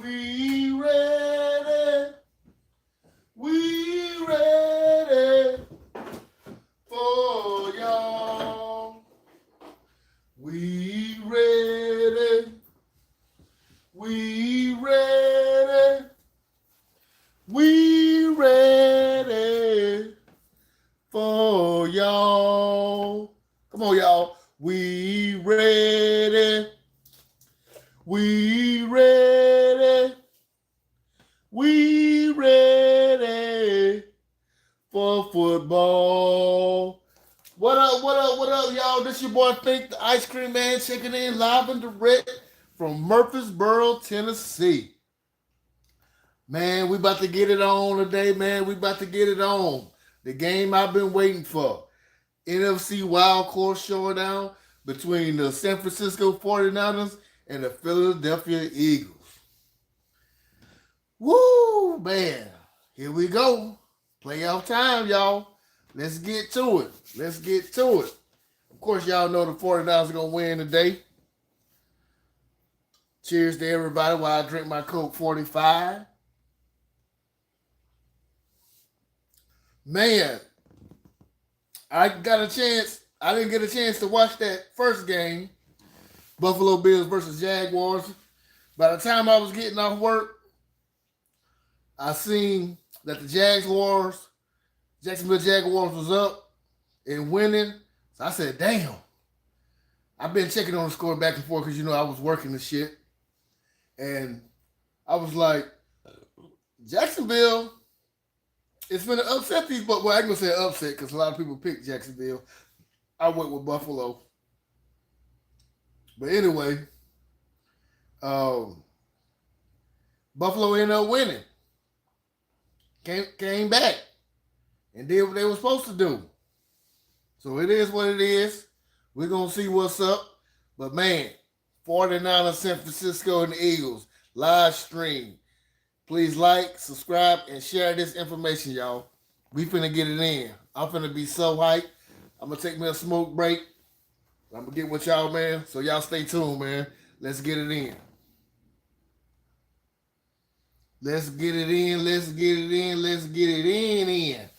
We ready. We ready for y'all. We ready. We ready. We ready for y'all. Come on, y'all. We ready. We ready. We ready for football. What up, what up, what up, y'all? This your boy Think, the Ice Cream Man, checking in live and direct from Murfreesboro, Tennessee. Man, we about to get it on today, man. We about to get it on. The game I've been waiting for. NFC Wild Card showdown between the San Francisco 49ers and the Philadelphia Eagles. Woo, man. Here we go. Playoff time, y'all. Let's get to it. Let's get to it. Of course, y'all know the 49ers are going to win today. Cheers to everybody while I drink my Coke 45. Man, I didn't get a chance to watch that first game, Buffalo Bills versus Jaguars. By the time I was getting off work, I seen that the Jacksonville Jaguars was up and winning. So I said, damn. I've been checking on the score back and forth because, I was working the shit. And I was like, Jacksonville is going to upset these, but well, I ain't going to say upset because a lot of people picked Jacksonville. I went with Buffalo. But anyway, Buffalo ended up winning. Came back and did what they were supposed to do. So it is what it is. We're going to see what's up. But man, 49ers, San Francisco, and the Eagles, live stream. Please like, subscribe, and share this information, y'all. We finna get it in. I'm finna be so hyped. I'm going to take me a smoke break. I'm going to get with y'all, man. So y'all stay tuned, man. Let's get it in. Let's get it in. Let's get it in. Let's get it in.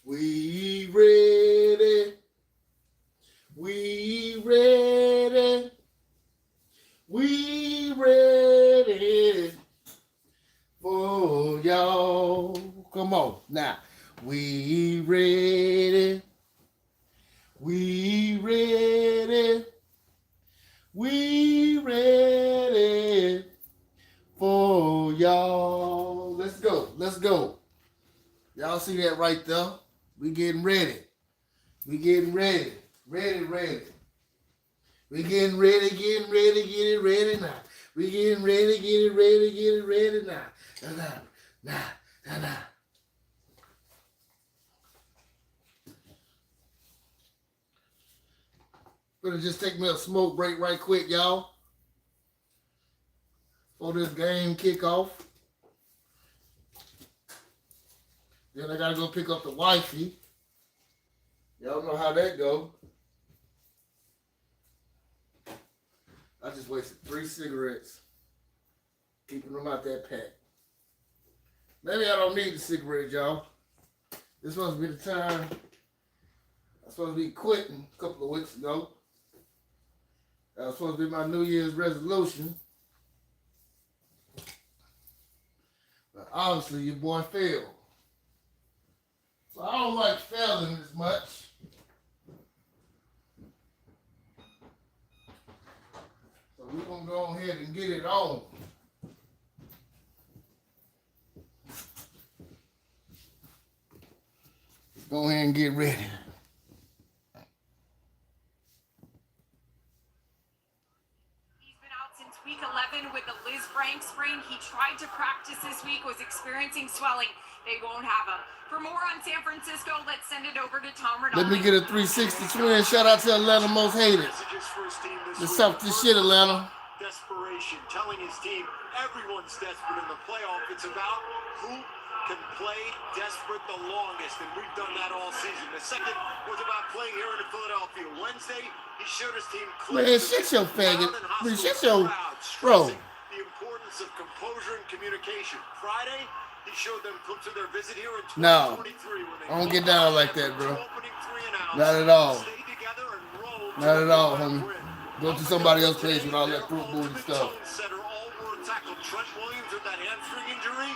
We ready. We ready. We ready for y'all. Come on now. We ready. We ready. We ready for y'all. Let's go. Let's go. Y'all see that right there? We getting ready. We getting ready. Ready. We getting ready, get it ready now. We getting ready, get it ready now. Nah. Gonna just take me a smoke break right quick, y'all. For this game kickoff. Then I gotta go pick up the wifey. Y'all know how that go. I just wasted 3 cigarettes. Keeping them out that pack. Maybe I don't need the cigarette, y'all. This supposed to be the time. I'm supposed to be quitting a couple of weeks ago. That was supposed to be my New Year's resolution. But obviously your boy failed. So I don't like failing as much. So we're going to go ahead and get it on. Go ahead and get ready. Week 11 with the Liz Frank sprain. He tried to practice this week, was experiencing swelling. They won't have him. For more on San Francisco, let's send it over to Tom Rinaldi. Let me get a 360 twin. Shout out to Atlanta Most Hated. Let's talk this shit, Atlanta. desperation, telling his team everyone's desperate in the playoff. It's about who can play desperate the longest, and we've done that all season. The second was about playing here in Philadelphia. Wednesday, he showed his team Man, shut your faggot. Man, shut your bro. The importance of composure and communication. Friday, he showed them clips of their visit here in 2023 No, when they I don't get down like that, bro. opening 3 and outs, Not at all. stayed together and rolled Not to at the all, wild homie. win. Go to somebody else's place with all that fruit boot and stuff. Center, all were tackled. Trent Williams with that hamstring injury.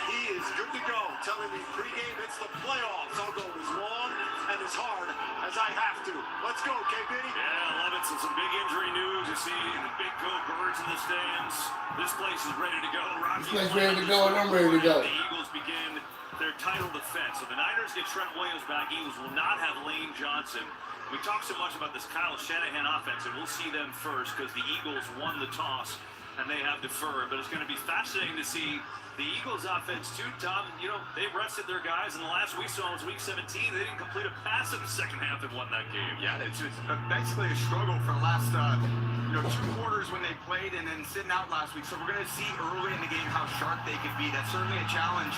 He is good to go. Telling me pregame it's the playoffs. I'll go as long and as hard as I have to. Let's go, KB. Yeah, I love it. Some big injury news. You see the big goat birds in the stands. This place is ready to go. This place ready to go, and I'm ready to go. The Eagles begin their title defense. So the Niners get Trent Williams back. Eagles will not have Lane Johnson. We talk so much about this Kyle Shanahan offense, and we'll see them first because the Eagles won the toss and they have deferred. But it's going to be fascinating to see the Eagles offense too, Tom. You know, they rested their guys, and the last we saw was week 17. They didn't complete a pass in the second half and won that game. Yeah, it's basically a struggle for the last 2 quarters when they played and then sitting out last week. So we're going to see early in the game how sharp they could be. That's certainly a challenge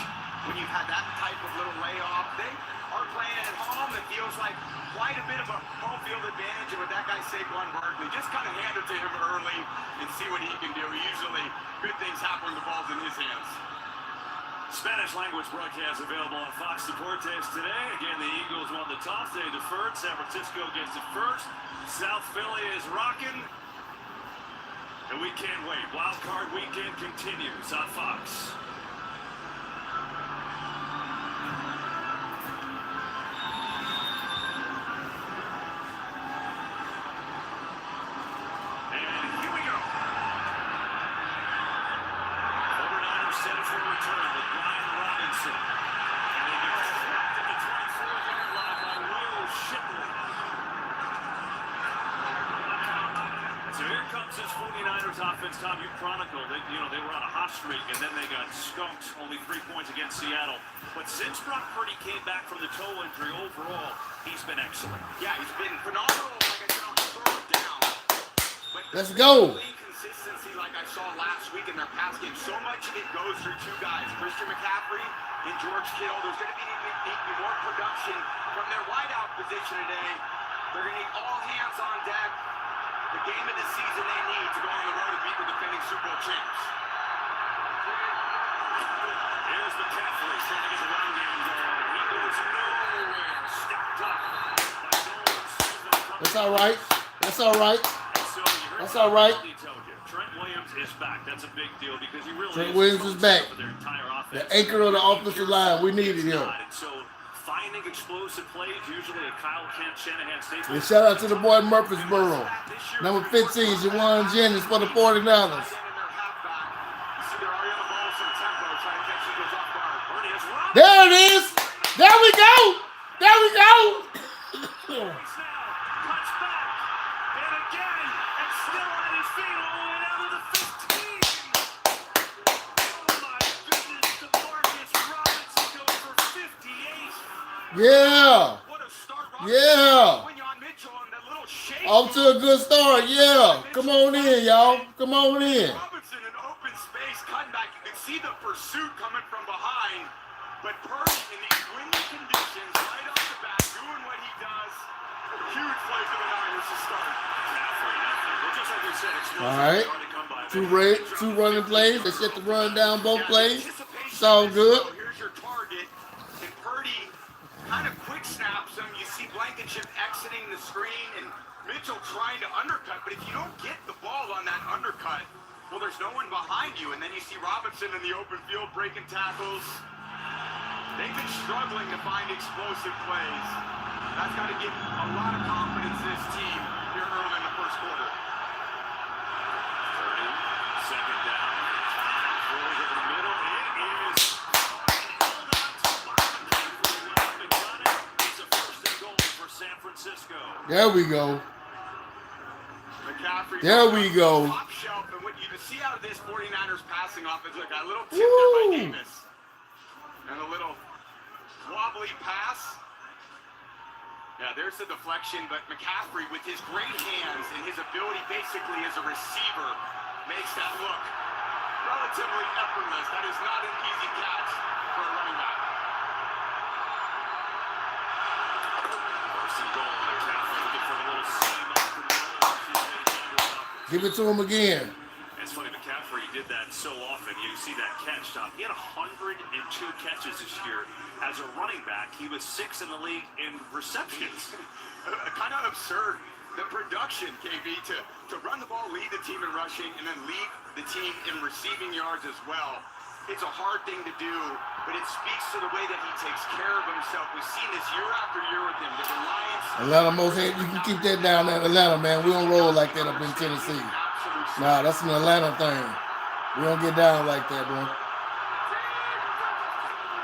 when you've had that type of little layoff. They are playing at home. It feels like quite a bit of a home field advantage. And with that guy Saquon Barkley, just kind of hand it to him early and see what he can do. Usually good things happen when the ball's in his hands. Spanish language broadcast available on Fox Deportes today. Again, the Eagles won the toss. They deferred. San Francisco gets it first. South Philly is rocking. And we can't wait. Wild Card weekend continues on Fox. And here we go. 49ers set for a return with Brian Robinson. And he gets trapped in the 24-yard line by Will Shipley. So here comes this 49ers offense. Tom, you chronicled it. You know, they were on a hot streak, and then they got skunked. Only 3 points against Seattle. But since Brock Purdy came back from the toe injury, overall, he's been excellent. Yeah, he's been phenomenal, like I said, on third down. But Let's go. Inconsistency like I saw last week in their pass game. So much of it goes through 2 guys, Christian McCaffrey and George Kittle. There's going to need more production from their wideout position today. They're going to need all hands on deck. The game of the season they need to go on the road and beat the defending Super Bowl champs. Here's McCaffrey trying to get the run game going. He goes nowhere. Stepped up by Nolan Smith. That's all right. That's all right. So you heard That's all right. Trent Williams is back. That's a big deal because he really Trent Williams is back. for their entire offense. The anchor of the offensive line. We needed him. So finding explosive plays, usually a Kyle Shanahan statement. And shout out to the boy Murfreesboro. Number 15, Juwan Jennings for the 49ers. There it is. There we go. There we go. Cuts back. And again, and still on his feet all the way down to the 15. Oh my goodness, DeMarcus Robinson goes for 58. Yeah. What a start, Yeah. Mitchell and that little shake. Off to a good start. Yeah. Come on in, y'all. Come on in. Robinson in open space, cutting back. You can see the pursuit coming from behind. But Purdy in these windy conditions, right off the bat, doing what he does. Huge play for the Niners to start. Just like we said, All right. Two running plays. They set the run down both plays. It's all good. So here's your target. And Purdy kind of quick snaps him. You see Blankenship exiting the screen and Mitchell trying to undercut. But if you don't get the ball on that undercut, well, there's no one behind you. And then you see Robinson in the open field breaking tackles. They've been struggling to find explosive plays. That's got to give a lot of confidence to this team here early in the first quarter. 32nd down. Throws over the middle. It is it's a first and goal for San Francisco. There we go. McCaffrey. There we go. Top shelf, and what you can see out of this 49ers passing offense, look, a little tip there by Davis. And a little wobbly pass. Yeah, there's the deflection, but McCaffrey with his great hands and his ability basically as a receiver makes that look relatively effortless. That is not an easy catch for a running back. First and goal. McCaffrey looking for a little seam off the middle. Give it to him again. It's funny, McCaffrey did that so often. You see that catch, Tom. He had 102 catches this year as a running back. He was 6th in the league in receptions. Kind of absurd. The production, KB, to run the ball, lead the team in rushing, and then lead the team in receiving yards as well. It's a hard thing to do, but it speaks to the way that he takes care of himself. We've seen this year after year with him. The reliance. Atlanta most hate. You can keep that down at Atlanta, man. We don't roll like that up in Tennessee. Nah, that's an Atlanta thing. We don't get down like that, bro.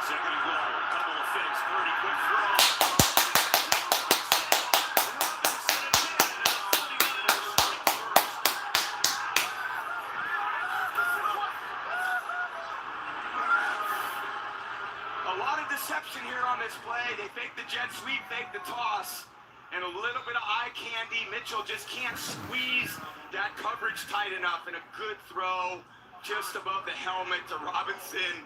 Second and goal. Double of fakes. Pretty quick throw. A lot of deception here on this play. They fake the jet sweep, fake the toss, and a little bit of eye candy. Mitchell just can't squeeze that coverage tight enough, and a good throw just above the helmet to Robinson.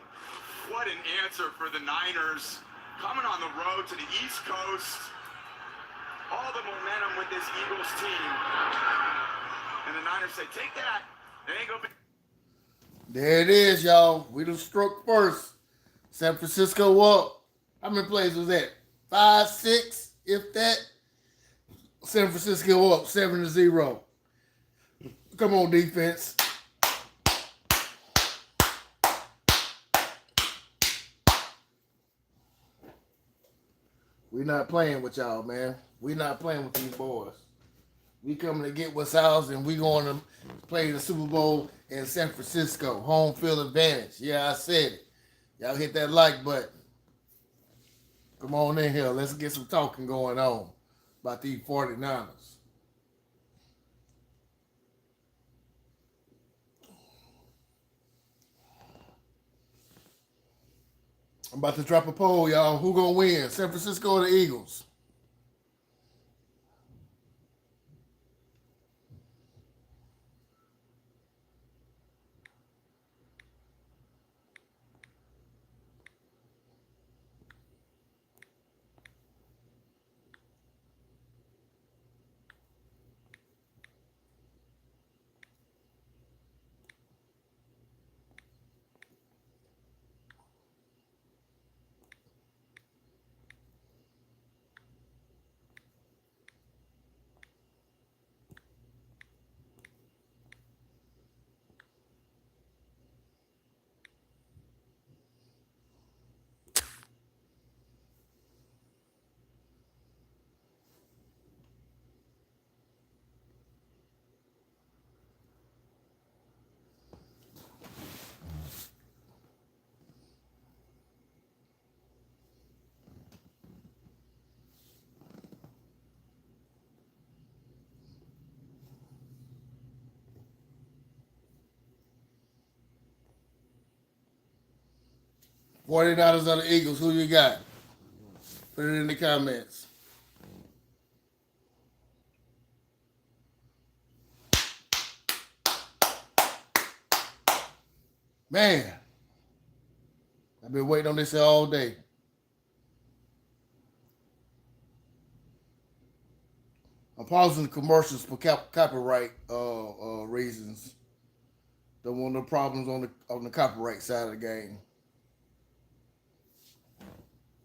What an answer for the Niners. Coming on the road to the East Coast. All the momentum with this Eagles team. And the Niners say, take that. They ain't gonna be. There it is, y'all. We done struck first. San Francisco up. How many plays was that? 5, 6, if that. San Francisco up 7-0. Come on, defense. We not playing with y'all, man. We not playing with these boys. We coming to get what's ours, and we going to play the Super Bowl in San Francisco. Home field advantage. Yeah, I said it. Y'all hit that like button. Come on in here. Let's get some talking going on about these 49ers. I'm about to drop a poll, y'all. Who gonna win? San Francisco or the Eagles? $40 on the Eagles. Who you got? Put it in the comments. Man, I've been waiting on this all day. I'm pausing the commercials for copyright reasons. Don't want no problems on the copyright side of the game.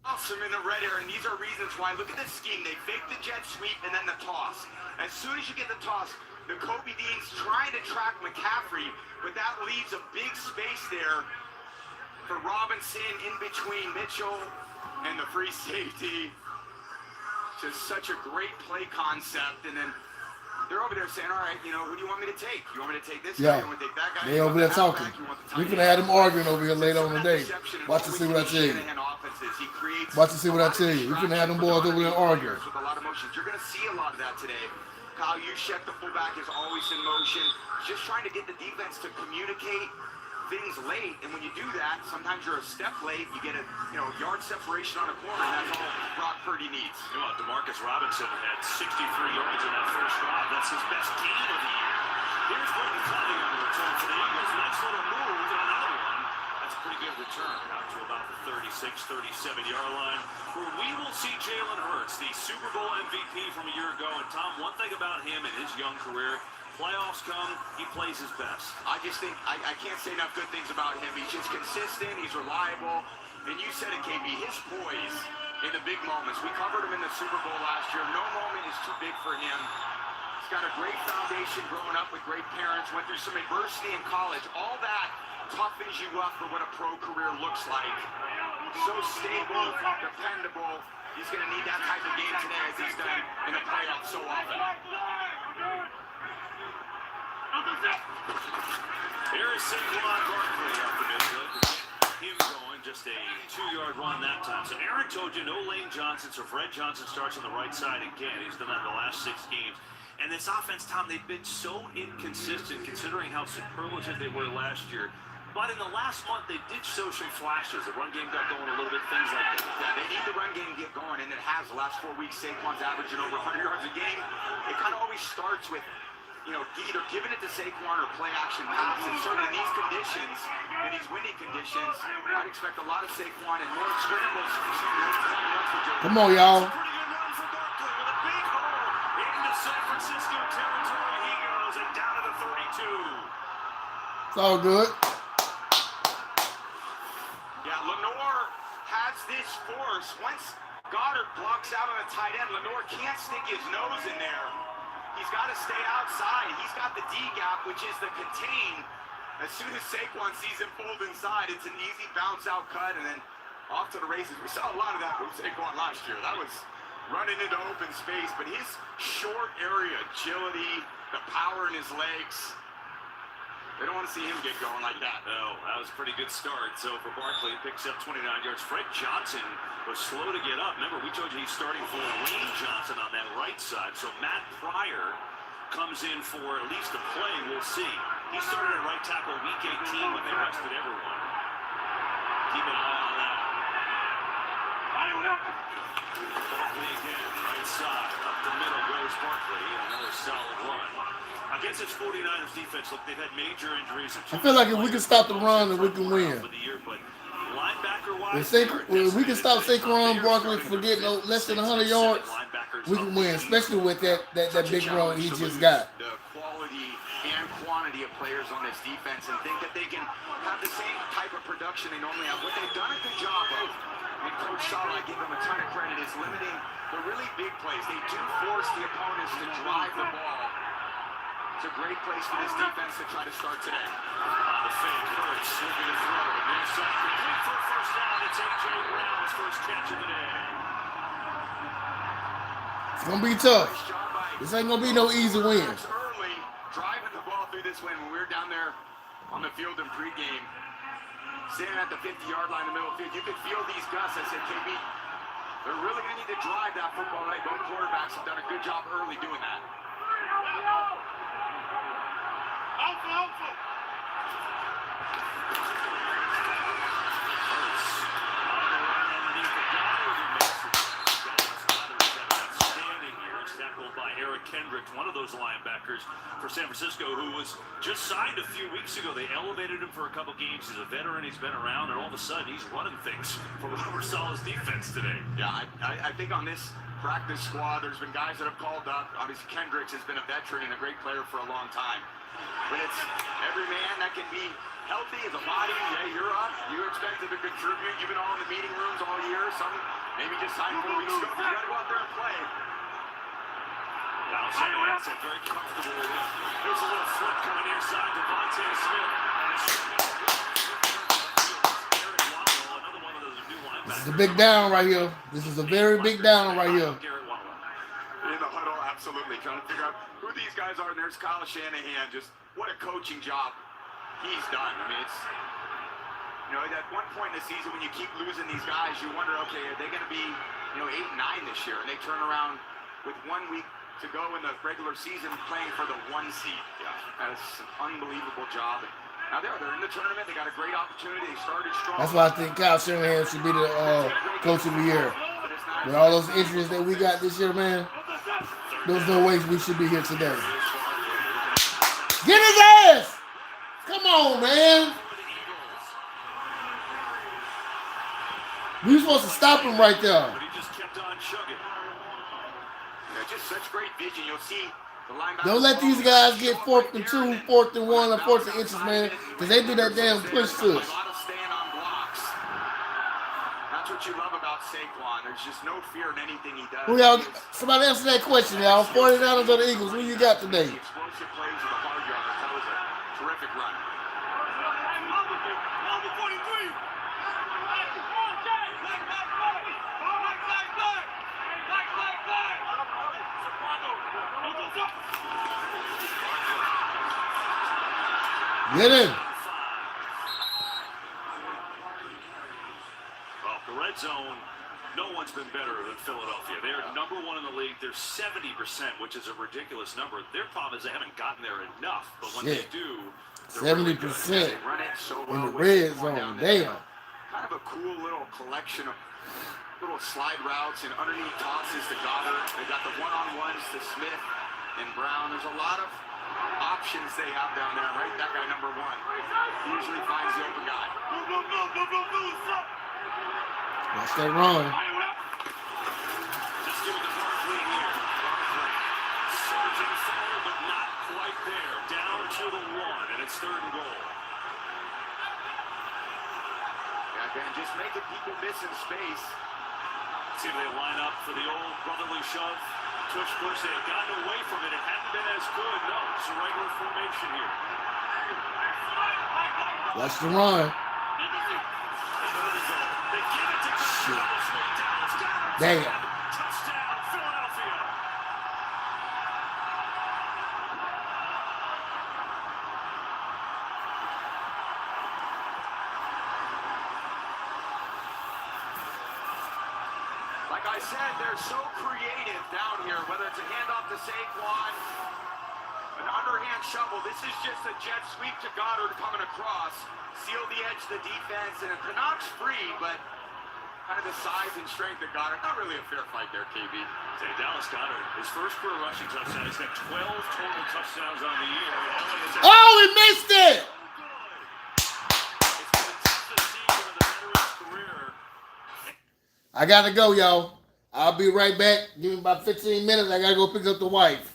Awesome in the red area, and these are reasons why. Look at this scheme. They fake the jet sweep and then the toss. As soon as you get the toss, the Kobe Dean's trying to track McCaffrey, but that leaves a big space there for Robinson in between Mitchell and the free safety. Just such a great play concept, and then they're over there saying, all right, who do you want me to take? You want me to take this guy? You want me to take that guy? They over there talking. We can have them arguing over here later on today. Watch and see what I tell you. Watch and see what I tell you. We can have them boys over there arguing. With a lot of motions. You're going to see a lot of that today. Kyle Juszczyk, the fullback, is always in motion. Just trying to get the defense to communicate things late, and when you do that, sometimes you're a step late. You get a yard separation on a corner, and that's all Brock Purdy needs. You know what? Demarcus Robinson had 63 yards in that first drive. That's his best game of the year. Here's Brittany Cunning on the return for the Eagles. Nice little move on another one. That's a pretty good return. Out to about the 36, 37-yard line, where we will see Jalen Hurts, the Super Bowl MVP from a year ago. And Tom, one thing about him in his young career, playoffs come, he plays his best. I just think I can't say enough good things about him. He's just consistent. He's reliable. And you said it, KB, his poise in the big moments. We covered him in the Super Bowl last year. No moment is too big for him. He's got a great foundation growing up with great parents, went through some adversity in college. All that toughens you up for what a pro career looks like. So stable, dependable. He's going to need that type of game today as he's done in the playoffs so often. Here is Saquon Barkley off the middle. Him going, just a 2-yard run that time. So Aaron told you no Lane Johnson, so Fred Johnson starts on the right side again. He's done that in the last 6 games. And this offense, Tom, they've been so inconsistent considering how superlative they were last year. But in the last month, they did show some flashes. The run game got going a little bit, things like that. Yeah, they need the run game to get going, and it has. The last 4 weeks, Saquon's averaging over 100 yards a game. It kind of always starts with, you know, either giving it to Saquon or play action pass. And certainly in these conditions, in these windy conditions, I'd expect a lot of Saquon and more scrambles. Come on, y'all. Pretty good run for Barkley with a big hole into San Francisco territory. He goes and down to the 32. It's all good. Yeah, Lenore has this force. Once Goddard blocks out on a tight end, Lenore can't stick his nose in there. He's got to stay outside. He's got the D gap, which is the contain. As soon as Saquon sees him fold inside, it's an easy bounce out cut and then off to the races. We saw a lot of that from Saquon last year. That was running into open space, but his short area agility, the power in his legs, they don't want to see him get going like that. No, that was a pretty good start. So for Barkley, picks up 29 yards. Fred Johnson was slow to get up. Remember, we told you he's starting for Lane Johnson on that right side. So Matt Pryor comes in for at least a play. We'll see. He started at right tackle week 18 when they rested everyone. Keep an eye on that. Barkley again, right side. Up the middle goes Barkley. Another solid run. Against this 49ers defense, look, they've had major injuries. I feel like if we can stop the run, then we can win. If we can stop Saquon Barkley for getting less than 100 yards, we can win, especially with that big run he just got. The quality and quantity of players on this defense and think that they can have the same type of production they normally have. What they've done a good job of, and Coach Sala, I give them a ton of credit, is limiting the really big plays. They do force the opponents to drive the ball. It's a great place for this defense to try to start today. The fake Hurts looking to throw. Near side complete for a first down. It's A.J. Brown's first catch of the day. It's going to be tough. This ain't going to be no easy win. Early, driving the ball through this win. When we were down there on the field in pregame, standing at the 50-yard line in the middle of the field, you could feel these gusts. I said, KB, they're really going to need to drive that football right. Both quarterbacks have done a good job early doing that. One of those linebackers for San Francisco who was just signed a few weeks ago. They elevated him for a couple games. He's a veteran. He's been around, and all of a sudden he's running things for Robert Saleh's defense today. Yeah, I think on this practice squad, there's been guys that have called up. Obviously, Kendricks has been a veteran and a great player for a long time. But it's every man that can be healthy as a body. Yeah, you're up. You're expected to contribute. You've been all in the meeting rooms all year. Some maybe just signed 4 weeks ago. You got to go out there and play. That's very comfortable with it. There's a little flip coming near side. Devontae Smith. This is a big down right here. This is a very big down right here. In the huddle, absolutely. Trying to figure out who these guys are. And there's Kyle Shanahan. Just what a coaching job he's done. I mean, it's, you know, at one point in the season when you keep losing these guys, you wonder, okay, are they going to be, 8-9 this year? And they turn around with 1 week to go in the regular season playing for the 1 seed. Yeah, that's an unbelievable job. Now they're in the tournament. They got a great opportunity. They started strong. That's why I think Kyle Shanahan should be the coach of the year. With all those injuries that we got this year, man, there's no way we should be here today. Get his ass! Come on, man. We were supposed to stop him right there. But he just kept on chugging. Just such great vision. You'll see the linebacker. Don't let these guys get 4th and 2, 4th and 1, or 4th and inches, man. Because they do that damn push to us. A lot of stand on blocks. That's what you love about Saquon. There's just no fear in anything he does. Who y'all? Somebody answer that question, y'all. 49ers or the Eagles? Who you got today? Explosive plays with the hard yards. That was a terrific run. Get in. Well, the red zone, no one's been better than Philadelphia. They're number 1 in the league. They're 70%, which is a ridiculous number. Their problem is they haven't gotten there enough. But when they do, 70% They run it so in well the with red Saquon zone. down there. Damn. Kind of a cool little collection of little slide routes and underneath tosses to Goddard. They got the one-on-ones to Smith and Brown. There's a lot of options they have down there, right? That guy number 1 usually finds the open guy. Watch that run. just giving the Barkley here. Barkley surging forward, but not quite there. Down to the 1, and it's 3rd and goal. Yeah, Ben, just making people miss in space. See if they line up for the old brotherly shove. Tush push. They had gotten away from it. It hadn't been as good. No, it's a regular formation here. Watch the run. They give it to Goodell. Damn. Touchdown, Philadelphia. Like I said, they're so creative down here, whether it's a handoff to Saquon, an underhand shovel. This is just a jet sweep to Goddard coming across. Seal the edge of the defense, and Pinnock's free, but kind of the size and strength of Goddard. Not really a fair fight there, KB. Say Dallas Goedert, his first career rushing touchdown. He's got 12 total touchdowns on the year. Oh, he missed it! It's been the toughest season of the veteran's career. I gotta go, y'all. I'll be right back. Give me about 15 minutes. I gotta go pick up the wife.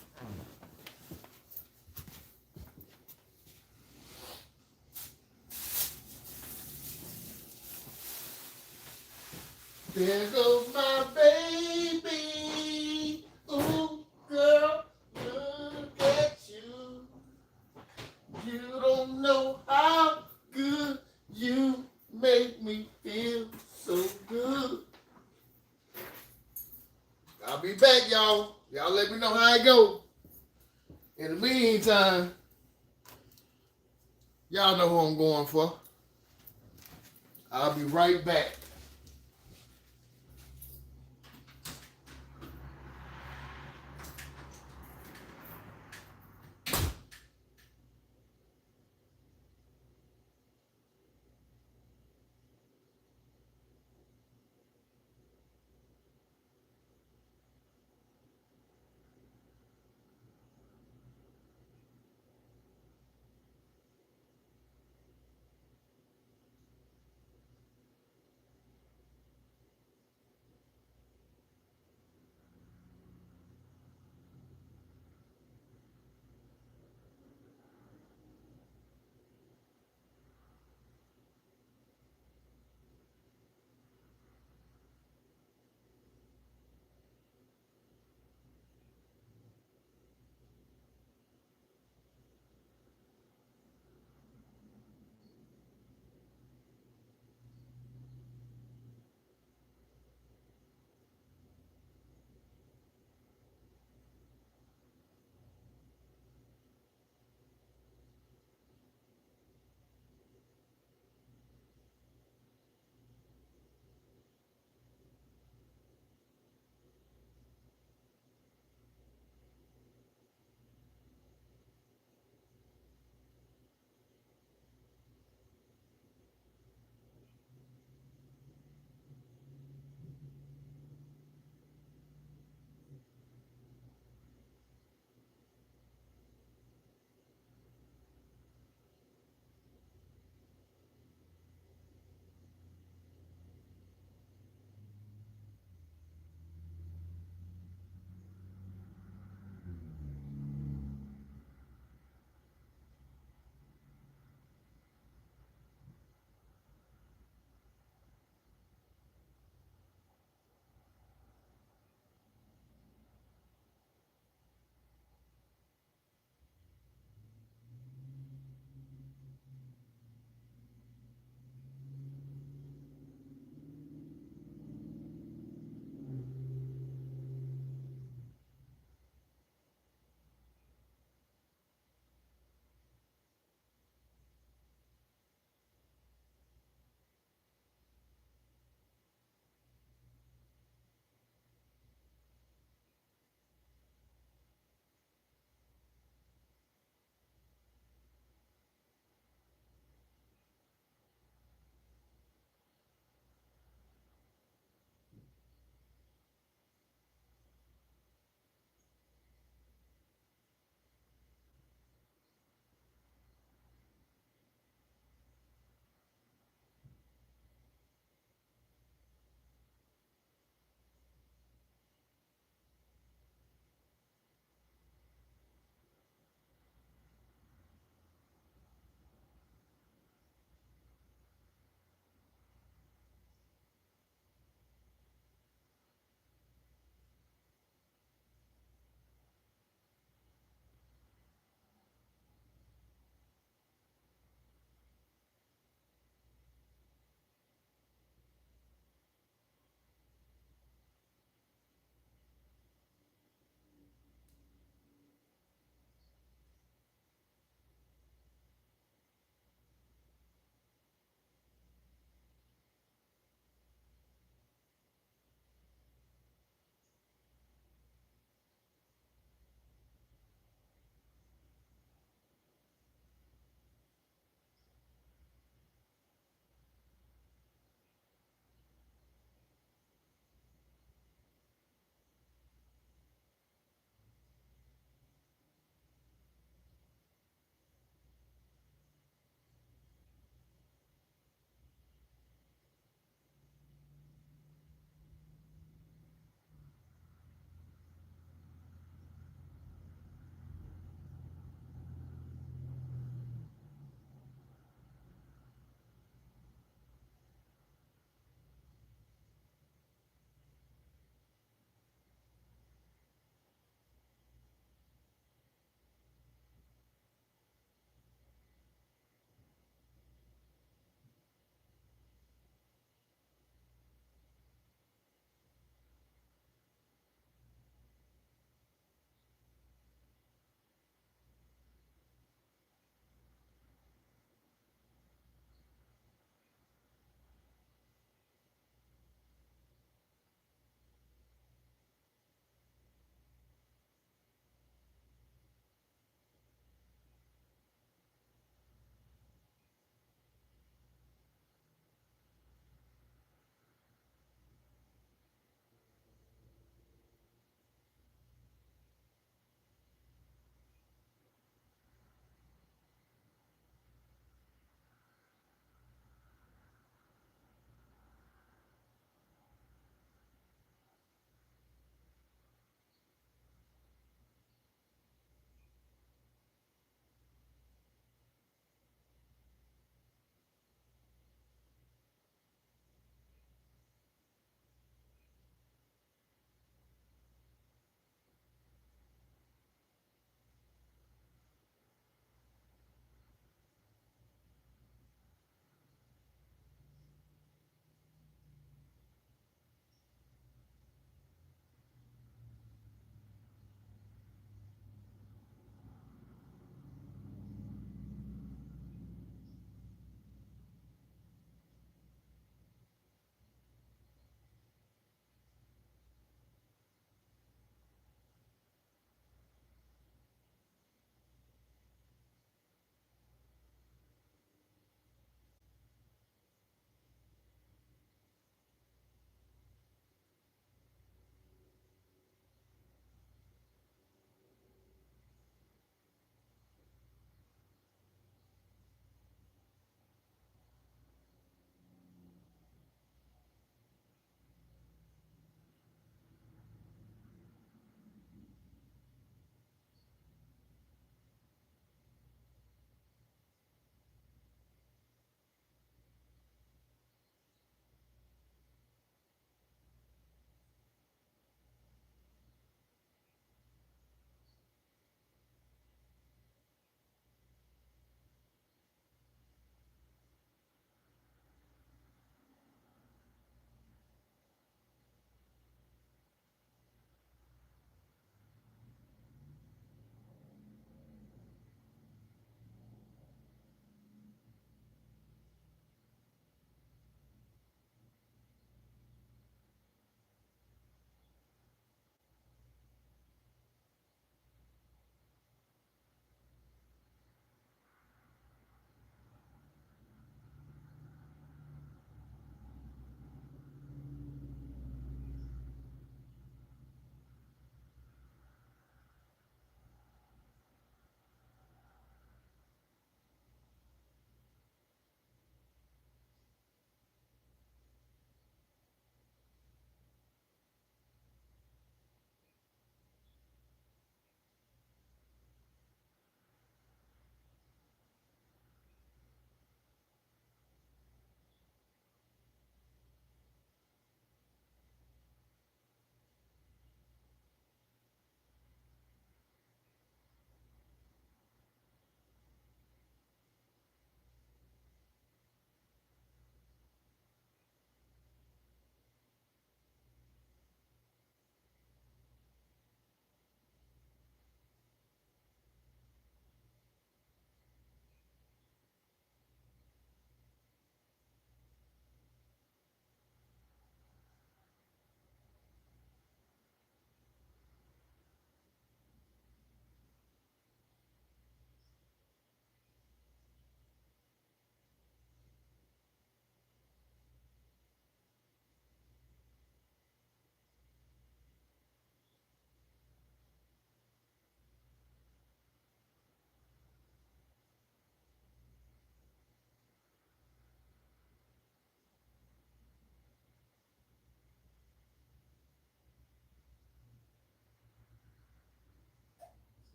There goes my baby. Ooh, girl, look at you. You don't know how good you make me feel so good. I'll be back, y'all. Y'all let me know how it go. In the meantime, y'all know who I'm going for. I'll be right back.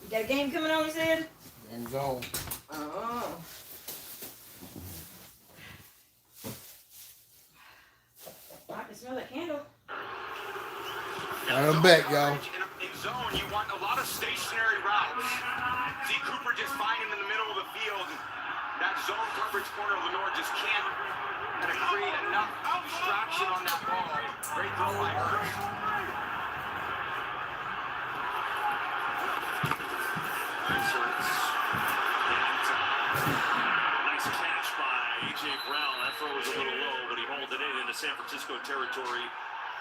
You got a game coming on, you said? Game's on. Oh. I can smell that candle. I'm back, y'all. In zone, you want a lot of stationary routes. See Cooper just find him in the middle of the field. That zone coverage corner of Lenore just can't create enough distraction on that ball. Great throw by Hurts. Nice catch by A.J. Brown. That throw was a little low, but he hauled it in into San Francisco territory.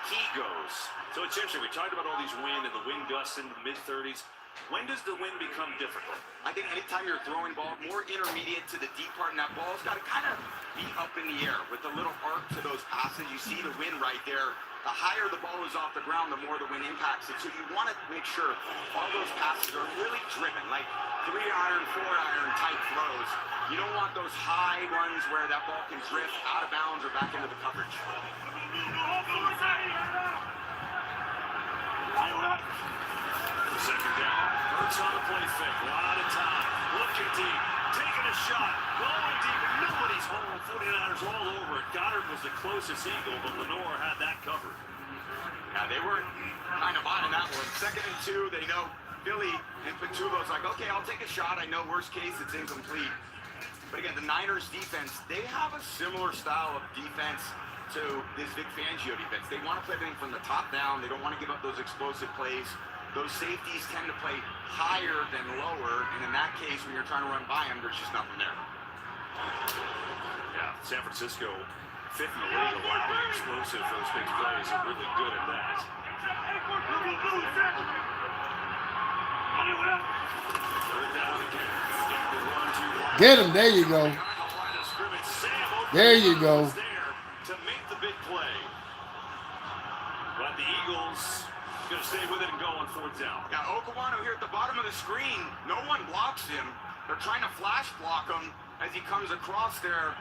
He goes. So it's interesting. We talked about all these wind and the wind gusts in the mid-30s. When does the wind become difficult? I think anytime you're throwing ball more intermediate to the deep part, and that ball's got to kind of be up in the air with a little arc to those passes. You see the wind right there. The higher the ball is off the ground, the more the wind impacts it. So you want to make sure all those passes are really driven, like 3-iron, 4-iron type throws. You don't want those high ones where that ball can drift out of bounds or back into the coverage. Second down. Hurts on the play fake. A lot of time. Looking deep. Taking a shot. Going deep. And nobody's home. 49ers all over it. Goddard was the closest eagle, but Lenore had that covered. Yeah, they were kind of on in that one. 2nd and 2. They know Philly and Patulo's like, okay, I'll take a shot. I know worst case it's incomplete. But again, the Niners defense, they have a similar style of defense to this Vic Fangio defense. They want to play everything from the top down. They don't want to give up those explosive plays. Those safeties tend to play higher than lower, and in that case, when you're trying to run by them, there's just nothing there. Yeah, San Francisco, 5th in the league, allowing explosive for those big plays. Are really good at that. Third down again. Get him. There you go. There you go. To make the big play. But the Eagles going to stay with it and go on 4th down. Got Okawano here at the bottom of the screen. No one blocks him. They're trying to flash block him as he comes across there.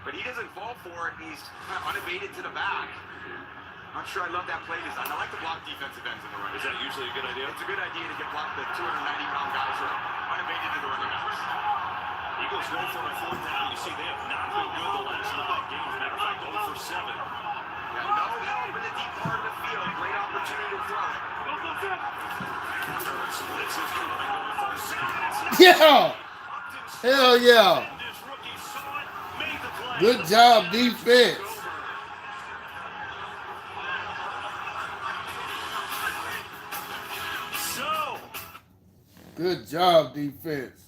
But he doesn't fall for it, and he's kind of unabated to the back. Not sure I love that play design. I like to block defensive ends in the run. Is that usually a good idea? It's a good idea to get blocked the 290-pound guys who are unabated to the running backs. Eagles go for a 4th down. You see, they have not been good the last 9 games. Matter of fact, 0 for 7. Yeah, no help in the deep part of the field. Great opportunity to throw it. Yeah. Hell yeah. Good job, defense. Good job, defense.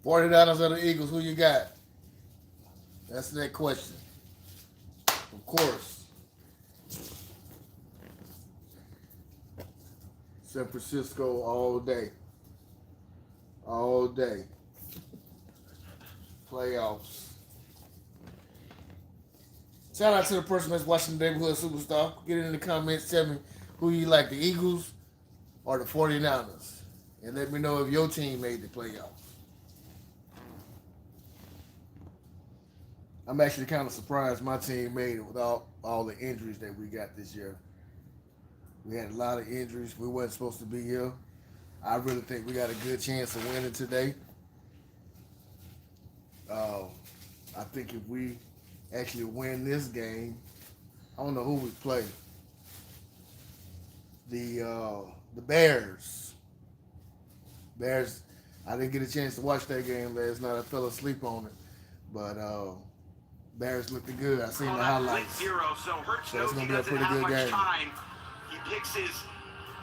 $40 of the Eagles. Who you got? That's that question. Of course. San Francisco all day. All day. Playoffs. Shout out to the person that's watching the Neighborhood Superstar. Get in the comments. Tell me who you like, the Eagles or the 49ers. And let me know if your team made the playoffs. I'm actually kind of surprised my team made it without all the injuries that we got this year. We had a lot of injuries. We weren't supposed to be here. I really think we got a good chance of winning today. I think if we actually win this game, I don't know who we play. The Bears. Bears. I didn't get a chance to watch that game last night. I fell asleep on it, but Bears looked good. I seen the highlights. So Hurts So it's knows gonna he be a doesn't pretty have good much game. time. He picks his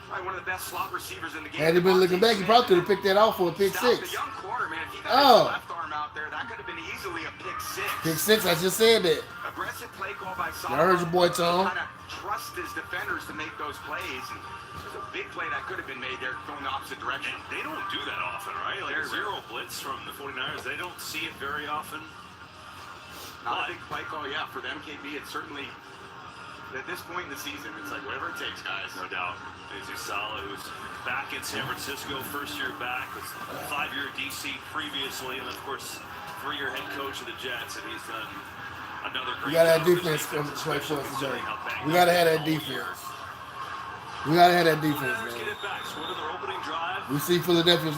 probably one of the best slot receivers in the game. Had he been looking back, he probably could have picked that off for a pick Stopped six. a young corner, man. If he got Oh. his left arm out there, that could have been easily a pick six. Pick six, I just said that. Aggressive play call by I heard your boy, Tom. Kind of trust his defenders to make those plays. And there's a big play that could have been made there going the opposite direction. They don't do that often, right? Like Very zero blitz from the 49ers. They don't see it very often. Not a big play call, yeah, for them, KB. It's certainly, at this point in the season, it's like whatever it takes, guys. No doubt. Sala, who's back in San Francisco, first year back, was 5-year DC previously, and of course, 3-year head coach of the Jets, and he's done another great We gotta have job. defense come to play for us today. How banged We gotta up have that they've been all defense. We gotta have that defense, Niners get man. it back. Sort of their opening drive. We see Philadelphia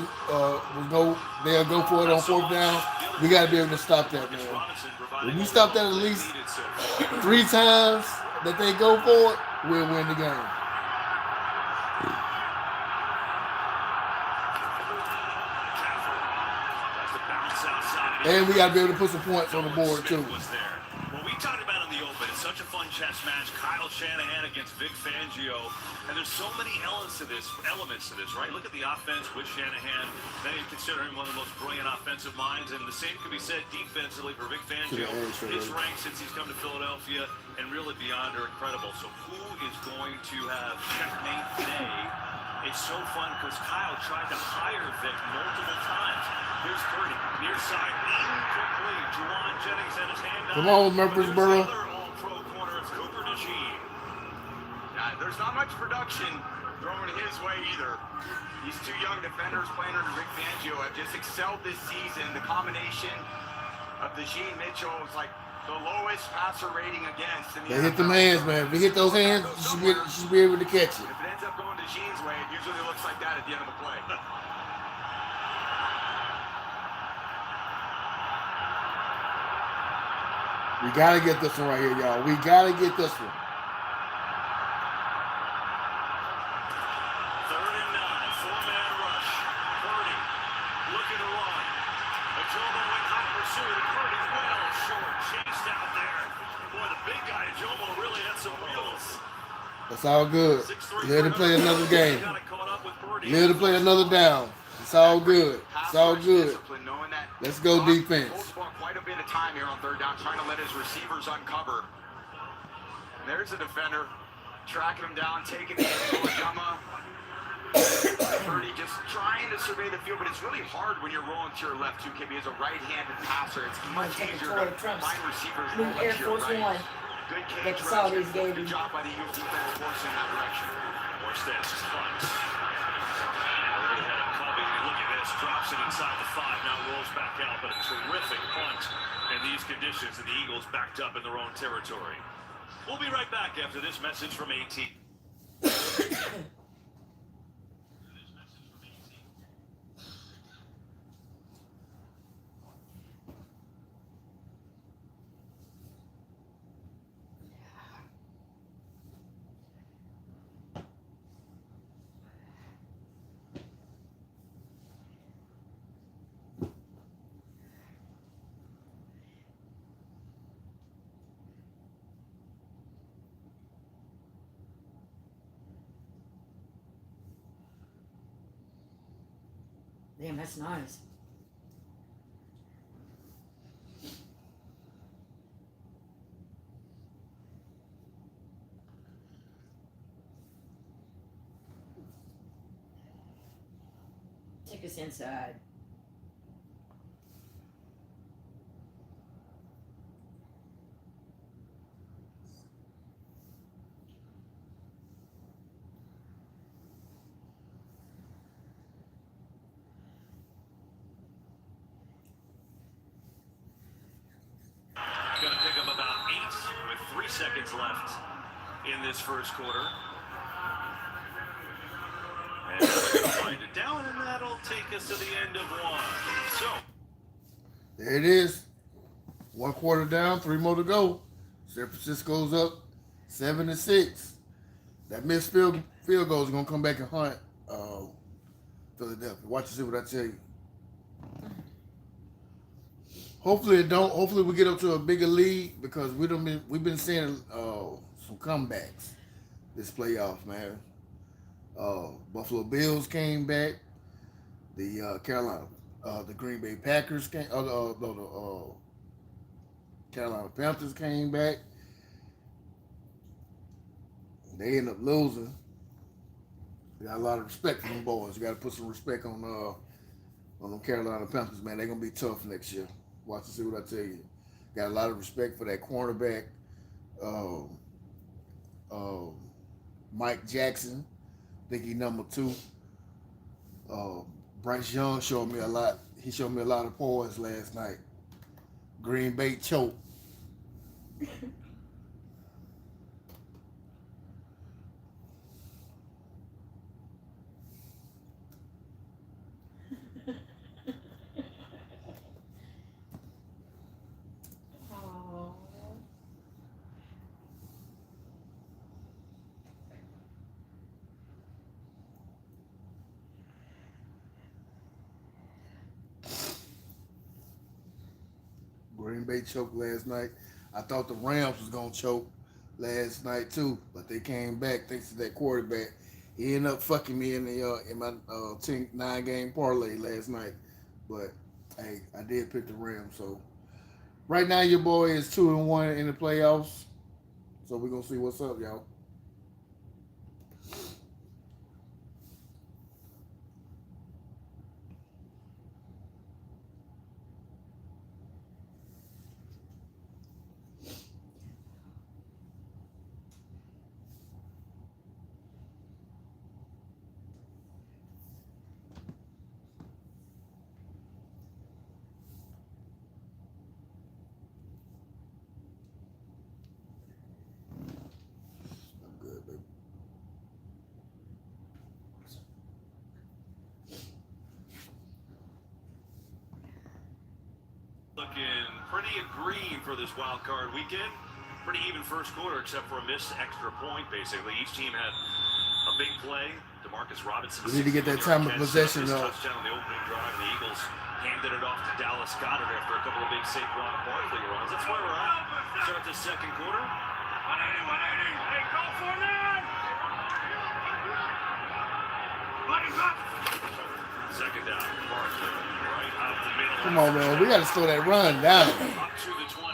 they'll go for it on 4th down. We gotta be able to stop that, man. When we stop that at least 3 times that they go for it, we'll win the game. And we got to be able to put some points on the board, too. Well, we talked about in the open, it's such a fun chess match. Kyle Shanahan against Vic Fangio. And there's so many elements to this, right? Look at the offense with Shanahan. They consider him one of the most brilliant offensive minds. And the same could be said defensively for Vic Fangio. His ranks since he's come to Philadelphia and really beyond are incredible. So who is going to have checkmate today? It's so fun because Kyle tried to hire Vic multiple times. Here's Purdy, near side, quickly. Juwan Jennings had his hand Come on, Murfreesboro. All-pro corner of Cooper DeJean. Yeah, there's not much production thrown his way either. These two young defenders playing under Vic Fangio have just excelled this season. The combination of DeJean Mitchell is like the lowest passer rating against. They hit them hands, man. If they hit those hands, you should be able to catch it. If it ends up going DeJean's way, it usually looks like that at the end of the play. We got to get this one right here, y'all. We got to get this one. 3rd and 9, 4-man rush. Purdy looking to run. Ajomo in hot pursuit. Purdy's well short. Chased out there. Boy, the big guy, Ajomo, really had some wheels. That's all good. 6'3" Let him play another game. Got it caught up with Purdy. Let him play another down. It's all good. It's all good. Let's go defense. Quite a bit of time here on 3rd down, trying to let his receivers uncover. There's a defender tracking him down, taking the Jama. Purdy just trying to survey the field, but it's really hard when you're rolling to your left too, KB. As a right-handed passer, it's much easier to find receivers rolling to your right. Good cage rush. Good job by the Eagles defense forcing that direction. More stats, punts. Already had a Covey. Look at this. Drops it inside the 5. Now rolls back out. But a terrific punt in these conditions. And the Eagles backed up in their own territory. We'll be right back after this message from AT. Damn, that's nice. Take us inside. Going to pick up about 8 with 3 seconds left in this first quarter. And they're going to find it down, and that'll take us to the end of 1. So There it is. 1 quarter down, 3 more to go. San Francisco's up 7-6. That missed field goal is gonna come back and haunt Philadelphia. Watch and see what I tell you. Hopefully it don't. Hopefully we get up to a bigger lead because we've been seeing some comebacks this playoff, man. Buffalo Bills came back. The the Green Bay Packers came. The Carolina Panthers came back. They end up losing. Got a lot of respect for them boys. You got to put some respect on them Carolina Panthers, man. They're gonna be tough next year. Watch and see what I tell you. Got a lot of respect for that cornerback, um, Mike Jackson. I think he number 2. Bryce Young showed me a lot. He showed me a lot of poise last night. Green Bay choke. Oh. Green Bay choked last night. I thought the Rams was gonna choke last night too, but they came back thanks to that quarterback. He ended up fucking me in my 9-game parlay last night, but hey, I did pick the Rams. So right now your boy is 2-1 in the playoffs. So we're gonna see what's up, y'all. I'm good, baby. Looking pretty green for this wild card weekend. Pretty even first quarter, except for a missed extra point, basically. Each team had a big play. DeMarcus Robinson. We need to get that time of possession up. Touchdown on the opening drive, and the Eagles handed it off to Dallas Goedert after a couple of big Saquon Barkley runs. That's where we're at. Start the second quarter. 180, 180. Hey, go for that! Second down. Barkley right out the middle. Come on, man. We got to slow that run down. Up to the 20.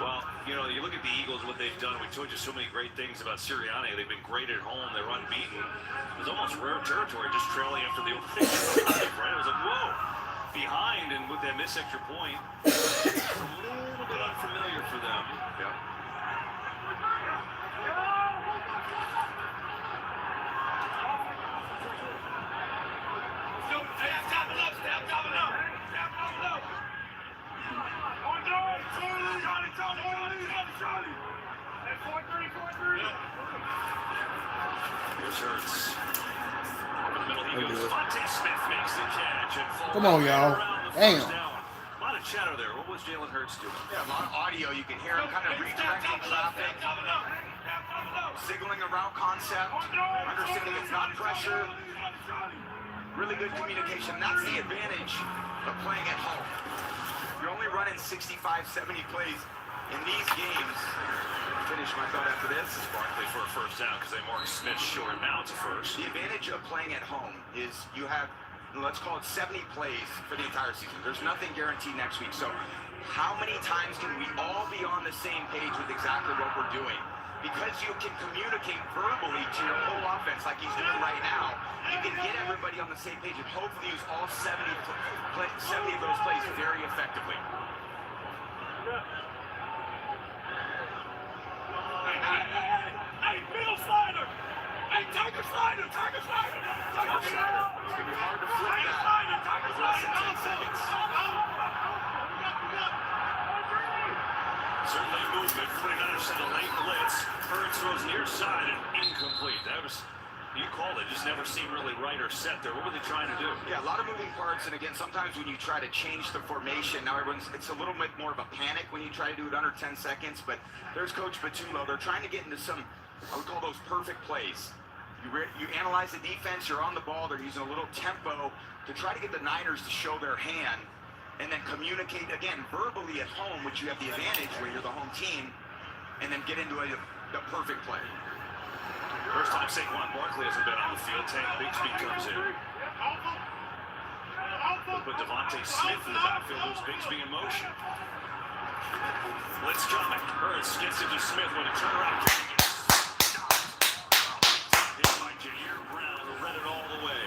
Well, you know, you look at the Eagles, what they've done. We told you so many great things about Sirianni. They've been great at home. They're unbeaten. It was almost rare territory, just trailing after the opening drive, right? It was like, whoa, behind, and with that missed extra point, it's a little bit unfamiliar for them. Yeah. Here's Hurts. Over the middle, he goes. Devontae Smith makes the catch and falls Come on, y'all. around the Damn. first down. A lot of chatter there. What was Jalen Hurts doing? Yeah, a lot of audio. You can hear him kind of redirecting traffic, signaling a route concept, understanding it's not pressure. Really good communication. That's the advantage of playing at home. You're only running 65, 70 plays in these games. Finish my thought after this. Barkley for a first down because they marked Smith short. Now it's a first. The advantage of playing at home is you have, let's call it 70 plays for the entire season. There's nothing guaranteed next week. So how many times can we all be on the same page with exactly what we're doing? Because you can communicate verbally to your whole offense like he's doing right now, you can get everybody on the same page and hopefully use all 70 of those plays very effectively. Hey, middle slider! Hey, Tiger slider! Tiger slider! Tiger slider! It's going to be hard to flip that. Tiger slider! Less than 10 seconds. Certainly movement. 49ers sent a late blitz. Hurts throws near side and incomplete. That was, you called it, just never seemed really right or set there. What were they trying to do? Yeah, a lot of moving parts, and again, sometimes when you try to change the formation, now it's a little bit more of a panic when you try to do it under 10 seconds, but there's Coach Batulo. They're trying to get into some, I would call those perfect plays. You analyze the defense, you're on the ball, they're using a little tempo to try to get the Niners to show their hand, and then communicate, again, verbally at home, which you have the advantage where you're the home team, and then get into the perfect play. First time Saquon Barkley hasn't been on the field. Tank Bigsby comes in. We'll put Devontae Smith in the backfield. Moves Bigsby in motion. Blitz coming. Hurts gets it to Smith with a turnaround. Hit by Jair Brown, who read it all the way.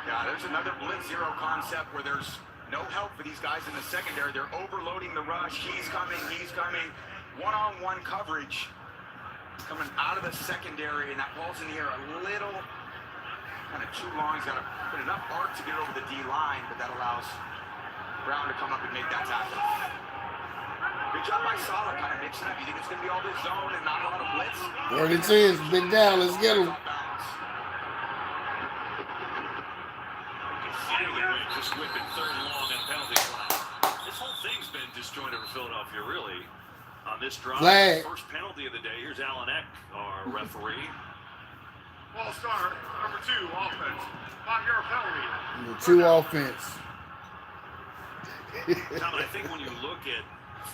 Yeah, there's another blitz zero concept where there's no help for these guys in the secondary. They're overloading the rush. He's coming. One-on-one coverage coming out of the secondary, and that ball's in the air a little kind of too long. He's got to put enough arc to get over the D line, but that allows Brown to come up and make that tackle. Good job by Saleh, kind of mixing up. You think it's going to be all this zone and not a lot of blitz? There it is. Big down. Let's get him. Just whipping third long and penalty flag. This whole thing's been disjointed for Philadelphia, really. On this drive, Flag. First penalty of the day. Here's Alan Eck, our referee. Ball start, number 2, offense. 5-yard penalty. Number 2 offense. Tom, I think when you look at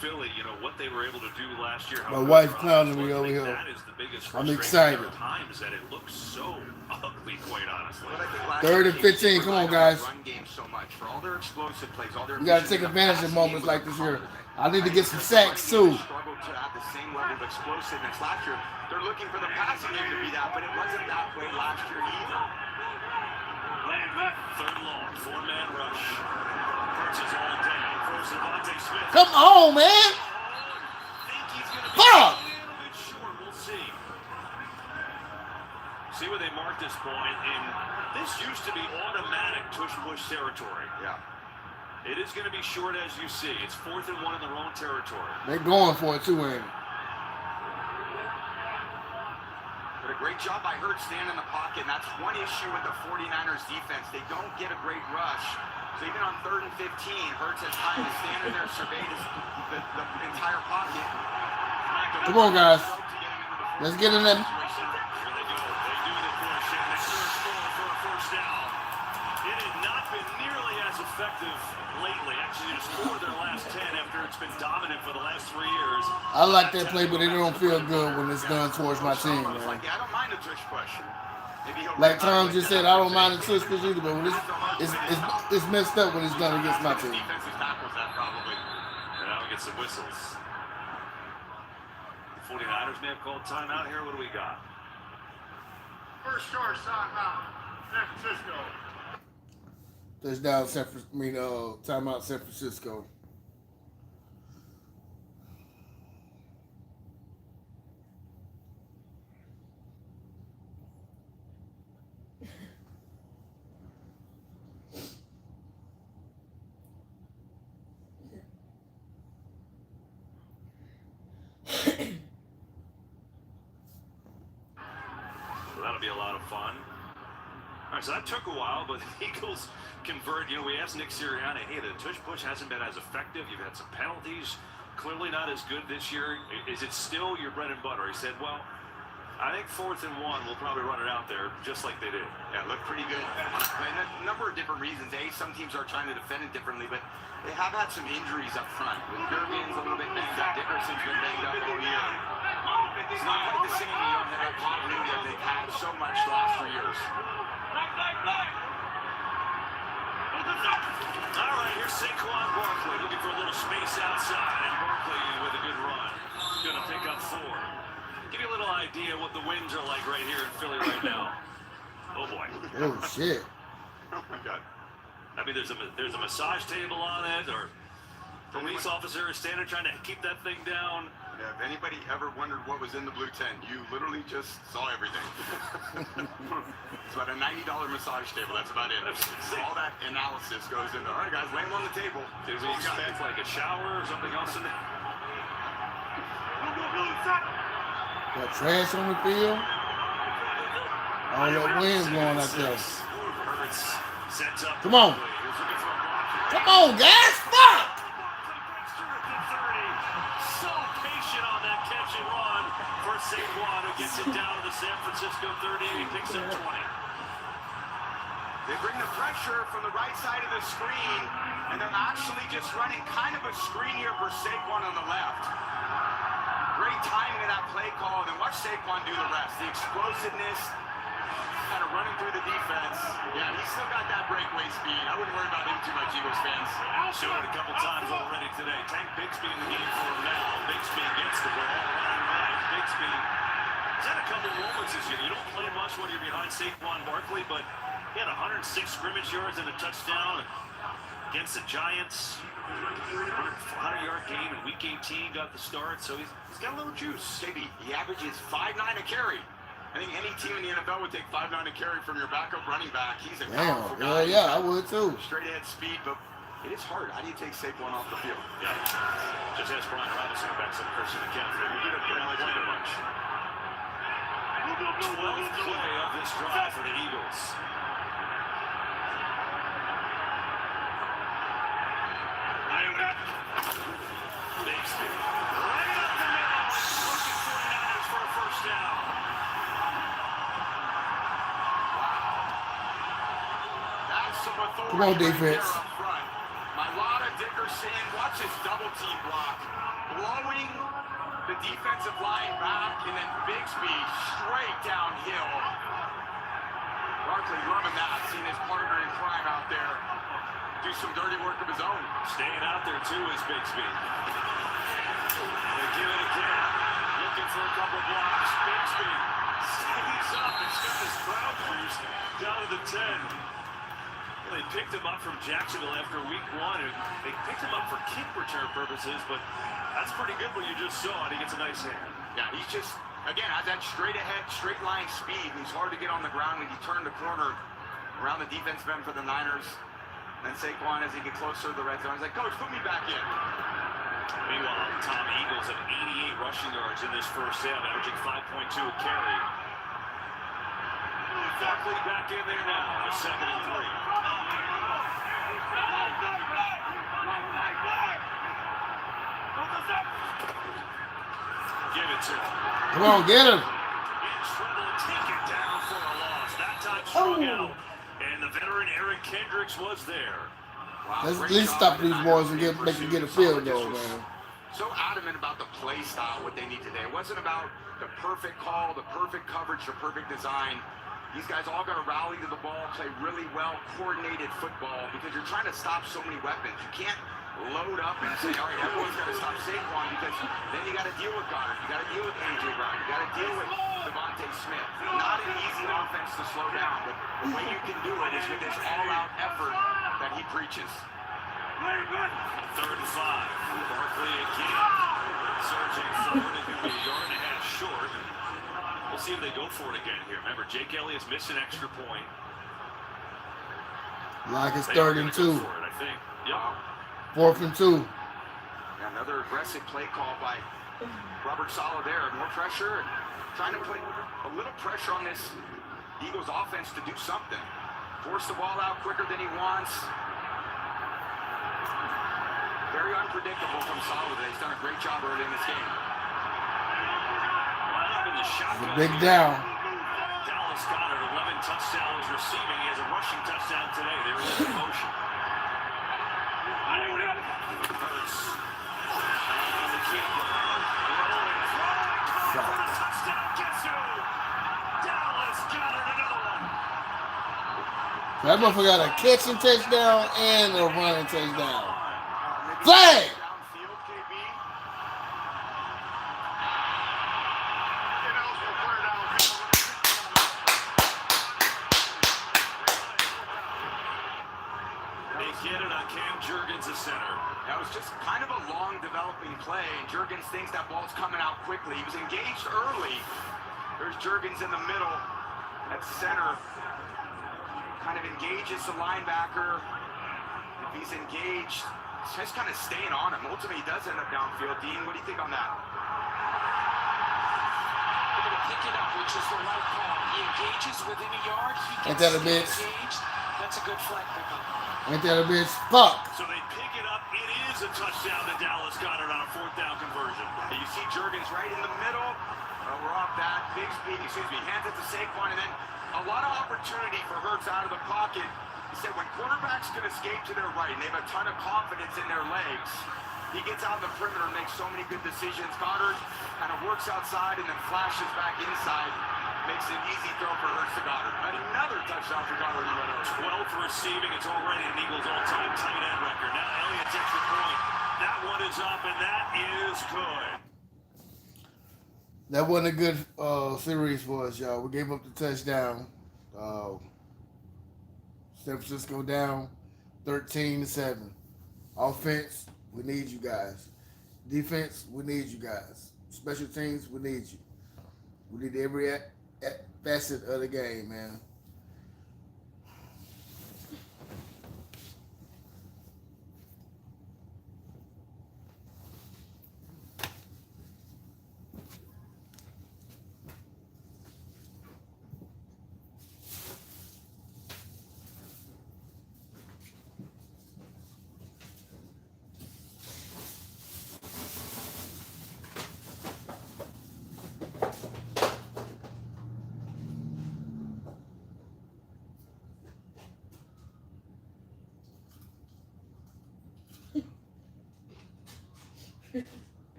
Philly, you know, what they were able to do last year. My wife clowning me over here. That is the biggest I'm frustration excited. at times that it looks so ugly, quite honestly. But I think last 3rd year and 15. Come on, guys. Run game so much for all their explosive plays, all their We got to take advantage of moments like this here. I need to get some sacks, too. Struggled to have the same level of explosiveness last year. They're looking for the passing game to be that, but it wasn't that way last year either. Third long, 4-man rush. Hurts is all down. Throws to Devontae Smith. Come on, man. Fuck. Sure, we'll see. See where they mark this point, and this used to be automatic tush-push territory. Yeah. It is going to be short as you see. It's 4th and 1 in their own territory. They're going for it, too, Andy. But a great job by Hurts staying in the pocket, and that's one issue with the 49ers defense. They don't get a great rush. So even on 3rd and 15, Hurts has time to stand in there, survey the entire pocket. Come on, guys. Let's get in there. Here they go. They do the push, and they score for a first down. It had not been nearly as effective lately. Actually, they scored their last 10 after it's been dominant for the last 3 years. I like that play, but it don't feel good when it's done towards my team, man. I don't mind the tush push. Like Tom just said, I don't mind the tush push either, but when it's messed up when it's done against my team. Defensive tackles that probably. And now we get some whistles. The 49ers may have called timeout here. What do we got? First charge, timeout. San Francisco. Touchdown, timeout, San Francisco. So that'll be a lot of fun. All right, so that took a while, but the Eagles convert. You know, we asked Nick Sirianni, hey, the tush push hasn't been as effective. You've had some penalties, clearly not as good this year. Is it still your bread and butter? He said, well, I think 4th and 1, we'll probably run it out there just like they did. Yeah, it looked pretty good. And a number of different reasons. Some teams are trying to defend it differently, but they have had some injuries up front. With Gervin's a little bit banged up. Dickerson's been banged up all year. It's not quite the same. You don't have that continuity that they've had so much the last 3 years. All right, here's Saquon Barkley looking for a little space outside, and Barkley with a good run. Going to pick up 4. Give you a little idea what the winds are like right here in Philly right now. Oh boy. Oh shit. Oh my God. I mean, there's a massage table on it, or police officer is standing trying to keep that thing down. Yeah, if anybody ever wondered what was in the blue tent, you literally just saw everything. It's about a $90 massage table. That's about it. All that analysis goes into, all right, guys, lay them on the table. Did we expect like a shower or something else in there? Got trash on the field. All that wind blowing out there. Come on. Come on, guys. Fuck. So patient on that catch and run for Saquon, who gets it down to the San Francisco 30, and he picks up 20. They bring the pressure from the right side of the screen, and they're actually just running kind of a screen here for Saquon on the left. Great timing of that play call, and then watch Saquon do the rest. The explosiveness, kind of running through the defense. Yeah, he's still got that breakaway speed. I wouldn't worry about him too much, Eagles fans. Showed it a couple times already today. Tank Bixby in the game for him now. Bixby gets the ball. Right. Bixby has had a couple moments this year. You don't play much when you're behind Saquon Barkley, but he had 106 scrimmage yards and a touchdown against the Giants. 100-yard game in Week 18, got the start, so he's got a little juice. JB, he averages 5.9 a carry. I think any team in the NFL would take 5.9 a carry from your backup running back. He's a powerful guy. Yeah, I would too. Straight ahead speed, but it is hard. How do you take Saquon off the field? Yeah. Just ask Brian Robinson about some Christian McCaffrey. We didn't play much. 12th play of this drive for the Eagles. Bixby. Right up the middle. Pushing 49ers for a first down. That's some authority. Come on, defense. Right up front. Mailata Dickerson, watch his double team block. Blowing the defensive line back, and then Bixby straight downhill. Barkley loving that, seeing his partner in crime out there do some dirty work of his own. Staying out there too is Bixby. They give it again. Looking for a couple blocks. Bixby stays up and got his crowd boost down to the 10. Well, they picked him up from Jacksonville after week 1, and they picked him up for kick return purposes, but that's pretty good what you just saw, and he gets a nice hand. Yeah, he's just, again, has that straight ahead, straight line speed. He's hard to get on the ground when you turn the corner around the defensive end for the Niners. And Saquon, as he gets closer to the red zone, he's like, Coach, put me back in. Meanwhile, Tom Eagles have 88 rushing yards in this first half, averaging 5.2 a carry. Barkley back in there now, a 2nd and 3. Give it to him. Come on, get him. In trouble, take it down for a loss. That time struck out. And the veteran Aaron Kendricks was there. Wow, Let's at great least job stop these in boys that and get they can get a field goal, man. So adamant about the play style, what they need today. It wasn't about the perfect call, the perfect coverage, the perfect design. These guys all got to rally to the ball, play really well, coordinated football, because you're trying to stop so many weapons. You can't load up and say, all right, everyone's got to stop Saquon, because then you got to deal with Goddard, you got to deal with A.J. Brown, you got to deal with Devontae Smith. Not an easy offense to slow down, but the way you can do it is with this all-out effort that he preaches. 3rd and 5. Barkley again. Surging forward and going to be a yard and a half short. We'll see if they go for it again here. Remember, Jake Elliott's missed an extra point. Like it's They 3rd are and gonna 2. go for it, I think. Yep. 4th and 2. Another aggressive play call by Robert Saleh there. More pressure, and trying to put a little pressure on this Eagles offense to do something. Force the ball out quicker than he wants. Very unpredictable from Saleh. He's done a great job early in this game. The big down. Dallas Goedert, 11 touchdowns receiving. He has a rushing touchdown today. There is in motion. Hurts. The keeper. Rolling, throwing, for the touchdown. Guess who? Dallas Goedert, another one. That motherfucker got a catching touchdown and a running touchdown. Flag! That was just kind of a long developing play, and Juergens thinks that ball's coming out quickly. He was engaged early. There's Juergens in the middle at center. Kind of engages the linebacker. If he's engaged, it's just kind of staying on him. Ultimately, he does end up downfield. Dean, what do you think on that? They're going to pick it up, which is the right call. He engages within a yard. He Ain't that a bitch? engaged. That's a good flag pickup. Ain't that a bitch? Fuck. So they pick it up. It is a touchdown to Dallas Goedert on a 4th down conversion. You see Juergens right in the middle. We're off that. Hands it to Saquon, and then a lot of opportunity for Hurts out of the pocket. He said when quarterbacks can escape to their right and they have a ton of confidence in their legs, he gets out in the perimeter and makes so many good decisions. Goddard kind of works outside and then flashes back inside. Makes an easy throw for Hurts to Goddard. Another touchdown. I forgot where he went over. 12th receiving. It's already an Eagles all-time tight end record. Now Elliott takes the point. That one is up, and that is good. That wasn't a good series for us, y'all. We gave up the touchdown. San Francisco down 13-7. Offense, we need you guys. Defense, we need you guys. Special teams, we need you. We need every facet of the game, man.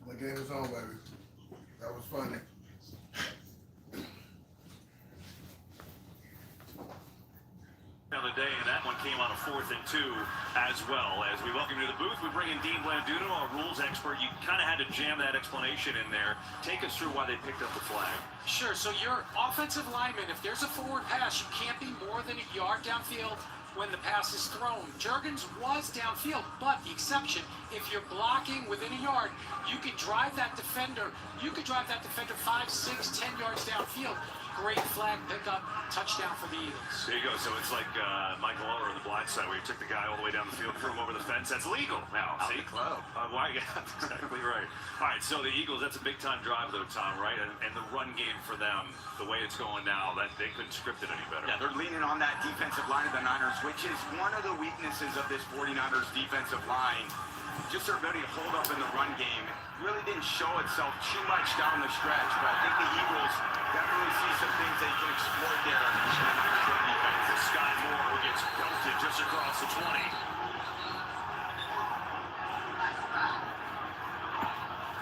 The game was on, baby. That was funny. On the day, and that one came on a 4th and 2 as well. As we welcome you to the booth, we bring in Dean Blanduno, our rules expert. You kind of had to jam that explanation in there. Take us through why they picked up the flag. Sure, so your offensive lineman, if there's a forward pass, you can't be more than a yard downfield when the pass is thrown. Juergens was downfield, but the exception, if you're blocking within a yard, you could drive that defender. You could drive that defender 5, 6, 10 yards downfield. Great flag pickup, touchdown for the Eagles. There you go. So it's like Michael Oller on the blind side, where you took the guy all the way down the field, threw him over the fence. That's legal now. Out See? the club. Why? Exactly right. All right, so the Eagles, that's a big-time drive, though, Tom, right? And the run game for them, the way it's going now, that they couldn't script it any better. Yeah, they're leaning on that defensive line of the Niners, which is one of the weaknesses of this 49ers defensive line. Just their ability to hold up in the run game really didn't show itself too much down the stretch, but I think the Eagles definitely see some things they can exploit there in the Niners run defense. Sky Moore, who gets belted just across the 20.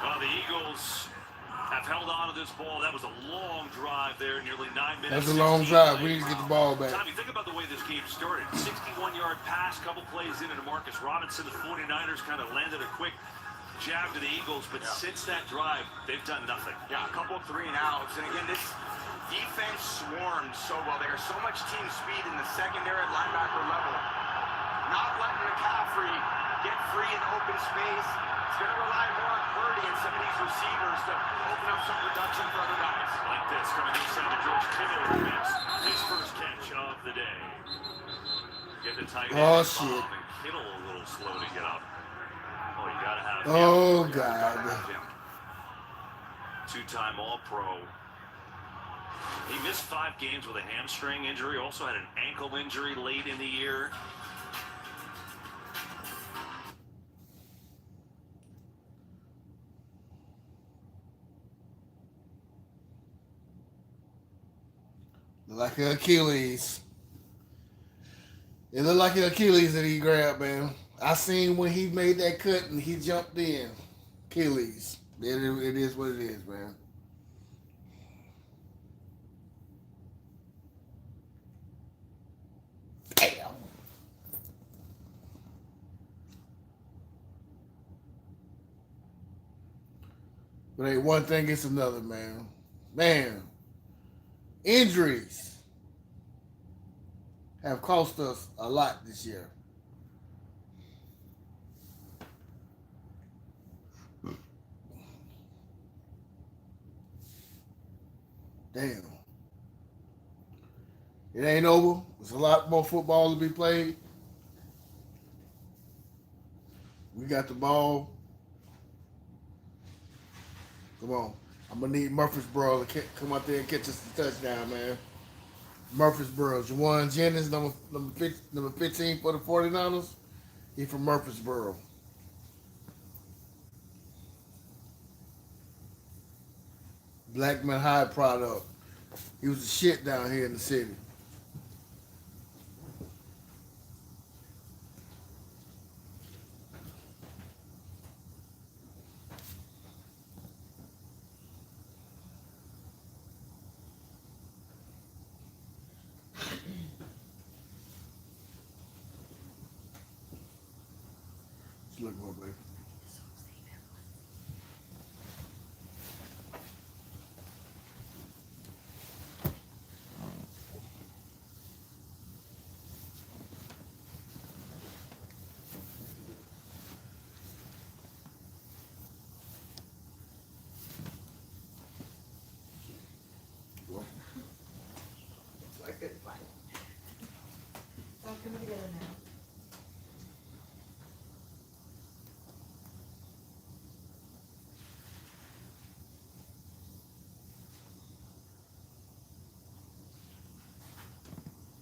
Well, the Eagles have held on to this ball. That was a long drive there, nearly 9 minutes. That's a long drive. We need to get the ball back. Tommy, think about the way this game started. 61-yard pass, couple plays into Marcus Robinson. The 49ers kind of landed a quick jab to the Eagles, but since that drive, they've done nothing. Yeah, a couple 3-and-outs. And again, this defense swarmed so well. There's so much team speed in the secondary at linebacker level. Not letting McCaffrey get free in open space. It's going to rely more on Purdy and some of these receivers to open up some production for other guys. Like this, coming inside to George Kittle, who makes his first catch of the day. Get the tight end. Oh, shit. And Kittle a little slow to get up. Oh, you gotta have him. Oh, God. Two-time All-Pro. He missed 5 games with a hamstring injury. Also had an ankle injury late in the year. Like an Achilles. It looked like an Achilles that he grabbed, man. I seen when he made that cut and he jumped in. Achilles. It is what it is, man. Damn. But hey, one thing gets another, man. Man, injuries have cost us a lot this year. Damn. It ain't over. There's a lot more football to be played. We got the ball. Come on. I'm going to need Murfreesboro to come out there and catch us a touchdown, man. Murfreesboro. Juwan Jennings, number 15 for the 49ers. He from Murfreesboro. Blackman High product. He was the shit down here in the city. Let's look more, baby. It's all coming together now.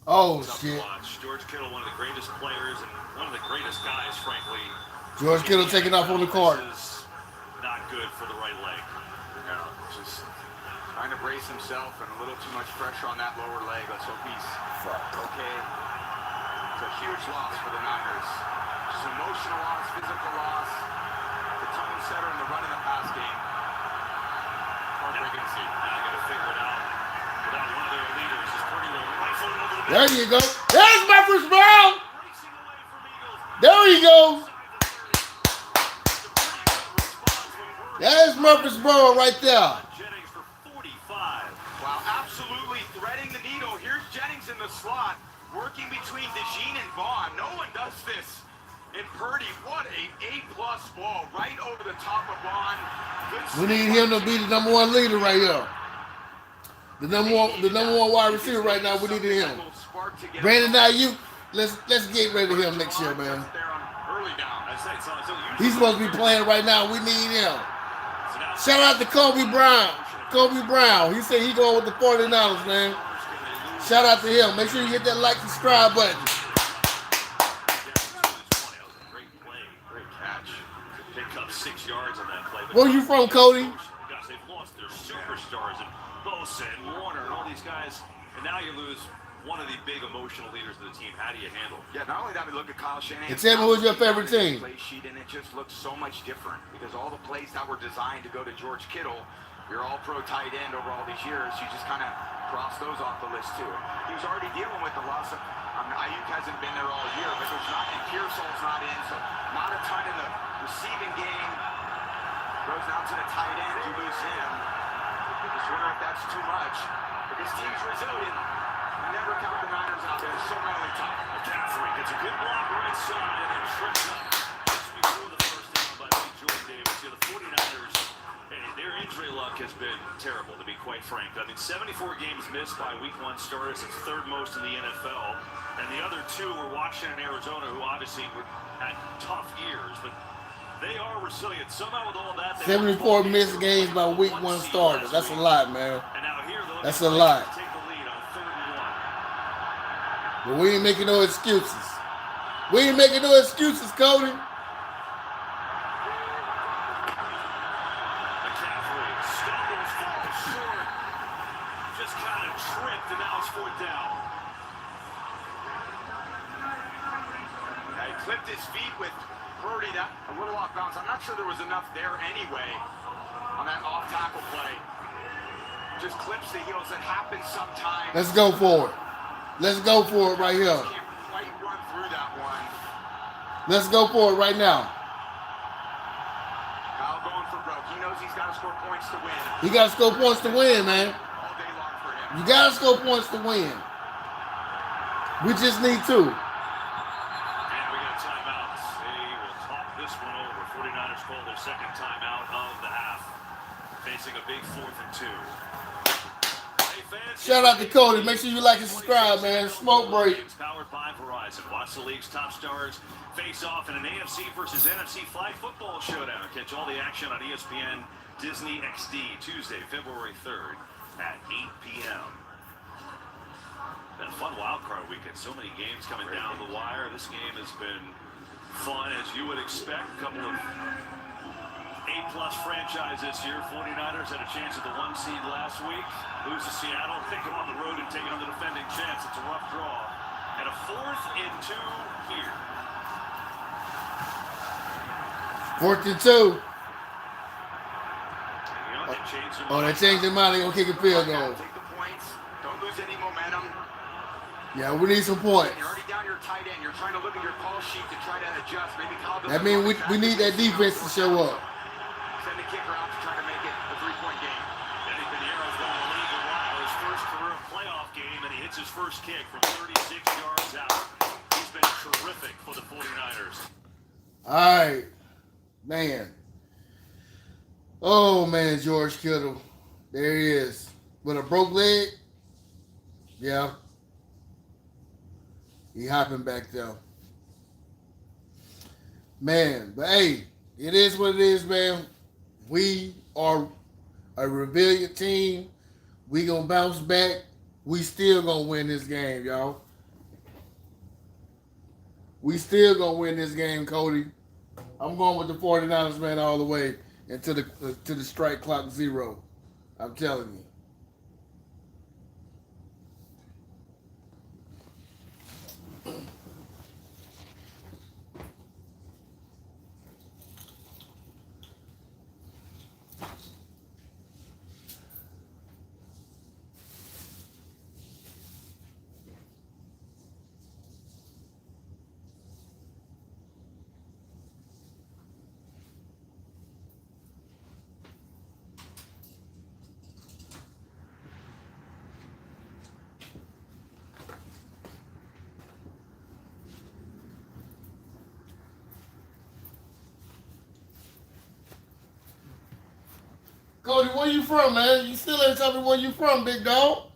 Oh, Tough shit. to watch. George Kittle, one of the greatest players and one of the greatest guys, frankly. George Kittle taking off on the court. This is not good for the right leg. No, just trying to brace himself and a little too much pressure on that lower leg. Let's hope he's okay. It's a huge loss for the Niners. Just emotional loss, physical loss. The tone setter in the run in the pass game. Heartbreaking to see. Now they got to figure it out. Without one of their leaders, is Purdy will rifle him over the There you go. There's Murfreesboro. racing away from Eagles. There he goes. There's Murfreesboro right there. Jennings for 45. Wow, absolutely threading the needle. Here's Jennings in the slot, working between DeJean and Vaughn. No one does this. And Purdy, what a A-plus ball right over the top of Vaughn. We need him to be the number one leader right here. The number one wide receiver right now. We need him. Brandon Ayuk, let's get ready to him next year, man. He's supposed to be playing right now. We need him. Shout out to Kobe Brown. Kobe Brown. He said he going with the 49ers, man. Shout out to him. Make sure you hit that like, subscribe button. Great play, great catch. Picked up 6 yards on that play. Where you from, Cody? Gosh, they've lost their superstars and Bosa and Warner and all these guys, and now you lose one of the big emotional leaders of the team. How do you handle it? Yeah, not only that, we look at Kyle Shanahan. And tell me who's your favorite team. Play sheet, and it just looks so much different because all the plays that were designed to go to George Kittle, you're all pro tight end over all these years. You just kind of cross those off the list too. He was already dealing with the loss of. Ayuk hasn't been there all year, but there's not, and Pearsall's not in, so not a ton in the receiving game. Goes out to the tight end, you lose him. Just wonder if that's too much. But this team's resilient. Never count the Niners out there. It's so mentally tough. McCaffrey gets a good block right side and then trips up just before the first down by Big Jordan Davis. Yeah, the 49ers, hey, their injury luck has been terrible, to be quite frank. I mean, 74 games missed by week 1 starters. It's third most in the NFL. And the other 2 were Washington and Arizona, who obviously had tough years, but they are resilient. Somehow with all that, 74 missed games by week 1 starters. That's a lot, man. And now here, That's a lot. take the lead on 3rd and 1. But we ain't making no excuses. We ain't making no excuses, Cody. McCaffrey stumbles, falls short, just kind of tripped, and now it's 4th down. He clipped his feet with Purdy, that a little off bounds. I'm not sure there was enough there anyway on that off tackle play. Just clips the heels. That happens sometimes. Let's go for it. Let's go for it right here. Can't quite run through that one. Let's go for it right now. Kyle going for broke. He knows knows he's got to score points to win. He got to score points to win, man. All day long for him. You got to score points to win. We just need to. And we got timeouts. They will talk this one over. 49ers call their second timeout of the half. Facing a big 4th and 2. Hey, fans, Shout out to Cody. Make sure you like and subscribe, man. Smoke break. Powered by Verizon. Watch the league's top stars face off in an AFC versus NFC flag football showdown. Catch all the action on ESPN Disney XD Tuesday, February 3rd at 8 p.m. Been a fun wild card weekend. So many games coming down the wire. This game has been fun as you would expect. A couple of A-plus franchises here. 49ers had a chance at the 1 seed last week. Lose to Seattle. Take them on the road and take on the defending champs. It's a rough draw. And a 4th and 2 here. 4th and 2. Oh, they changed their mind. They're going to kick a field goal. Take the points. Don't lose any momentum. Yeah, we need some points. You're already down your tight end. You're trying to look at your call sheet to try to adjust. Maybe that means we need that defense to show up. Send the kicker out to try to make it a 3-point game. Eddie Piñeiro's going to leave a while. His first career playoff game, and he hits his first kick from 36 yards out. He's been terrific for the 49ers. All right, man. Oh, man, George Kittle. There he is. With a broke leg. Yeah. He hopping back there. Man, but hey, it is what it is, man. We are a resilient team. We gonna bounce back. We still gonna win this game, y'all. We still gonna win this game, Cody. I'm going with the 49ers, man, all the way until the strike clock 0. I'm telling you. Cody, where you from, man? You still ain't telling me where you from, big dog.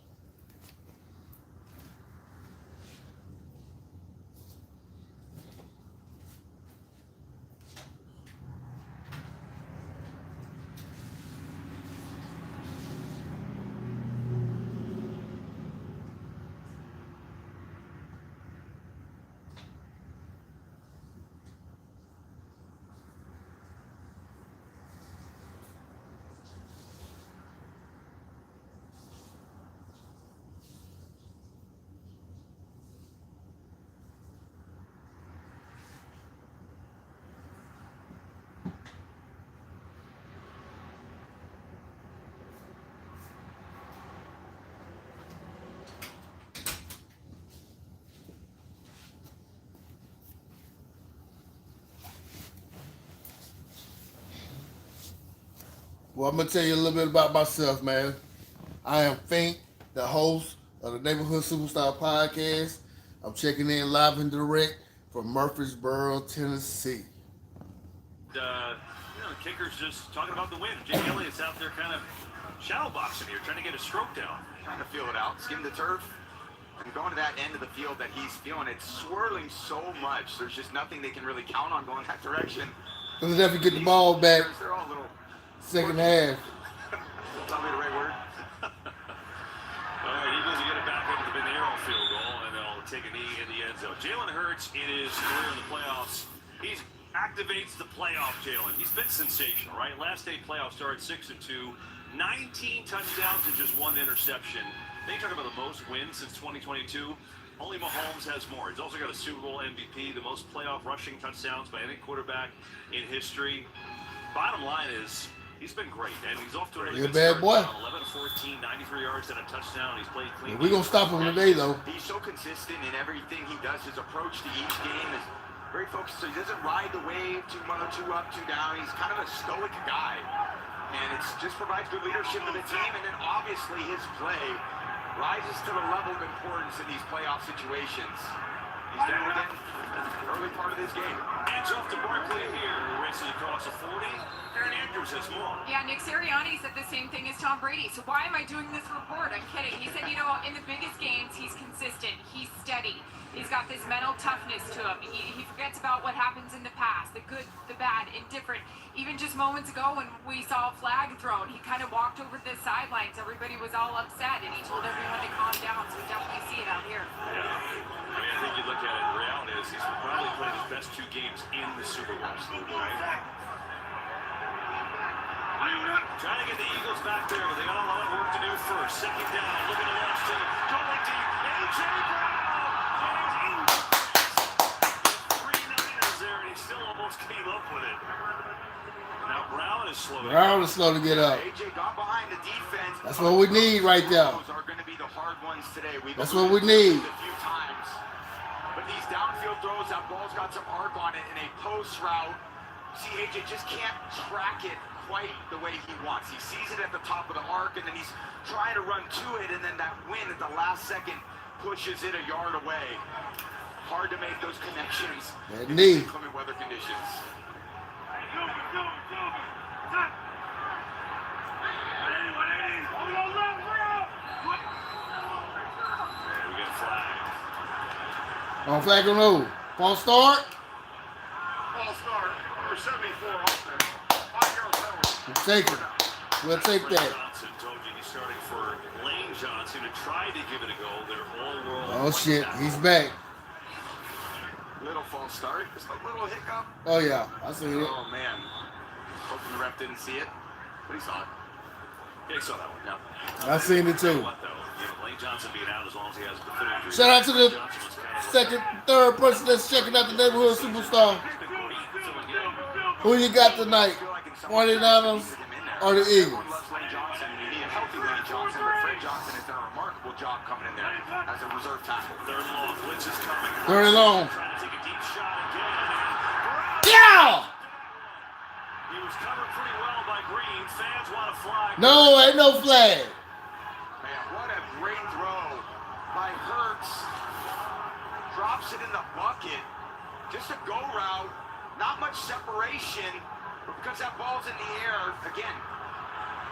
Well, I'm going to tell you a little bit about myself, man. I am Fink, the host of the Neighborhood Superstar Podcast. I'm checking in live and direct from Murfreesboro, Tennessee. Kicker's just talking about the win. Jake Elliott's out there kind of shadow boxing here, trying to get a stroke down. Trying to feel it out, skim the turf. And going to that end of the field that he's feeling, it's swirling so much. There's just nothing they can really count on going that direction. Let's definitely get the ball back. They're all a little second half. Probably the right word. All right, Eagles will get it back into the Piñeiro field goal, and they'll take a knee in the end zone. Jalen Hurts in his career in the playoffs, he activates the playoff Jalen. He's been sensational, right? Last 8 playoff starts, 6-2, 19 touchdowns and just 1 interception. Then you talk about the most wins since 2022. Only Mahomes has more. He's also got a Super Bowl MVP, the most playoff rushing touchdowns by any quarterback in history. Bottom line is, he's been great, and he's off to a really good bad boy. 11-14, 93 yards and a touchdown. He's played clean. We're going to stop him today, though. He's so consistent in everything he does. His approach to each game is very focused, so he doesn't ride the wave too much, too up, too down. He's kind of a stoic guy. And it just provides good leadership to the team, and then obviously his play rises to the level of importance in these playoff situations. He's done it again in the early part of this game. Hands off to Barkley here, who races across the 40. Aaron Andrews has more. Yeah, Nick Sirianni said the same thing as Tom Brady. So why am I doing this report? I'm kidding. He said, you know, in the biggest games, he's consistent. He's steady. He's got this mental toughness to him. He forgets about what happens in the past, the good, the bad, indifferent. Even just moments ago when we saw a flag thrown, he kind of walked over the sidelines. Everybody was all upset, and he told everyone to calm down. So we definitely see it out here. Yeah. I mean, I think you look at it, the reality is he's probably played his best 2 games in the Super Bowl, right? Trying to get the Eagles back there, but they got a lot of work to do first. Second down, looking to launch to going deep. A.J. Brown! Three Niners there, and he still almost came up with it. Now Brown is slow. Brown is slow to get up. A.J. got behind the defense. That's what we need right there. Those are going to be the hard ones today. That's what we need. A few times. But these downfield throws, that ball's got some arc on it in a post route. See, A.J. just can't track it quite the way he wants. He sees it at the top of the arc, and then he's trying to run to it, and then that wind at the last second pushes it a yard away. Hard to make those connections in these inclement weather conditions. We got a flag. On flag on who? False start? False start. Number 74 offense. 5-yard penalty. We'll take it. We'll take Fred that. Johnson told you he's starting for Lane Johnson to try to give it a go. They're all world. Oh shit, he's back. Little false start, just a little hiccup. Oh yeah, I see it. Oh man. Hoping the ref didn't see it, but he saw it. Yeah, he saw that one. Yeah. I seen it too. What though? You know, Lane Johnson being out as long as he has the foot injury. Shout out to the Johnson was kind of second, third person that's checking out the neighborhood superstar. Who you got tonight? 49ers or the Eagles? Everyone loves Lane Johnson. You need a healthy Lane Johnson, but Fred Johnson has done a remarkable job coming in there as a reserve tackle. Third and long. Blitz is coming. Third and long. Trying to take a deep shot again. Yeah! He was covered pretty well by Green. Fans want to fly. No, ain't no flag. Man, what a great throw by Hurts. Drops it in the bucket. Just a go route. Not much separation, but because that ball's in the air, again,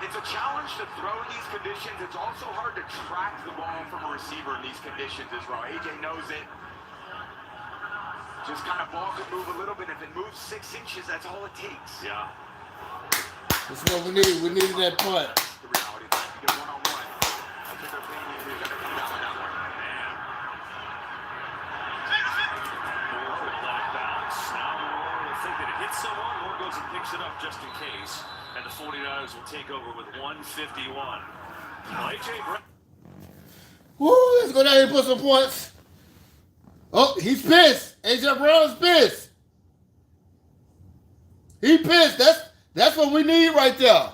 it's a challenge to throw in these conditions. It's also hard to track the ball from a receiver in these conditions as well. AJ knows it. Just kind of ball could move a little bit. If it moves 6 inches, that's all it takes. Yeah. That's what we need. We needed that punt. The reality is you get one-on-one. That's what they're paying you to do. You got to come down on that one. Moore will let it bounce. Now Moore will think that it hits someone. Moore goes and picks it up just in case. And the 49ers will take over with 151. A.J. Brown. Woo, let's go down here and put some points. Oh, he's pissed. A.J. Brown's pissed. He pissed. That's what we need right there.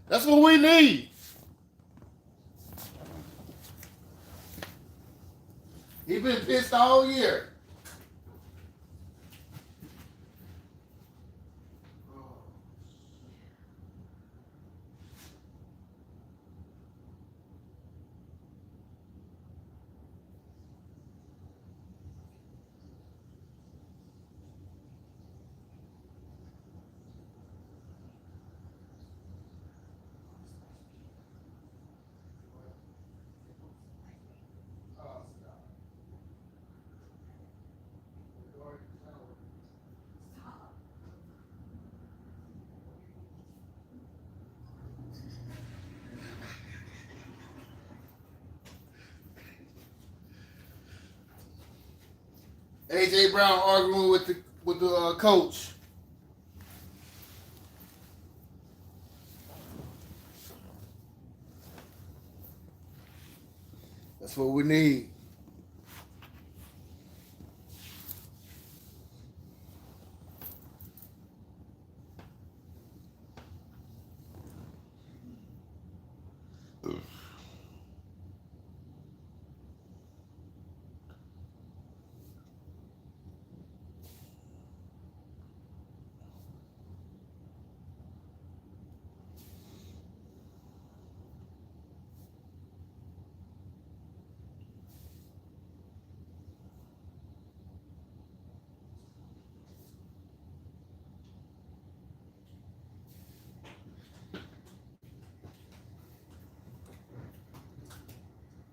That's what we need. He been pissed all year. A.J. Brown arguing with the coach. That's what we need.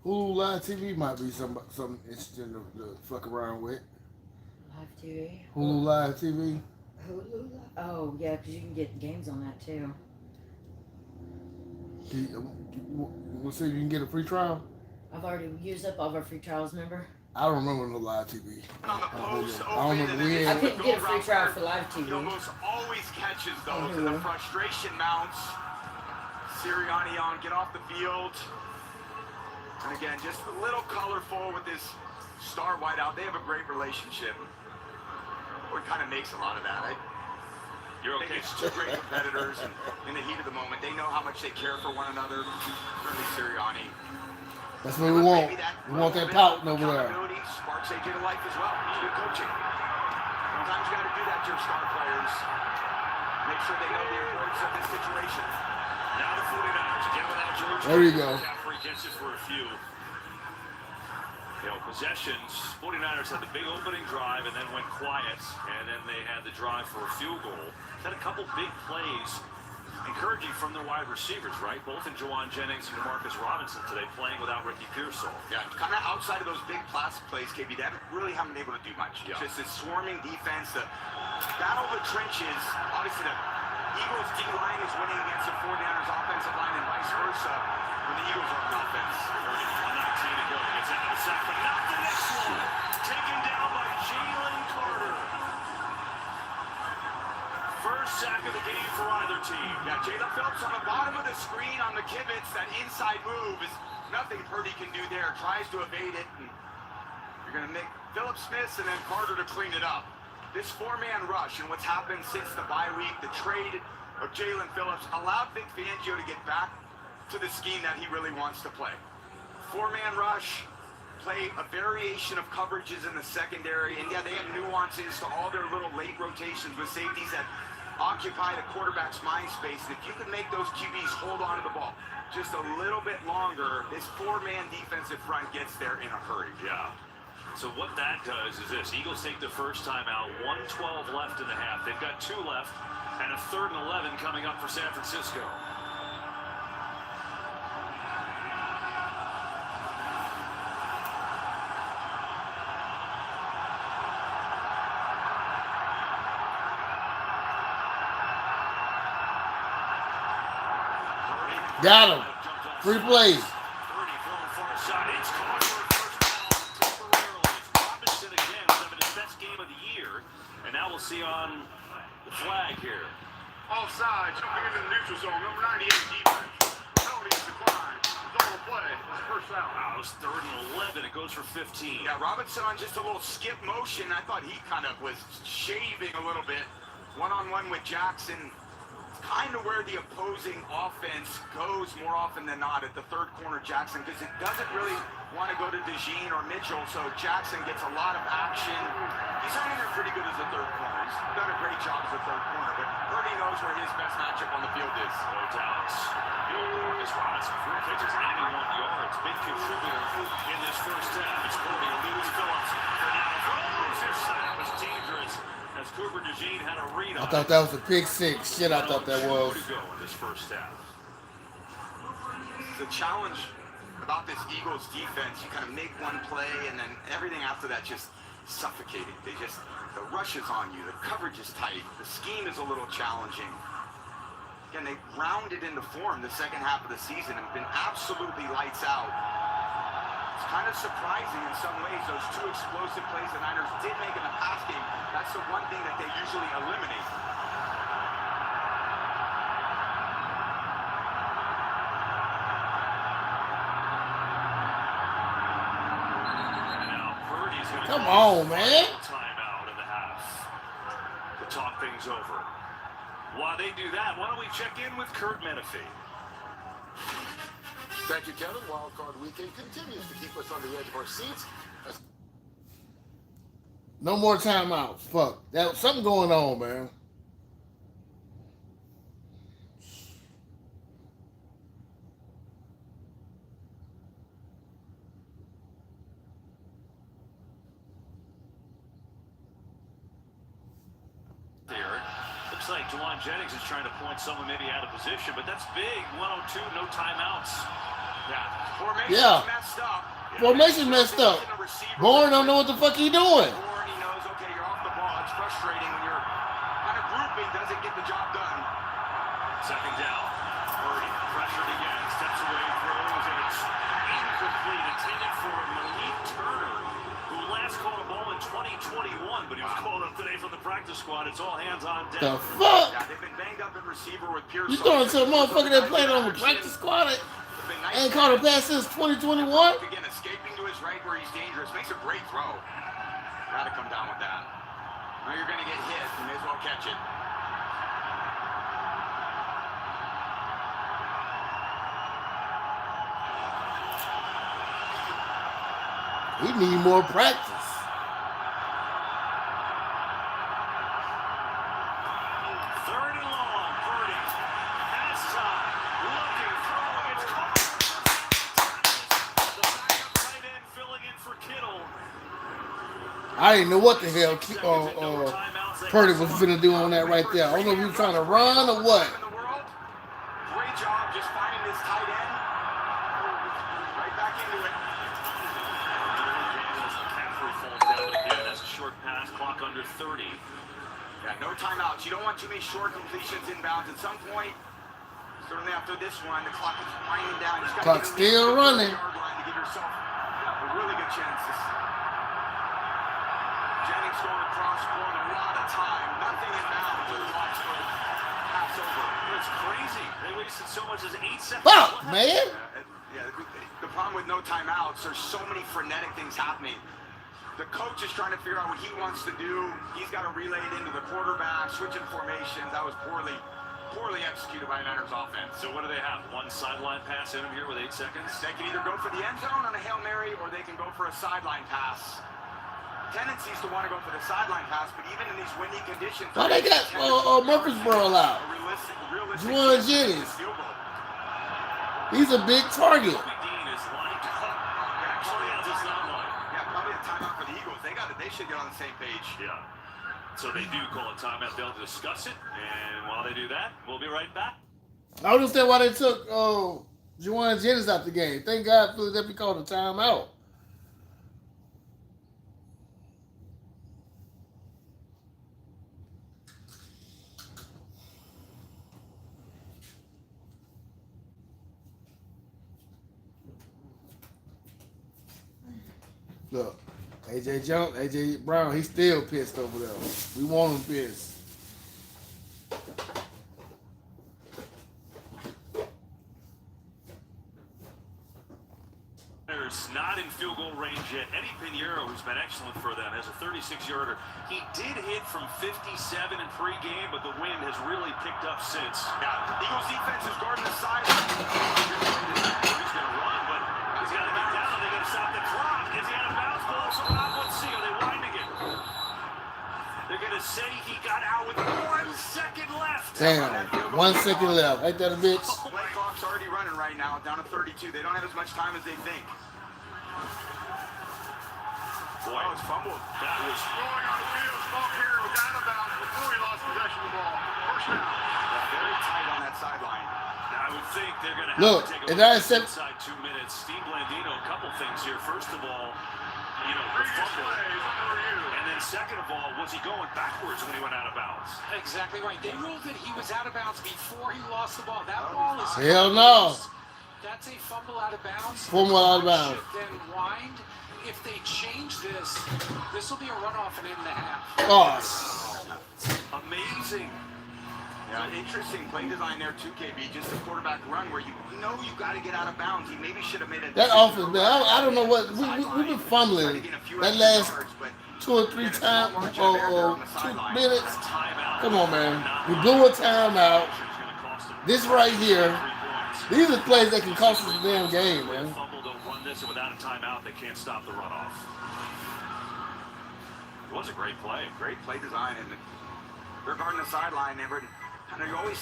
Hulu Live TV might be something interesting to fuck around with. Live TV. Hulu Live TV. Hulu. Oh yeah, because you can get games on that too. We'll see if you can get a free trial. I've already used up all of our free trials. Remember? I don't remember no Live TV. On the post, I don't remember when. I couldn't get a free trial for live TV. He almost always catches those, and the frustration mounts. Sirianni on, get off the field. And again, just a little colorful with this star wideout. They have a great relationship. Or it kind of makes a lot of that. You're I think okay. it's two great competitors, and in the heat of the moment, they know how much they care for one another. Certainly Sirianni. That's what we want. We want that pouting over there. Accountability sparks AJ to life as well. It's good coaching. Sometimes you got to do that to your star players. Make sure they know the importance of this situation. Now the 49ers again without George. There you go. McCaffrey gets it for a few. Possessions. 49ers had the big opening drive and then went quiet, and then they had the drive for a field goal. Had a couple big plays, encouraging from their wide receivers, right? Both in Juwan Jennings and DeMarcus Robinson today, playing without Ricky Pearsall. Yeah, kind of outside of those big plastic plays, KB, they really haven't been able to do much. Yeah. Just this swarming defense, the battle of the trenches. Obviously, the Eagles' D-line is winning against the 49ers' offensive line and vice versa when the Eagles are on offense. 119 to go. Gets out of the sack, but not the next one. Taken down by Jalen Carter. First sack of the game for either team. Yeah, Jalen Phillips on the bottom of the screen on the Kibitz. That inside move is nothing Purdy can do there. Tries to evade it. And you're going to make Phillips miss and then Carter to clean it up. This four-man rush and what's happened since the bye week, the trade of Jalen Phillips allowed Vic Fangio to get back to the scheme that he really wants to play. Four-man rush, play a variation of coverages in the secondary, and yeah, they have nuances to all their little late rotations with safeties that occupy the quarterback's mind space. And if you can make those QBs hold on to the ball just a little bit longer, this four-man defensive front gets there in a hurry. Yeah. So what that does is this. Eagles take the first time out, 1:12 left in the half. They've got 2 left, and a 3rd and 11 coming up for San Francisco. Got him. 3 plays. And now we'll see on the flag here. Offside, jumping into the neutral zone, number 98 defense. Penalty is declined. Zone play. It's first out. Wow, it was 3rd and 11. It goes for 15. Yeah, Robinson on just a little skip motion. I thought he kind of was shaving a little bit. One-on-one with Jackson. Kind of where the opposing offense goes more often than not at the 3rd corner, Jackson, because it doesn't really want to go to DeJean or Mitchell, so Jackson gets a lot of action. He's hanging there pretty good as a 3rd corner. He's done a great job as a 3rd corner, but Purdy knows where his best matchup on the field is. No doubt. Marcus Robinson, 4 catches, 81 yards. Big contributor in this first half. It's Purdy eludes Phillips. And now throws his snap is dangerous. As Cooper DeJean had a read on I thought that was a pick 6. Shit, I thought that was. To go in this first half. The challenge about this Eagles defense, you kind of make one play and then everything after that just suffocating. The rush is on you, the coverage is tight, the scheme is a little challenging. Again, they rounded into form the second half of the season and been absolutely lights out. It's kind of surprising in some ways, those 2 explosive plays the Niners did make in the pass game. That's the one thing that they usually eliminate. Come on, man. Timeout in the half to talk things over. While they do that, why don't we check in with Kurt Menefee? Thank you, Kevin. Wildcard weekend continues to keep us on the edge of our seats. No more timeouts. Fuck. That something going on, man. Looks like Juwan Jennings is trying to point someone maybe out of position, but that's big. 102, no timeouts. Yeah. Messed up. Formation messed up. Bourne don't know what the fuck he doing. Bourne, he knows, okay, you're off the ball. It's frustrating when you're on a grouping, doesn't get the job done. Second down. Purdy pressured again. Steps away, throws, and it's incomplete. Intended for Malik Turner, who last caught a ball in 2021, but he was called up today from the practice squad. It's all hands on deck. The fuck? Yeah, they've been banged up at receiver with Pierce. You throwing to a motherfucker that played on the practice squad ain't caught a pass since 2021? Again, escaping to his right where he's dangerous. Makes a great throw. Gotta come down with that. Now you're gonna get hit. You may as well catch it. We need more practice. Third and long. Purdy. Pass time. Looking, throwing. It's caught. The backup tight end filling in for Kittle. I didn't know what the hell Purdy was finna do on that right there. I don't know if he was trying to run or what. Great job just finding this tight end. Right back into it. McCaffrey falls down again. That's a short pass. Clock under 30. Yeah, no timeouts. You don't want too many short completions inbounds. At some point, certainly after this one, the clock is winding down. You just gotta Clock's get at least still to the running. 40-yard line to give yourself a really good chance. Jennings going across, blowing a lot of time. Nothing inbounds. Just watch for the pass over. It's crazy. They wasted so much as 8 seconds. Fuck, man. Yeah, the problem with no timeouts, there's so many frenetic things happening. The coach is trying to figure out what he wants to do. He's got to relay it into the quarterback, switching formations. That was poorly executed by Niners offense. So what do they have? One sideline pass in here with 8 seconds? They can either go for the end zone on a Hail Mary, or they can go for a sideline pass. Tendencies to want to go for the sideline pass, but even in these windy conditions, Why they got Murfreesboro out? realistic Juwan Jennings. field goal. He's a big target. Dean is lined up. Actually, on the sideline. Yeah, probably a timeout for the Eagles. They should get on the same page. Yeah. So they do call a timeout. They'll discuss it. And while they do that, we'll be right back. I don't understand why they took Juwan Jennings out the game. Thank God Philadelphia called a timeout. Look, AJ Brown, he's still pissed over there. We want him pissed. Not in field goal range yet. Eddie Pinheiro, who's been excellent for them, has a 36-yarder. He did hit from 57 in pregame, but the wind has really picked up since. Yeah, Eagles defense is guarding the sideline. He's going to run, but he's got to get down. They got to stop the clock. Is he out of bounds? Ball, so not. Let's see. Are they winding it? They're going to say he got out with 1 second left. Damn, 1 second left. Ain't that a bitch? Play clock's already running right now, down to 32. They don't have as much time as they think. Boy, Oh, it's fumbled. that was Going on the field, small carrier was out of bounds before he lost possession of the ball. First down. Very tight on that sideline. I would think they're going to Look, have to take and a I look said- inside 2 minutes. Steve Blandino, a couple things here. First of all, the Previous fumble. play is under review. And then second of all, was he going backwards when he went out of bounds? Exactly right. They ruled that he was out of bounds before he lost the ball. That ball is Hell no. That's a fumble out of bounds. Fumble out of bounds. Should then wind. If they change this, this will be a runoff an 8.5. Oh, Amazing. Yeah, interesting play design there too, KB. Just a quarterback run where you know you got to get out of bounds. He maybe should have made a that decision offense, to man. run I don't know what we've been fumbling that last 2 or 3 times or 2 minutes. Timeout. Come on, man. We blew a timeout. This right here, these are plays that can cost us the damn game, man. Fumble, don't run this, and without a timeout, they can't stop the runoff. It was a great play. Great play design, and they're guarding the sideline. And you always,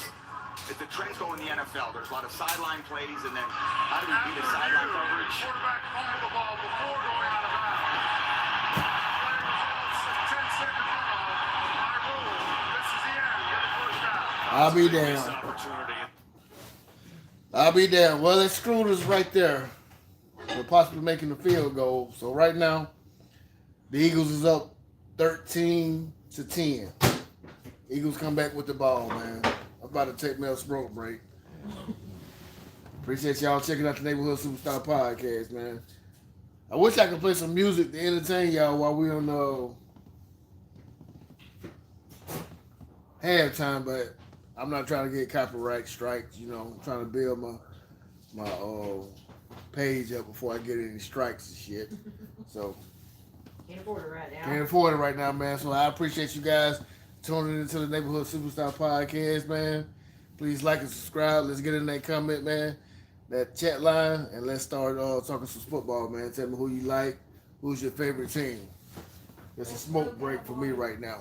if the trends go in the NFL, there's a lot of sideline plays, and then how do we beat a sideline coverage? Quarterback fumbled the ball before going out of bounds. Play results, 10-second runoff. By rule, this is the end. Get the first down. I'll be damned. Missed opportunity. I'll be there. Well, that screwed us right there. We're possibly making the field goal. So right now, the Eagles is up 13-10. Eagles come back with the ball, man. I'm about to take me a smoke break. Appreciate y'all checking out the Neighborhood Superstar Podcast, man. I wish I could play some music to entertain y'all while we on halftime, but I'm not trying to get copyright strikes. You know, I'm trying to build my page up before I get any strikes and shit. So Can't afford it right now. can't afford it right now, man. So I appreciate you guys tuning into the Neighborhood Superstar Podcast, man. Please like and subscribe. Let's get in that comment, man. That chat line, and let's start talking some football, man. Tell me who you like. Who's your favorite team? It's a smoke break for me right now.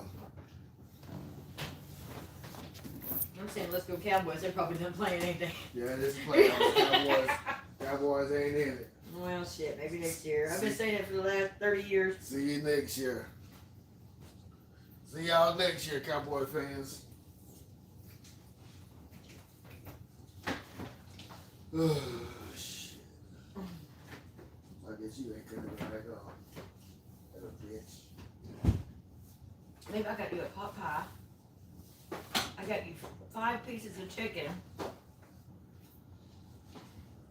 I'm saying let's go Cowboys. They're probably done playing anything. Yeah, this is playoffs. Cowboys ain't in it. Well, shit, maybe next year. I've been saying it for the last 30 years. See you next year. See y'all next year, Cowboy fans. Oh, shit. I guess you ain't coming back on. That a bitch. Maybe I got you a pot pie. I got you 5 pieces of chicken.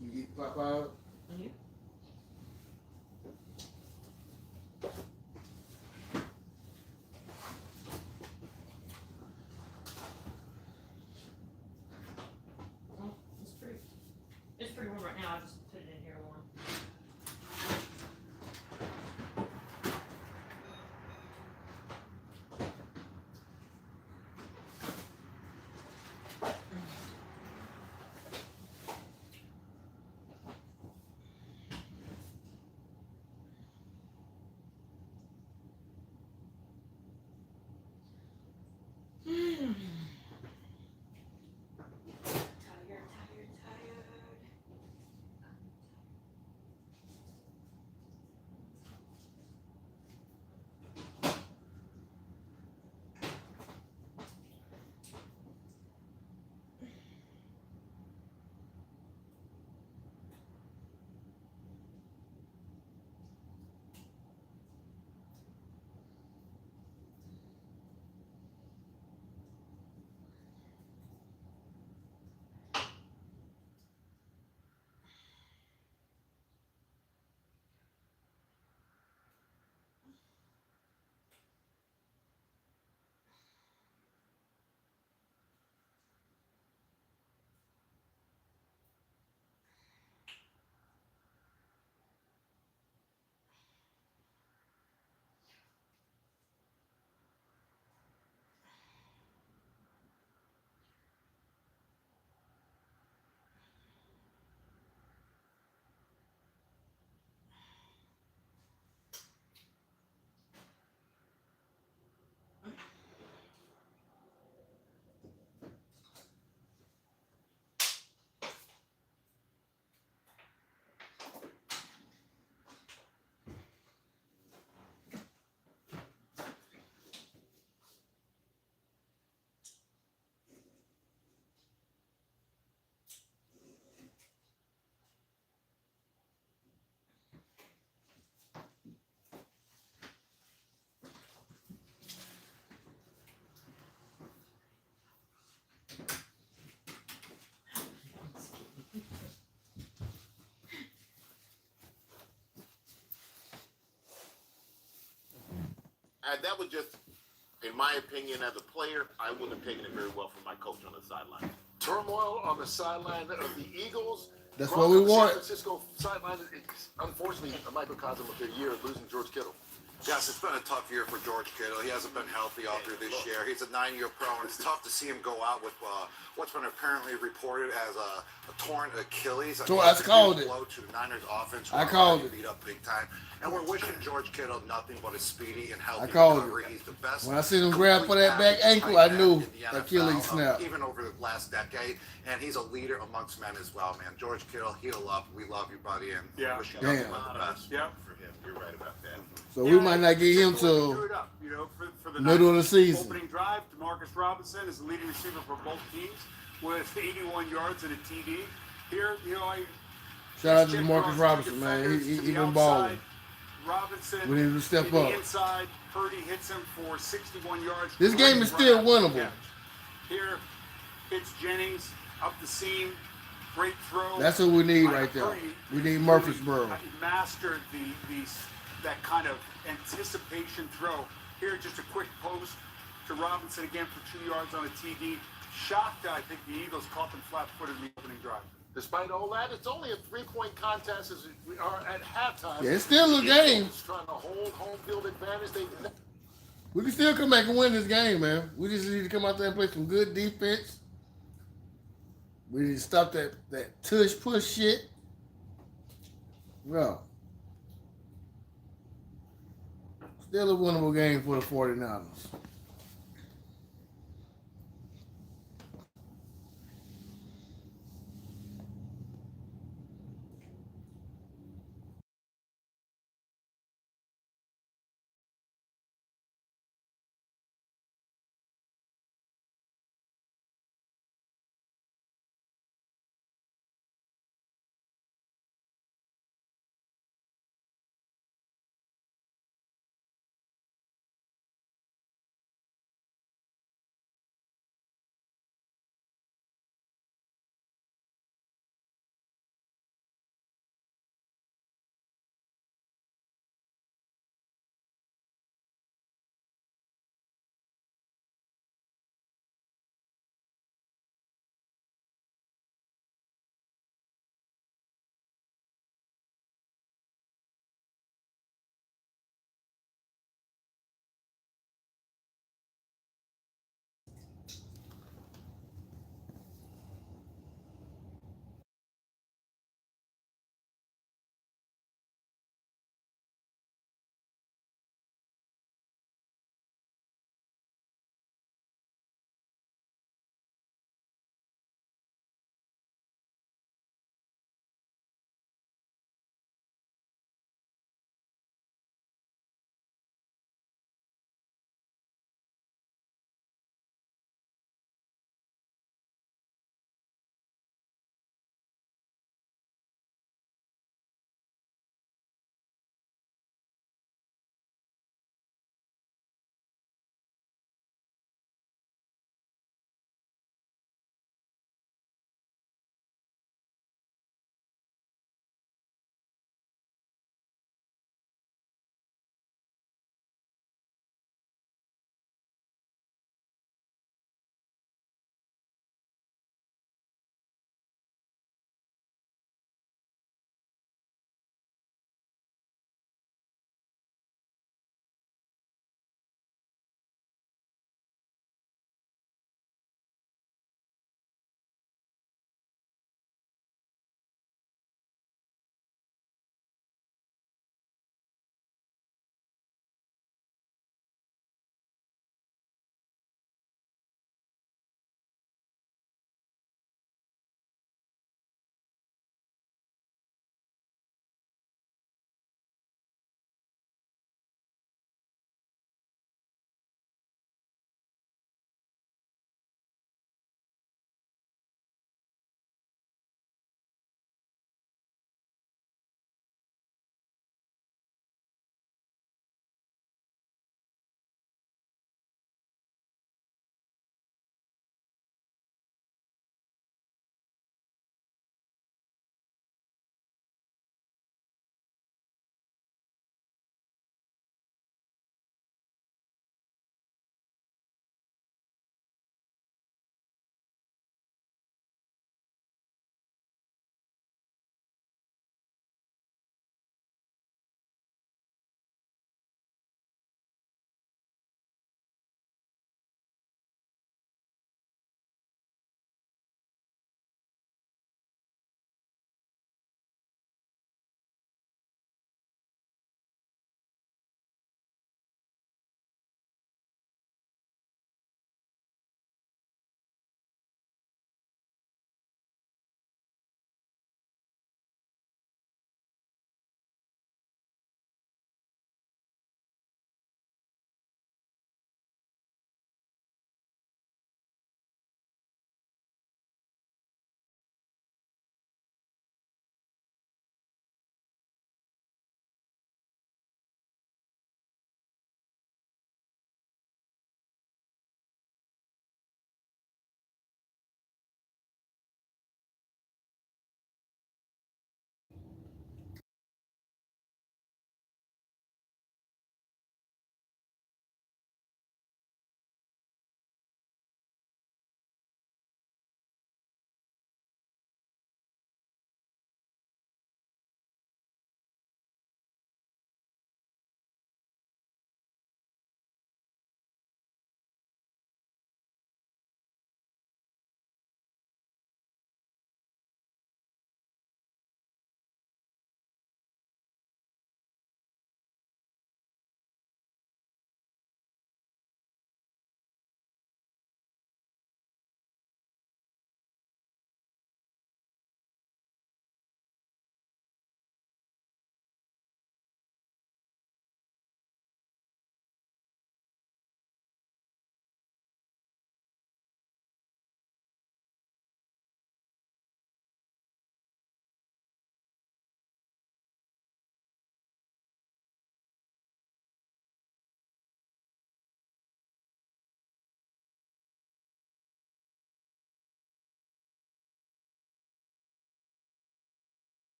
You eat pop out? Mm-hmm. Well, it's pretty warm right now. I just put it in here warm. Tired. And that was just, in my opinion, as a player, I wouldn't have taken it very well from my coach on the sideline. Turmoil on the sideline of the Eagles. That's what we want. San Francisco sideline, unfortunately, a microcosm of their year of losing George Kittle. Yes, it's been a tough year for George Kittle. He hasn't been healthy all through this year. He's a 9-year pro, and it's tough to see him go out with what's been apparently reported as a torn Achilles. So I called it. Blow to the Niners offense. I called it. Beat up big time, and we're wishing George Kittle nothing but a speedy and healthy I called recovery. it. He's the best. When I seen him grab for that back ankle, I knew Achilles snap. Even over the last decade, and he's a leader amongst men as well, man. George Kittle, heal up. We love you, buddy, and wish you nothing but the best. Yeah. For him, you're right about that. So we might not get him till for the middle of the season. opening drive. Demarcus Robinson is the leading receiver for both teams with 81 yards and a TD. Here, Shout out to Demarcus Robinson, man. He been balling. Robinson We need to step to the up. inside. Purdy hits him for 61 yards. This game is still winnable. Here, it's Jennings up the seam. Great throw. That's what we need By right there. Purdy. We need Murfreesboro. Mastered that kind of anticipation throw. Here, just a quick post to Robinson again for 2 yards on a TD. Shocked, I think the Eagles caught them flat-footed in the opening drive. Despite all that, it's only a 3-point contest as we are at halftime. Yeah, it's still a game. Trying to hold home field advantage. We can still come back and win this game, man. We just need to come out there and play some good defense. We need to stop that tush push shit. Bro. Still a winnable game for the 49ers.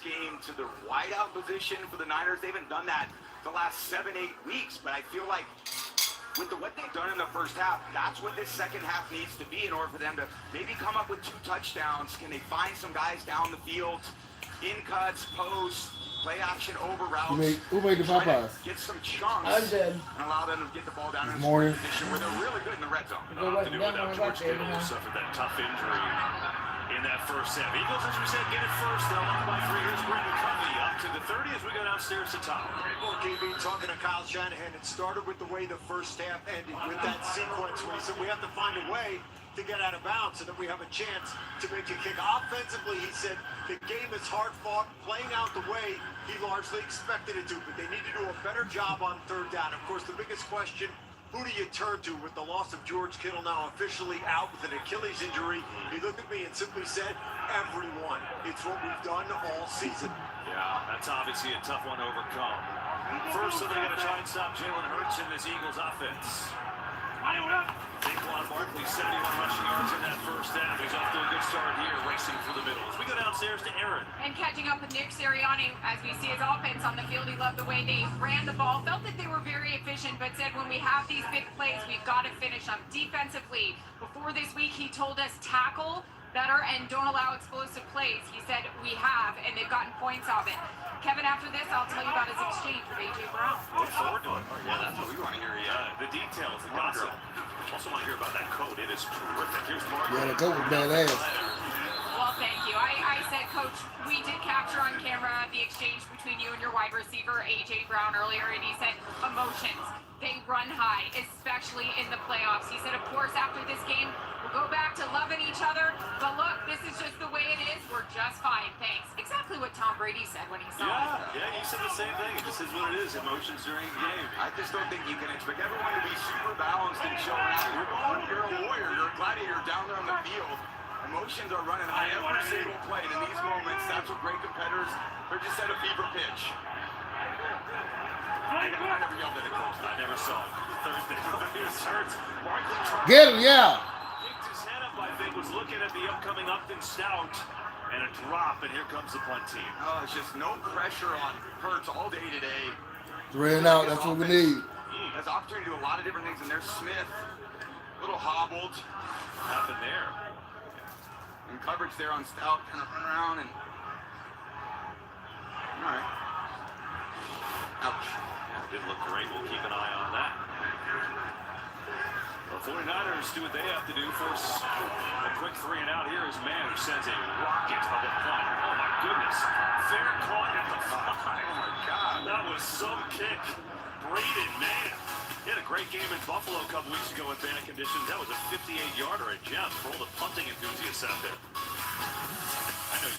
game to the wideout position for the Niners. They haven't done that the last 7-8 weeks, but I feel like with what they've done in the first half, that's what this second half needs to be in order for them to maybe come up with 2 touchdowns. Can they find some guys down the field, in cuts, posts, play action over routes? Who made the Try to Popeyes? get some chunks I'm dead. and allow them to get the ball down in the Morning. position where they're really good in the red zone. Nothing to do without George Kittle, who suffered that tough injury in that first half. Eagles, as we said, get it first. They'll up by 3. Here's Brendan Covey up to the 30 as we go downstairs to Tom. Well, KB, talking to Kyle Shanahan, it started with the way the first half ended, with that sequence where he said we have to find a way to get out of bounds so that we have a chance to make a kick. Offensively, he said the game is hard fought, playing out the way he largely expected it to, but they need to do a better job on third down. Of course, the biggest question, who do you turn to with the loss of George Kittle now officially out with an Achilles injury? He looked at me and simply said, everyone. It's what we've done all season. Yeah, that's obviously a tough one to overcome. First, so they got to try and stop Jalen Hurts in this Eagles offense. Saquon Barkley, 71 rushing yards in that first half. He's off to a good start here, racing through the middle. As we go downstairs to Aaron. And catching up with Nick Sirianni, as we see his offense on the field, he loved the way they ran the ball. Felt that they were very efficient, but said when we have these big plays, we've got to finish them. Defensively, before this week, he told us tackle better and don't allow explosive plays. He said we have, and they've gotten points off it. Kevin, after this, I'll tell you about his exchange with A.J. Brown. Look forward to it. Yeah, that's what we want to hear. The details, the gossip. Also want to hear about that code. It is terrific. Here's Mark. Yeah, the coach was badass. Well, thank you. I said, Coach, we did capture on camera the exchange between you and your wide receiver, A.J. Brown, earlier, and he said emotions. They run high, especially in the playoffs. He said, of course, after this game, we'll go back to loving each other. But look, this is just the way it is. We're just fine, thanks. Exactly what Tom Brady said when he saw it. Yeah, he said the same thing. It just is what it is. Emotions during the game. I just don't think you can expect everyone to be super balanced and showing out. You're a warrior, you're a gladiator down there on the field. Emotions are running high every single play. And in these moments, that's what great competitors, they're just at a fever pitch. I never yelled at a coach. I never saw it. Thursday. Here's Hurts. Barkley tried. Get him, yeah. Picked his head up, I think, was looking at the upcoming Upton Stout. And a drop, and here comes the punt team. Oh, it's just no pressure on Hurts all day today. 3 and out, that's what we need. Has opportunity to do a lot of different things, and there's Smith, a little hobbled. Nothing there. And coverage there on Stout, kind of run around and. All right. Ouch. Yeah, didn't look great. We'll keep an eye on that. The 49ers do what they have to do. Force a quick 3 and out. Here is man who sends a rocket of a punt. Oh my goodness. Fair caught at the 5. Oh my God. That was some kick. Braden, man. He had a great game in Buffalo a couple weeks ago in bad conditions. That was a 58-yarder at Jeff for all the punting enthusiasts out there. I know.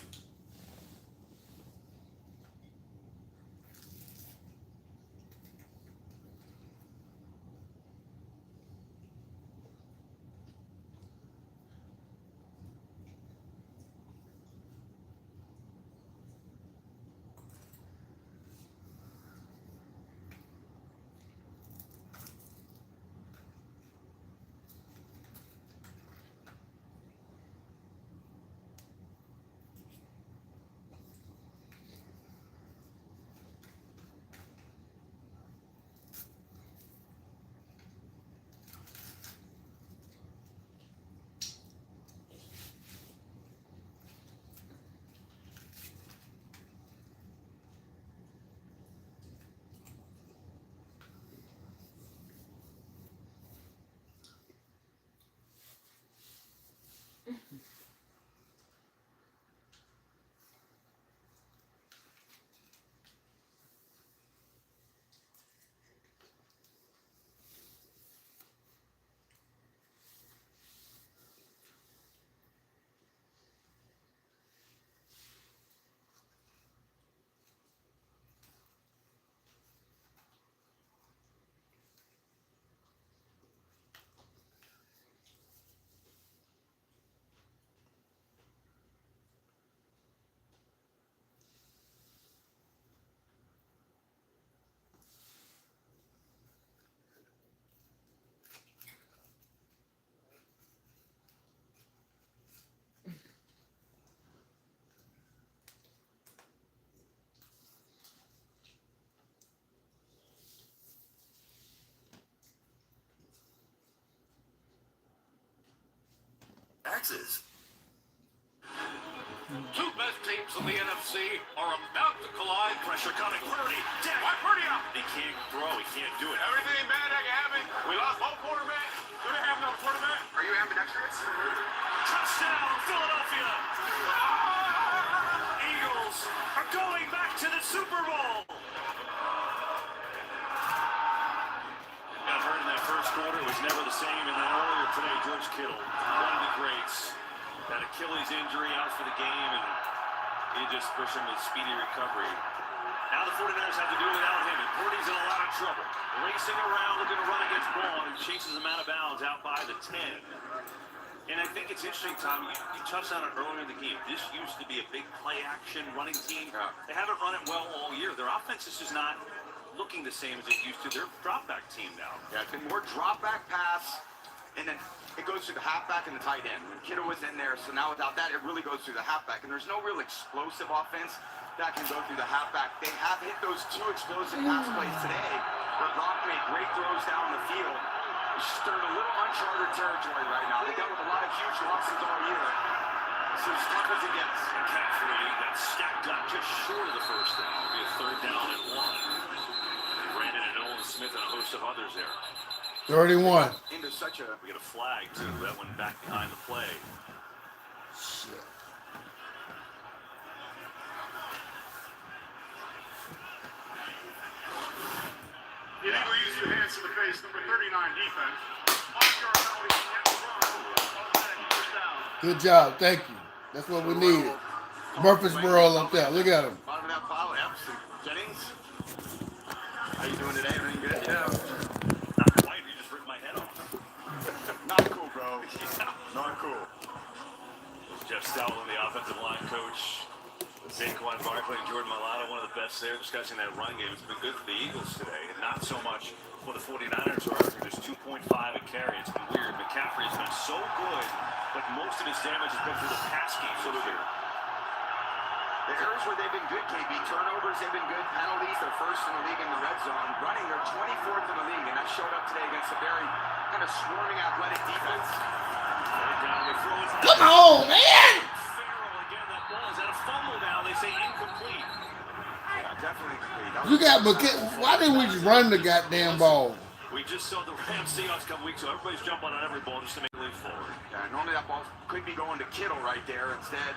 taxes. Two best teams in the NFC are about to collide. Pressure coming. Purdy. Why Purdy out? He can't throw. He can't do it. Everything bad that can happen. We lost both quarterbacks. Do they have no quarterback? Are you ambidextrous? Touchdown, Philadelphia. Eagles are going back to the Super Bowl. Got hurt in that first quarter. It was never the same. And then earlier today, George Kittle, one of the greats, that Achilles injury out for the game, and you just wish him a speedy recovery. Now the 49ers have to do it without him, and Purdy's in a lot of trouble. Racing around, looking to run against ball, and chases him out of bounds out by the 10. And I think it's interesting, Tom, you touched on it earlier in the game. This used to be a big play-action running team. They haven't run it well all year. Their offense is just not looking the same as it used to. They're a drop-back team now. Yeah, it's been more drop-back pass, and then it goes through the halfback and the tight end. When Kittle was in there, so now without that, it really goes through the halfback. And there's no real explosive offense that can go through the halfback. They have hit those two explosive pass plays today, where Gronk made great throws down the field. They're in a little uncharted territory right now. They dealt with a lot of huge losses all year. So as tough as it gets. McCaffrey got stacked up just short of the first down. It'll be a 3rd down and 1. Brandon and Nolan Smith and a host of others there. 31. Into such a... We get a flag, too. That went back behind the play. Shit. Illegal use of hands to the face, number 39 defense. Good job. Thank you. That's what we needed. Murfreesboro up there. Look at him. Bottom of that foul, Jennings. How you doing today? Everything good? Yeah. Not quite. You just ripped my head off. Not cool, bro. Yeah. Not cool. Jeff Stoutland, the offensive line coach. Saquon Barkley and Jordan Mailata, one of the best there, discussing that run game. It's been good for the Eagles today, and not so much for the 49ers, who are just 2.5 a carry. It's been weird. McCaffrey has been so good, but most of his damage has been through the pass game this year. The areas where they've been good, KB, turnovers, they've been good. Penalties, they're first in the league in the red zone. Running, they're 24th in the league, and that showed up today against a very kind of swarming athletic defense. Come on, man! Again, that ball is at a fumble now. They say incomplete. Yeah, definitely complete. You got McKinney. Why didn't we just run the goddamn ball? We just saw the Rams Seahawks a couple weeks ago. Everybody's jumping on every ball just to make a leap forward. Yeah, normally that ball could be going to Kittle right there. Instead,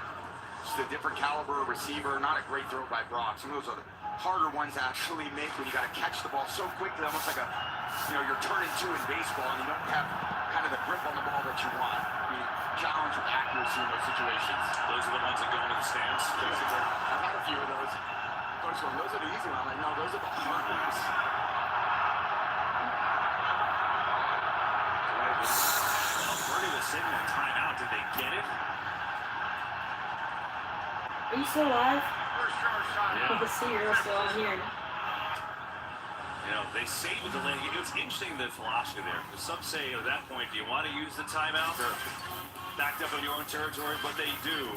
just a different caliber receiver. Not a great throw by Brock. Some of those are the harder ones to actually make when you got to catch the ball so quickly, almost like you're turning two in baseball, and you don't have kind of the grip on the ball that you want. You challenge with accuracy in those situations. Those are the ones that go into the stands. I've had a few of those. Coach, those are the easy ones. I'm like, no, those are the hard ones. Bernie was signaling timeout. Did they get it? Are you still alive? Yeah. I can see you're still on here. You know, they say with the delay. It's interesting, the philosophy there. Because some say at that point, do you want to use the timeout? Sure. Backed up in your own territory, but they do.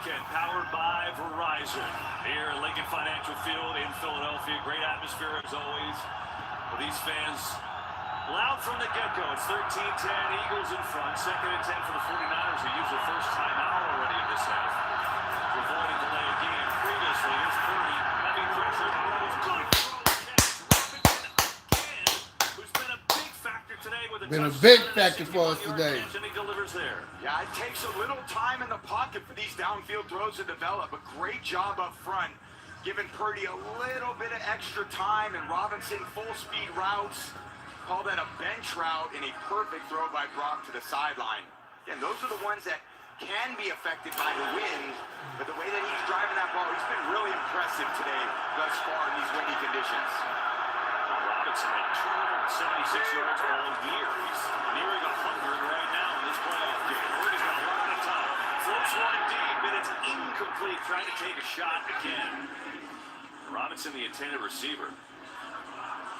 weekend powered by Verizon. Here at Lincoln Financial Field in Philadelphia. Great atmosphere as always. With these fans loud from the get-go. It's 13-10, Eagles in front. 2nd and 10 for the 49ers, who used their first timeout already in this half. To avoid a delay of game previously. Here's Purdy. Heavy pressure. Good throw catch. Robinson again, who's been a big factor today with a Been a big factor for us today. And he delivers there. Yeah, it takes a little time in the pocket for these downfield throws to develop. A great job up front, giving Purdy a little bit of extra time, and Robinson full-speed routes. Call that a bench route and a perfect throw by Brock to the sideline. And those are the ones that can be affected by the wind, but the way that he's driving that ball, he's been really impressive today thus far in these windy conditions. Robinson had 276 yards all year. He's nearing 100 right now in this playoff game. Purdy's got a lot at a time. Floats one deep, and it's incomplete. Trying to take a shot again. Robinson, the intended receiver.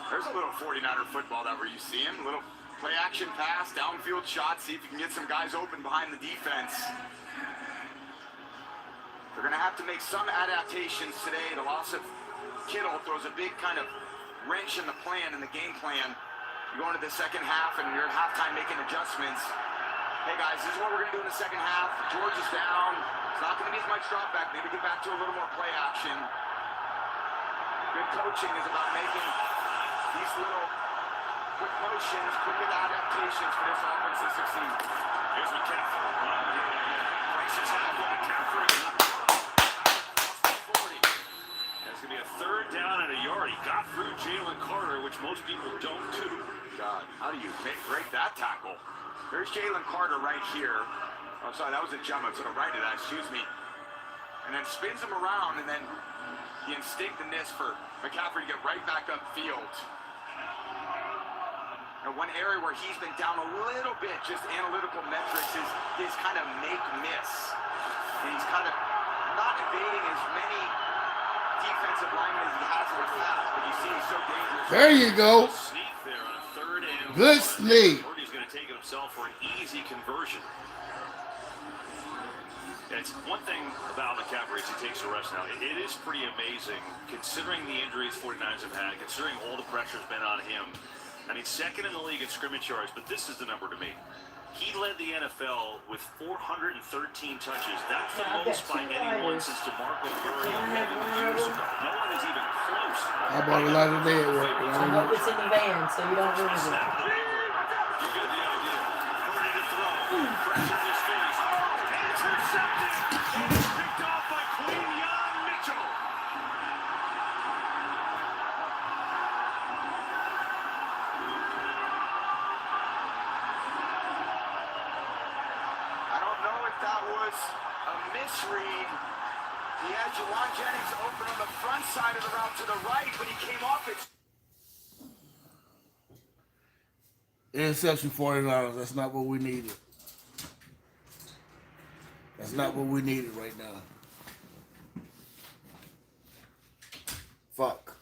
There's a little 49er football that where you see him. A little play action pass, downfield shot, see if you can get some guys open behind the defense. They're going to have to make some adaptations today. The loss of Kittle throws a big kind of wrench in the plan, in the game plan. You go into the second half and you're at halftime making adjustments. Hey guys, this is what we're going to do in the second half. George is down. It's not going to be as much drop back. Maybe get back to a little more play action. Good coaching is about making these little quick motions, quick adaptations for this offense to succeed. Here's McCaffrey. Braces half on McCaffrey. 40. That's going to be a 3rd down and a yard. He got through Jalen Carter, which most people don't do. God, how do you break that tackle? There's Jalen Carter right here. Oh, sorry, that was a jump. I was to the right of that, excuse me. And then spins him around, and then the instinctiveness for McCaffrey to get right back upfield. And one area where he's been down a little bit, just analytical metrics, is his kind of make-miss. And he's kind of not evading as many defensive linemen as he has in the past, but you see he's so dangerous. There you go. Sneak there on 3rd and Good sneak. Purdy's going to take it himself for an easy conversion. It's one thing about McCaffrey is he takes a rest now. It is pretty amazing considering the injuries 49ers have had, considering all the pressure's been on him. I mean, 2nd in the league in scrimmage yards, but this is the number to me. He led the NFL with 413 touches. That's the most by anyone since DeMarco Murray 11 years ago. No one is even close. I bought a lot of day at work. I hope it's in the van so you don't lose it. You get the idea. Purdy to throw. Pressure in his face. Intercepted. Picked off by Quinyon Mitchell. I don't know if that was a misread. He had Juwan Jennings open on the front side of the route to the right, but he came off it. Interception 49ers. That's not what we needed. That's not what we needed right now. Fuck.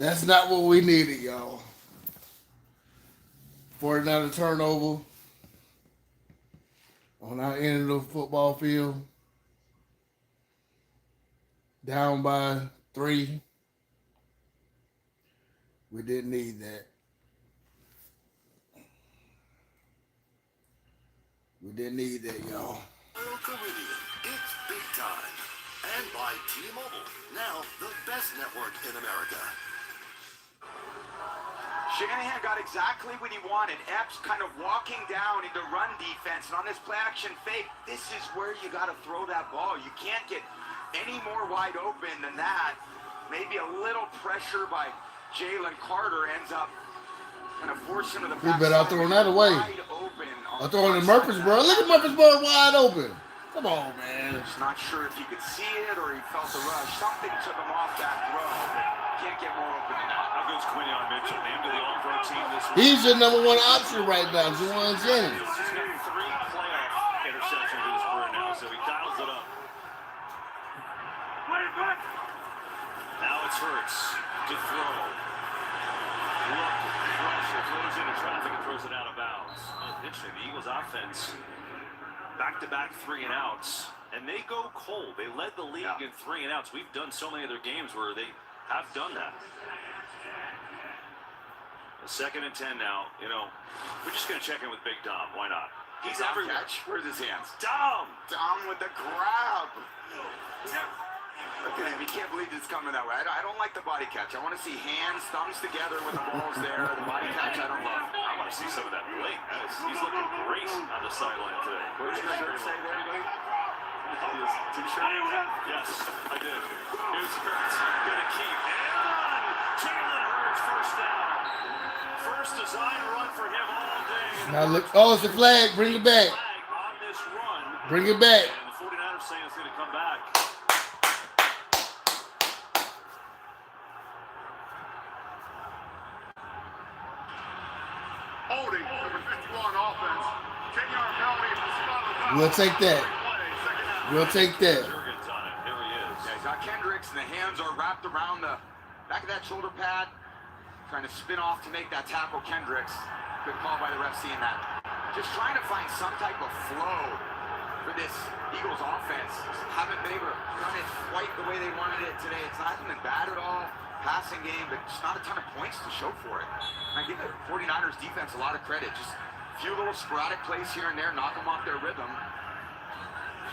That's not what we needed, y'all. 49 turnover on our end of the football field. Down by 3. We didn't need that. We didn't need that, y'all. Caribbean, it's big time. And by T-Mobile, now the best network in America. Shanahan got exactly what he wanted. Epps kind of walking down into run defense, and on this play action fake, this is where you got to throw that ball. You can't get any more wide open than that. Maybe a little pressure by Jalen Carter ends up kind of forcing to the back. We better throwing that away. I'm throwing to Murfreesboro. Look at Murfreesboro wide open. Come on, man. Just not sure if he could see it or he felt the rush. Something took him off that throw, but can't get more open than that. How goes Quinion Mitchell? Named to the All-Pro team this week. He's your number one option right now, Juwan Jennings. He's got 3 playoff interceptions in his career now, so he dials it up. Now it's Hurts to throw. Look, pressure, throws into traffic and throws it out of bounds. Interesting, the Eagles offense, back-to-back 3-and-outs, and they go cold. They led the league in 3-and-outs. We've done so many other games where they have done that. A 2nd and 10 now. You know, we're just going to check in with Big Dom. Why not? He's everywhere. Where's his hands? Dom! Dom with the grab. Look at him. He can't believe it's coming that way. I don't like the body catch. I want to see hands, thumbs together with the balls there. The body catch I don't love. I want to see some of that late. He's looking great on the sideline today. What did your shirt say there? T-shirt? Yes, I did. Here's Hurts. Gonna keep. And Jalen Hurts first down. First design run for him all day. Now look, oh, it's a flag. Bring it back. On this run. Bring it back. And the 49ers saying it's going to come back. Holding, number 51 offense. 10-yard penalty for the spot on the foul. We'll take that. We'll take that. Jurgens on it. There he is. Yeah, he's got Kendricks, and the hands are wrapped around the back of that shoulder pad. Trying to spin off to make that tackle, Kendricks. Good call by the ref seeing that. Just trying to find some type of flow for this Eagles offense. Haven't been able to run it quite the way they wanted it today. It's not been bad at all. Passing game, but just not a ton of points to show for it. And I give the 49ers defense a lot of credit. Just a few little sporadic plays here and there, knock them off their rhythm.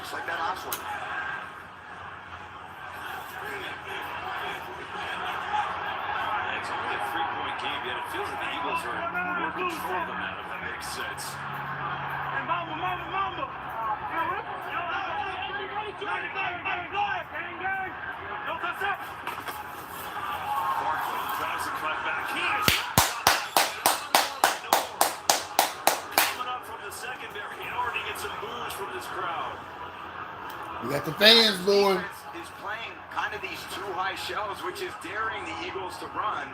Just like that last one. It's only a 3-point game, yet it feels like the Eagles are in more control than that, if that makes sense. Hey, mama. Barkley tries to cut back. He is coming up from the secondary in order to get some boos from this crowd. We got the fans going. Is playing kind of these two high shells, which is daring the Eagles to run.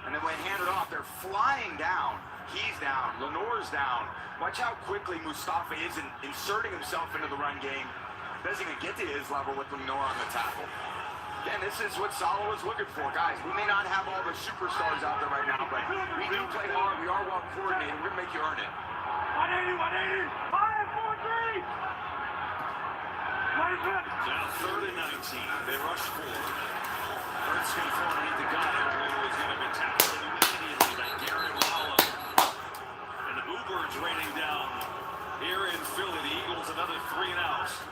And then when handed off, they're flying down. He's down. Lenore's down. Watch how quickly Mustafa is inserting himself into the run game. Doesn't even get to his level with Lenore on the tackle. Again, this is what Salo is looking for, guys. We may not have all the superstars out there right now, but we do play hard. We are well coordinated. We're going to make you earn it. 180. 5, 4, 3. Now 3rd and 19. They rush forward. Hurts going to fall underneath the gun. Who is going to be tackled immediately by Garrett Wallow. And the Bluebirds raining down here in Philly. The Eagles another 3-and-outs.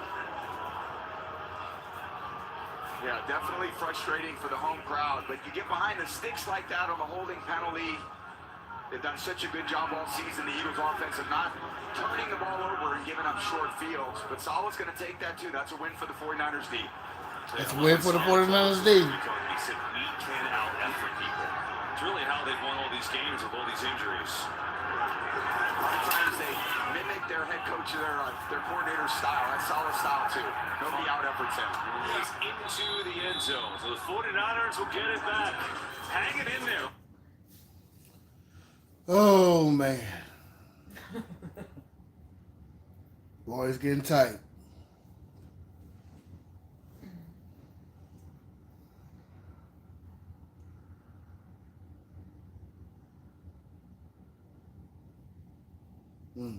Yeah, definitely frustrating for the home crowd, but you get behind the sticks like that on the holding penalty. They've done such a good job all season, the Eagles offense, of not turning the ball over and giving up short fields. But Salah's going to take that too. That's a win for the 49ers D. That's a win for the 49ers D. He said we can out-effort people. It's really how they've won all these games with all these injuries. A lot of times they mimic their head coach, their coordinator's style. That's Salah's style too. Nobody out-efforts him. He's into the end zone. So the 49ers will get it back. Hang it in there. Oh, man. Boy, it's getting tight. Mm.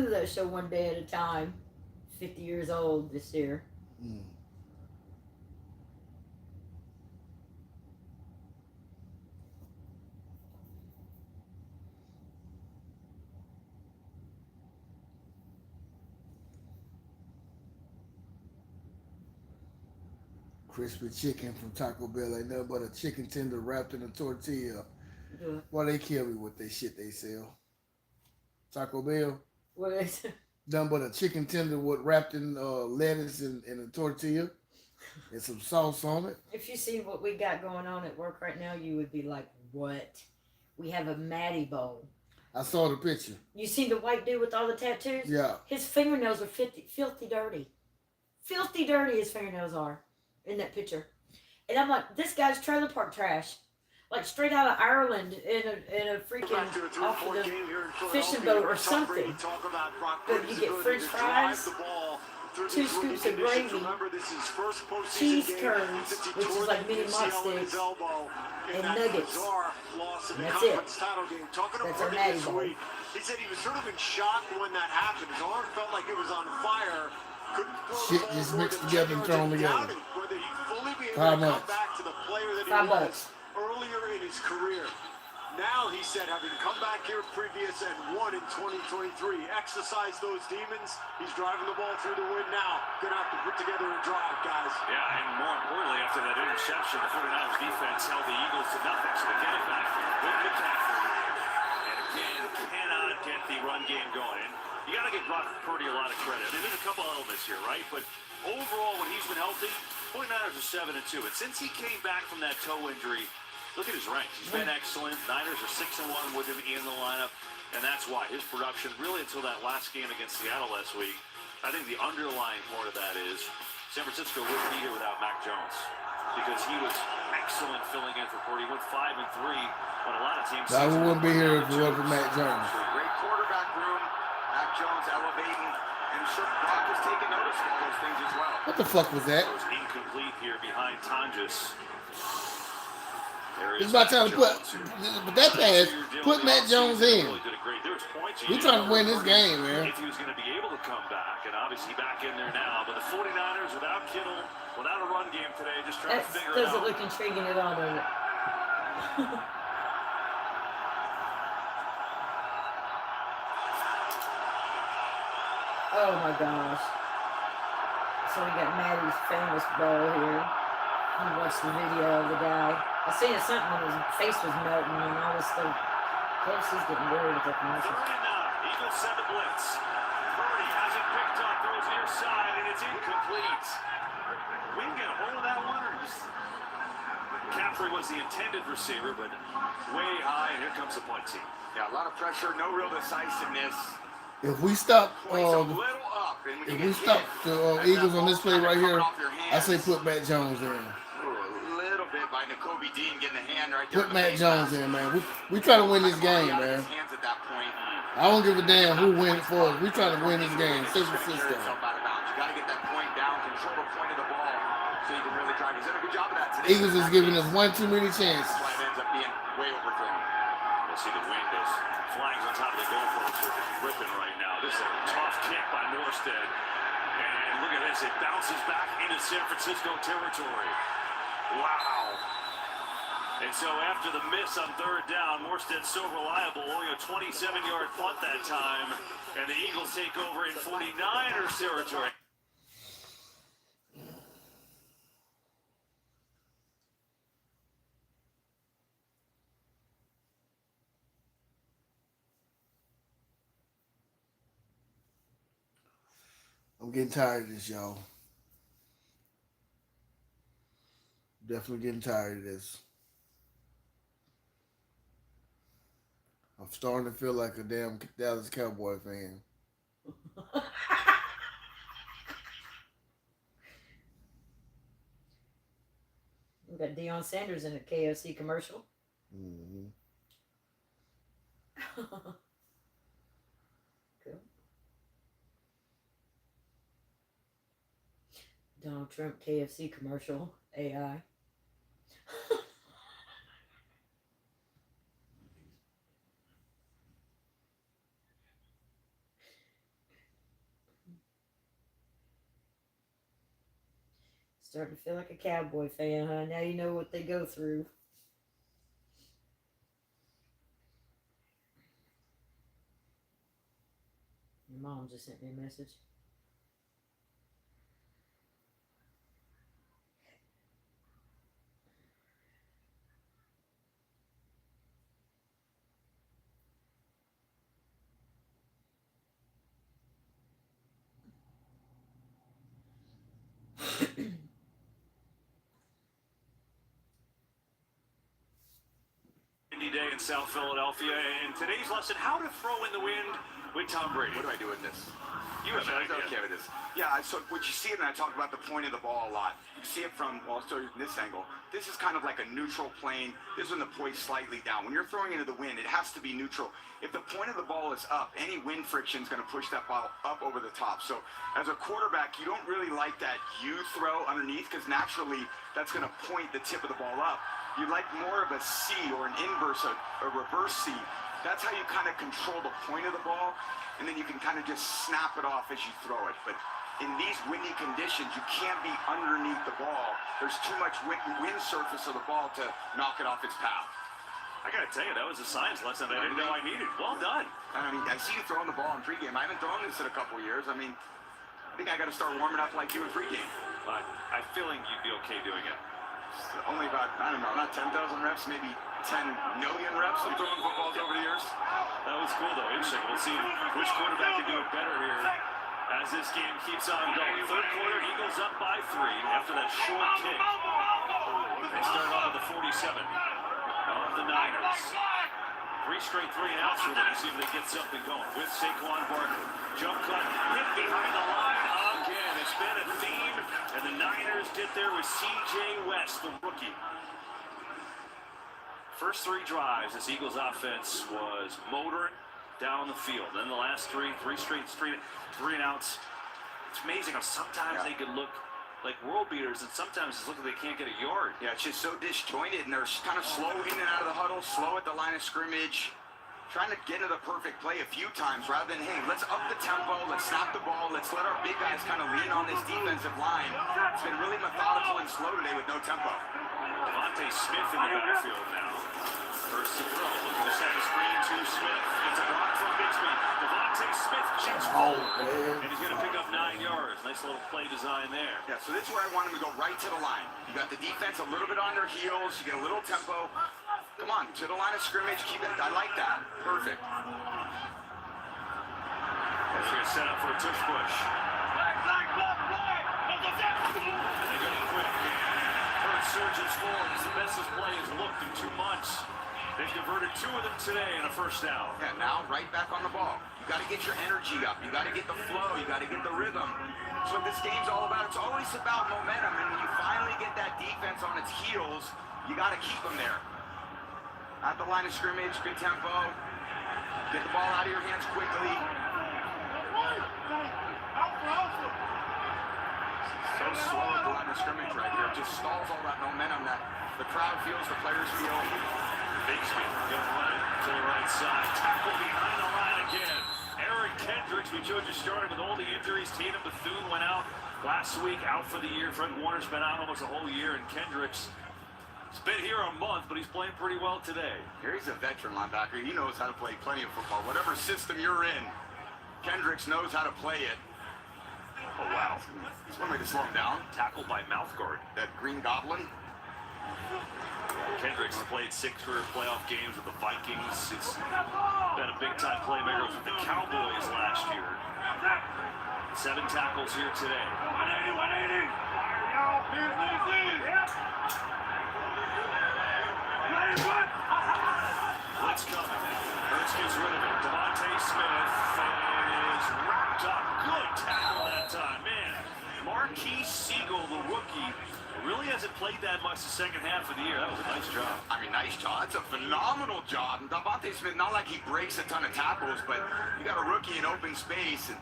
That show One Day at a Time. 50 years old this year. Mm. Crispy chicken from Taco Bell ain't nothing but a chicken tender wrapped in a tortilla. Yeah. Why they kill me with that shit they sell? Taco Bell, What is it? nothing but a chicken tender with wrapped in lettuce and a tortilla and some sauce on it. If you see what we got going on at work right now, you would be like, what? We have a Maddie bowl. I saw the picture. You see the white dude with all the tattoos? Yeah. His fingernails are filthy dirty. Filthy dirty his fingernails are in that picture. And I'm like, this guy's trailer park trash. Like straight out of Ireland in a freaking off of the fishing boat or something. But you get French fries, 2 scoops of gravy, cheese curds, which is like mini mott sticks, and nuggets. And that's it. That's our Maddie bowl. He said he was sort of in shock when that happened. His arm felt like it was on fire. Shit just mixed together and thrown together. Whether he'd fully be able How to much? come back to the player that he $5. was earlier in his career. Now, he said, having come back here previous and won in 2023, exercised those demons, he's driving the ball through the wind now. Gonna have to put together a drive, guys. Yeah, and more importantly, after that interception, the 49ers defense held the Eagles to nothing. So they get it back with McCaffrey. And again, cannot get the run game going. And you got to give Brock Purdy a lot of credit. There's a couple elements here, right? But overall, when he's been healthy, 49ers are 7-2. And since he came back from that toe injury, look at his ranks. He's been excellent. Niners are 6-1 with him in the lineup. And that's why his production, really until that last game against Seattle last week, I think the underlying part of that is San Francisco wouldn't be here without Mac Jones. Because he was excellent filling in for Purdy. He went 5-3 when a lot of teams... I wouldn't be here if it wasn't for Mac Jones. Great quarterback room. Mac Jones elevating. And sure, Brock was taking notice of all those things as well. What the fuck was that? It was incomplete here behind Tonjes. It's about time to put, but that pass, put Matt Jones in. We're trying to win this game, man. If he was going to be able to come back, and obviously back in there now, but the 49ers without Kittle, without a run game today, just trying to figure it out. Doesn't look intriguing at all, does it? Oh my gosh. So we got Maddie's famous bowl here. You watched the video of the guy. I seen something when his face was melting and all this stuff. Kelsey's getting weird with that commercial. Eagles send a blitz. Purdy has it picked up, throws near side, and it's incomplete. We can get a hold of that one, or just... McCaffrey was the intended receiver, but way high, and here comes the punt team. Yeah, a lot of pressure, no real decisiveness. If we stop, if we stop the Eagles on this play right here, I say put Matt Jones in. By Nakobe Dean getting a hand right there. Put Matt Jones in, man. We try to win this game, man. I don't give a damn who wins for us. We trying to win this game. San Francisco. You got to get that point down, control the point of the ball, so you can really try. He's done a good job of that today. Eagles is giving us one too many chances. That's why it ends up being way overthrown. We'll see the wind as flags on top of the goalpost are ripping right now. This is a tough kick by Morstead. And look at this. It bounces back into San Francisco territory. Wow. And so after the miss on third down, Morstead's so reliable, only a 27-yard punt that time, and the Eagles take over in 49ers territory. I'm getting tired of this, y'all. Definitely getting tired of this. I'm starting to feel like a damn Dallas Cowboy fan. We got Deion Sanders in a KFC commercial. Mm-hmm. Cool. Donald Trump KFC commercial. AI. Starting to feel like a Cowboy fan, huh? Now you know what they go through. Your mom just sent me a message. Windy day in South Philadelphia, and today's lesson: how to throw in the wind with Tom Brady. What do I do with this? You have an idea. Okay with this. Yeah, so what you see it, and I talk about the point of the ball a lot. You see it from, well, I'll show you this angle. This is kind of like a neutral plane. This is when the poise slightly down. When you're throwing into the wind, it has to be neutral. If the point of the ball is up, any wind friction is going to push that ball up over the top. So as a quarterback, you don't really like that U throw underneath, because naturally that's going to point the tip of the ball up. You like more of a C or an inverse, a reverse C. That's how you kind of control the point of the ball, and then you can kind of just snap it off as you throw it. But in these windy conditions, you can't be underneath the ball. There's too much wind surface of the ball to knock it off its path. I gotta tell you, that was a science lesson I didn't know I needed. Well done. I mean, I see you throwing the ball in pregame. I haven't thrown this in a couple years. I mean, I think I got to start warming up like you in pregame. But I'm feeling you'd be okay doing it. Only about, I don't know, not 10,000 reps, maybe 10 million reps of throwing footballs over the years. That was cool, though. Interesting. We'll see which quarterback can do it better here as this game keeps on going. Third quarter, Eagles up by 3 after that short kick. They start off with the 47 of the Niners. 3 straight 3-and-outs for them to see if they get something going with Saquon Barkley. Jump cut, hit behind the line again. It's been a theme, and the Niners get there with C.J. West, the rookie. First 3 drives, this Eagles offense was motoring down the field. Then the last 3 straight 3-and-outs. It's amazing how sometimes they can look like world beaters, and sometimes it's looking like they can't get a yard. Yeah, it's just so disjointed, and they're kind of slow in and out of the huddle, slow at the line of scrimmage, trying to get into the perfect play a few times rather than, hey, let's up the tempo, let's snap the ball, let's let our big guys kind of lean on this defensive line. It's been really methodical and slow today with no tempo. Devontae Smith in the backfield now. First to throw, looking to set a screen to Smith. It's a block from Bixby. Devontae Smith jumps forward, and he's going to pick up 9 yards. Nice little play design there. Yeah, so this is where I want him to go right to the line. You got the defense a little bit on their heels. You get a little tempo. Come on, to the line of scrimmage. Keep it. I like that. Perfect. They're going to set up for a tush push. And they go quick. Kurt surges forward as the best this play has looked in 2 months. They've converted 2 of them today in a first down. Yeah, now right back on the ball. You got to get your energy up. You got to get the flow. You got to get the rhythm. That's what this game's all about. It's always about momentum. And when you finally get that defense on its heels, you got to keep them there. At the line of scrimmage, good tempo. Get the ball out of your hands quickly. So slow at the line of scrimmage right here. It just stalls all that momentum that the crowd feels, the players feel. Bixby going to run it to the right side. Tackle behind the line again. Eric Kendricks, we showed you started with all the injuries. Tatum Bethune went out last week, out for the year. Fred Warner's been out almost a whole year, and Kendricks has been here a month, but he's playing pretty well today. He's a veteran linebacker. He knows how to play plenty of football. Whatever system you're in, Kendricks knows how to play it. Oh, wow. It's one way to slow him down. Tackled by mouth guard. That Green Goblin. Kendricks played 6 career playoff games with the Vikings. He's been a big-time playmaker with the Cowboys last year. 7 tackles here today. Blitz coming. Hurts gets rid of it. Devontae Smith is wrapped up. Good tackle that time. Man, Marquise Siegel, the rookie, really hasn't played that much the second half of the year. That was a nice job. I mean, nice job. It's a phenomenal job. And Devontae Smith, not like he breaks a ton of tackles, but you got a rookie in open space and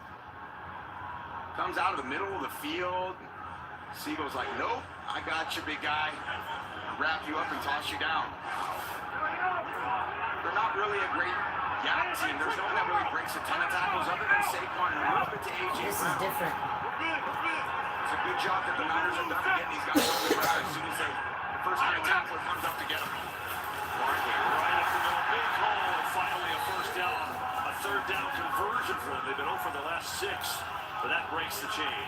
comes out of the middle of the field. Siegel's like, nope, I got you, big guy. Wrap you up and toss you down. They're not really a great yak team. There's no one that really breaks a ton of tackles other than Saquon and a little bit to A.J. This is Brown. different. It's a good job that the Niners have done to getting these guys on the ground as soon as the first kind of tackler comes up to get them. Barkley right up the middle, big hole, and finally a first down, a third down conversion for them. They've been over the last 6, but that breaks the chain.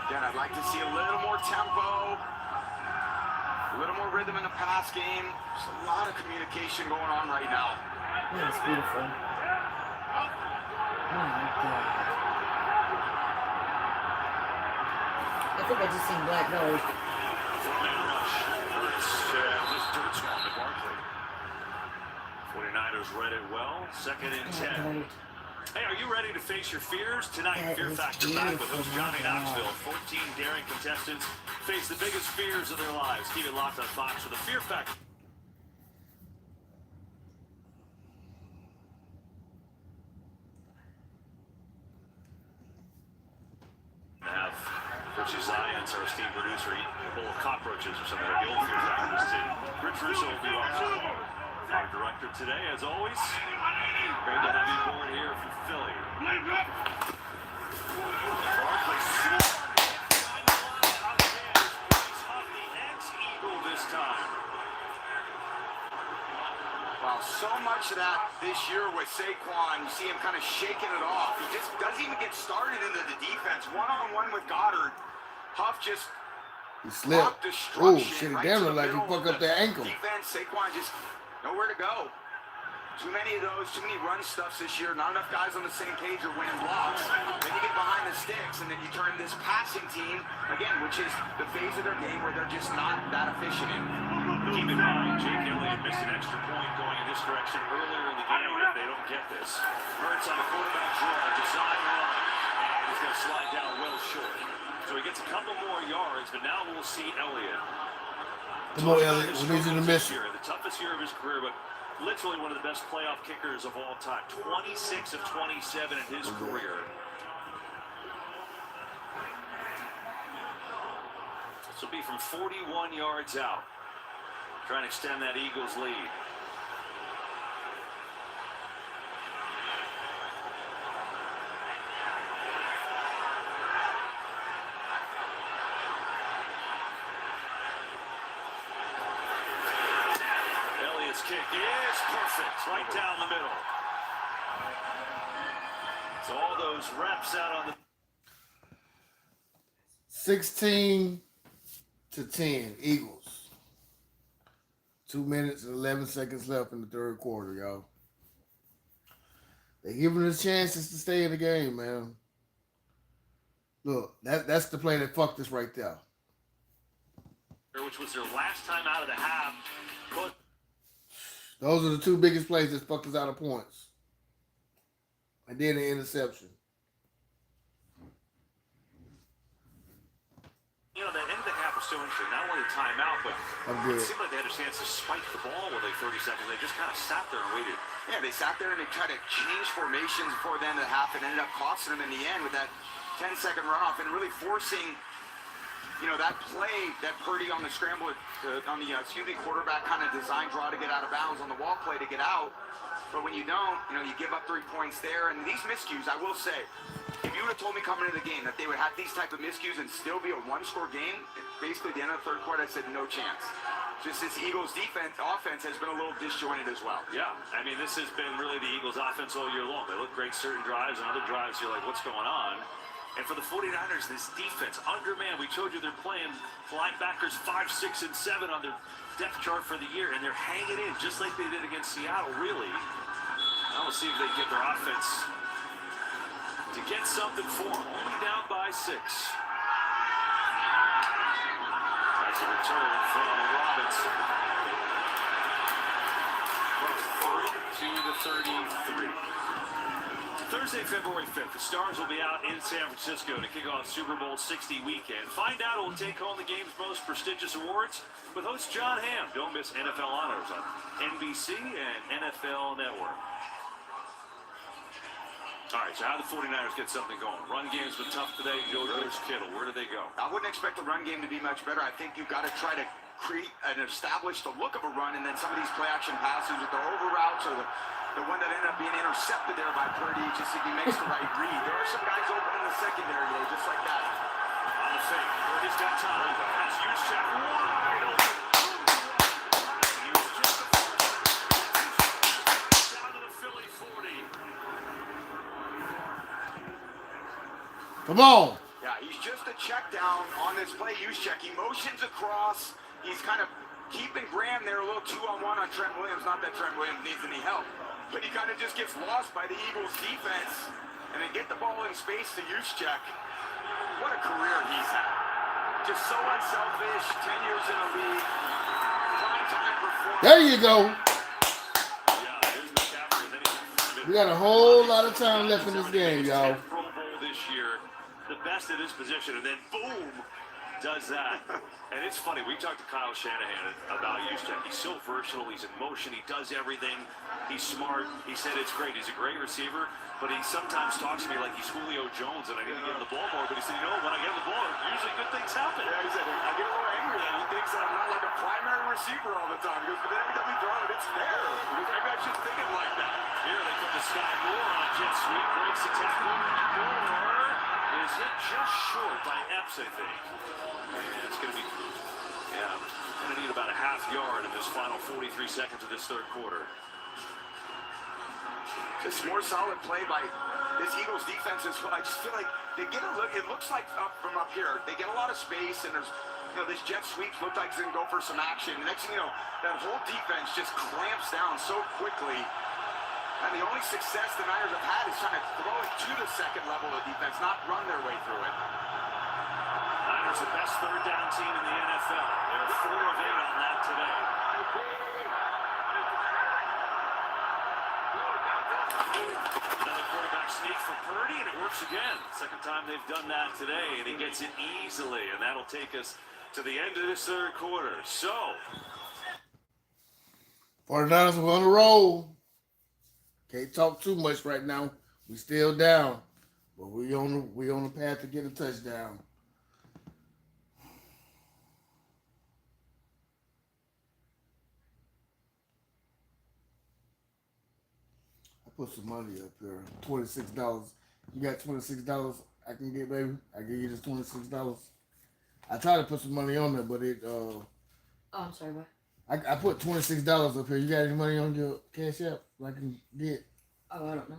Again, I'd like to see a little more tempo, a little more rhythm in the pass game. There's a lot of communication going on right now. Yeah, it's beautiful. Oh my God. I think I just seen Black Gold. Man rush. Hurts just dirt swamp to Barkley. 49ers read it well. 2nd and 10. Hey, are you ready to face your fears? Tonight, Fear Factor back with host Johnny Knoxville. 14 daring contestants face the biggest fears of their lives. Keep it locked on Fox for the Fear Factor. Have Richie Zions, our esteemed producer, eat a bowl of cockroaches or something like the old Fear Factors did. Rich Russo will be our director today, as always. Great to have you aboard here from Philly. Barkley swung. The ex-Eagle this time. Wow, so much of that this year with Saquon, you see him kind of shaking it off. He just doesn't even get started into the defense. One-on-one with Goddard. Huff just He slipped. Oh, shit, it damn looked like he fucked up that ankle. Defense, Saquon just nowhere to go. Too many of those, too many run stuffs this year. Not enough guys on the same page are winning blocks. Then you get behind the sticks, and then you turn this passing team, again, which is the phase of their game where they're just not that efficient in. Keep in mind, Jake Elliott missed an extra point going in this direction earlier in the game if they don't get this. Hurts on the quarterback draw, design run, and he's going to slide down well short. So he gets a couple more yards, but now we'll see Elliott. Come on, Elliott. We need you to miss it. The toughest year of his career, but literally one of the best playoff kickers of all time. 26 of 27 in his career. This will be from 41 yards out. Trying to extend that Eagles lead. Elliott's kick is perfect, right down the middle. So all those reps out on the 16-10, Eagles. 2 minutes and 11 seconds left in the third quarter, y'all. They giving us chances to stay in the game, man. Look, that's the play that fucked us right there. which was their last time out of the half. But those are the two biggest plays that fucked us out of points. And then the interception. You know, the end of the half was so interesting. Not only the timeout, but it seemed like they had a chance to spike the ball with like 30 seconds. They just kind of sat there and waited. Yeah, they sat there and they tried to change formations before the end of the half and ended up costing them in the end with that 10-second runoff and really forcing, you know, that play that Purdy on the scramble, quarterback kind of design draw to get out of bounds on the wall play to get out. But when you don't, you know, you give up 3 points there. And these miscues, I will say, if you would have told me coming into the game that they would have these type of miscues and still be a one-score game, basically the end of the third quarter, I said no chance. Just this Eagles offense has been a little disjointed as well. Yeah, I mean, this has been really the Eagles offense all year long. They look great certain drives, and other drives you're like, what's going on? And for the 49ers, this defense, undermanned. We told you they're playing linebackers 5, 6, and 7 on their depth chart for the year, and they're hanging in just like they did against Seattle, really. Now we'll see if they get their offense to get something for them. Only down by 6. That's a return from Robinson. From 30 to the 33. Thursday, February 5th, the Stars will be out in San Francisco to kick off Super Bowl 60 weekend. Find out who will take home the game's most prestigious awards with host John Hamm. Don't miss NFL Honors on NBC and NFL Network. All right, so how do the 49ers get something going? Run game's been tough today. George Kittle, where do they go? I wouldn't expect the run game to be much better. I think you've got to try to create and establish the look of a run, and then some of these play-action passes with the over routes or the one that ended up being intercepted there by Purdy, just if he makes the right read. There are some guys open in the secondary today, just like that. On the fake, Purdy's got time. That's Juszczyk wide open. Juszczyk down to the Philly 40. Come on. Yeah, he's just a check down on this play. Juszczyk, he motions across. He's kind of keeping Graham there a little 2-on-1 on Trent Williams. Not that Trent Williams needs any help, but he kind of just gets lost by the Eagles defense, and they get the ball in space to Juszczyk. What a career he's had. Just so unselfish, 10 years in the league. Prime time performance. There you go. Yeah, there's McCaffrey. We got a whole lot of time left in this game, y'all. Pro Bowl this year, the best at his position, and then boom, does that. And it's funny, we talked to Kyle Shanahan about Juszczyk. He's so versatile, he's in motion, he does everything, he's smart. He said it's great, he's a great receiver, but he sometimes talks to me like he's Julio Jones and I need to give him the ball more. But he said, you know, when I get him the ball, usually good things happen. Yeah, he said, I get a little angry that he thinks that I'm not like a primary receiver all the time. He goes, but every time we throw it, it's there. Because maybe I should think it like that. Here they come to Sky Moore on a jet sweep, breaks the tackle. Moore is hit just short by Epps, I think. And it's going to be, going to need about a half yard in this final 43 seconds of this third quarter. Just more solid play by this Eagles defense. I just feel like they get a look. It looks like from up here, they get a lot of space, and there's, this jet sweep looked like it's going to go for some action. The next thing you know, that whole defense just clamps down so quickly. And the only success the Niners have had is trying to throw it to the second level of defense, not run their way through it. Niners the best third down team in the NFL. They're 4 of 8 on that today. Another quarterback sneak for Purdy, and it works again. Second time they've done that today, and he gets it easily, and that'll take us to the end of this third quarter. So, 49ers are on the roll. Can't talk too much right now. We still down, but we on the path to get a touchdown. I put some money up here. $26. You got $26 I can get, baby? I give you this $26. I tried to put some money on there, but it Oh, I'm sorry, what? I put $26 up here. You got any money on your Cash App I can get? Oh, I don't know.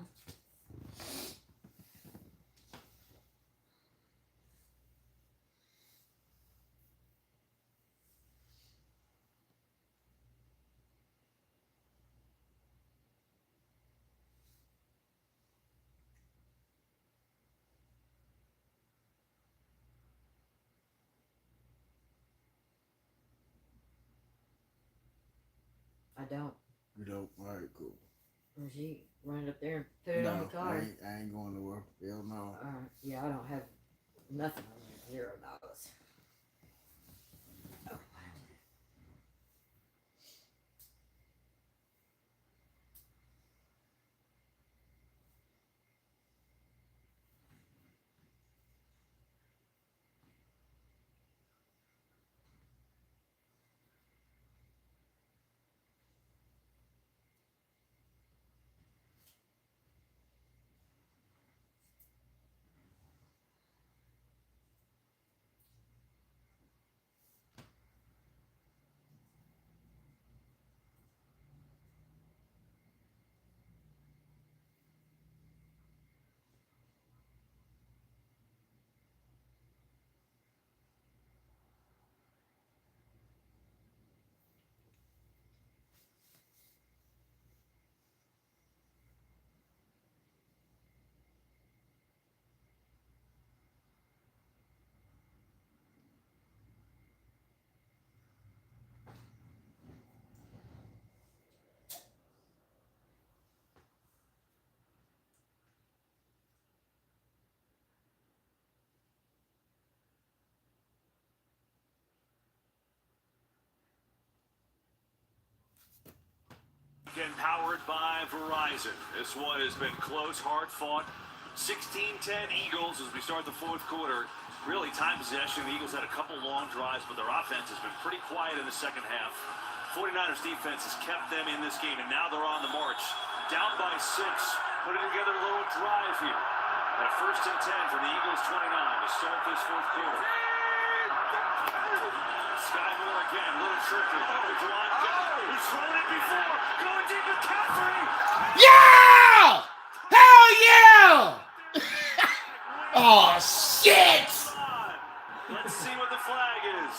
I don't. You don't? All right, cool. Or she run it up there and put it on the card. I ain't going nowhere. Hell no. Yeah, I don't have nothing on there. $0. Oh. weekend powered by Verizon. This one has been close, hard fought. 16-10 Eagles as we start the fourth quarter. Really, time possession. The Eagles had a couple long drives, but their offense has been pretty quiet in the second half. 49ers defense has kept them in this game, and now they're on the march. Down by 6, putting together a little drive here. And a 1st and 10 for the Eagles 29 to start this fourth quarter. Sky Moore again, little tricky. He's thrown it before. Going deep with McCaffrey. Yeah! Hell yeah! Oh, shit! Let's see what the flag is.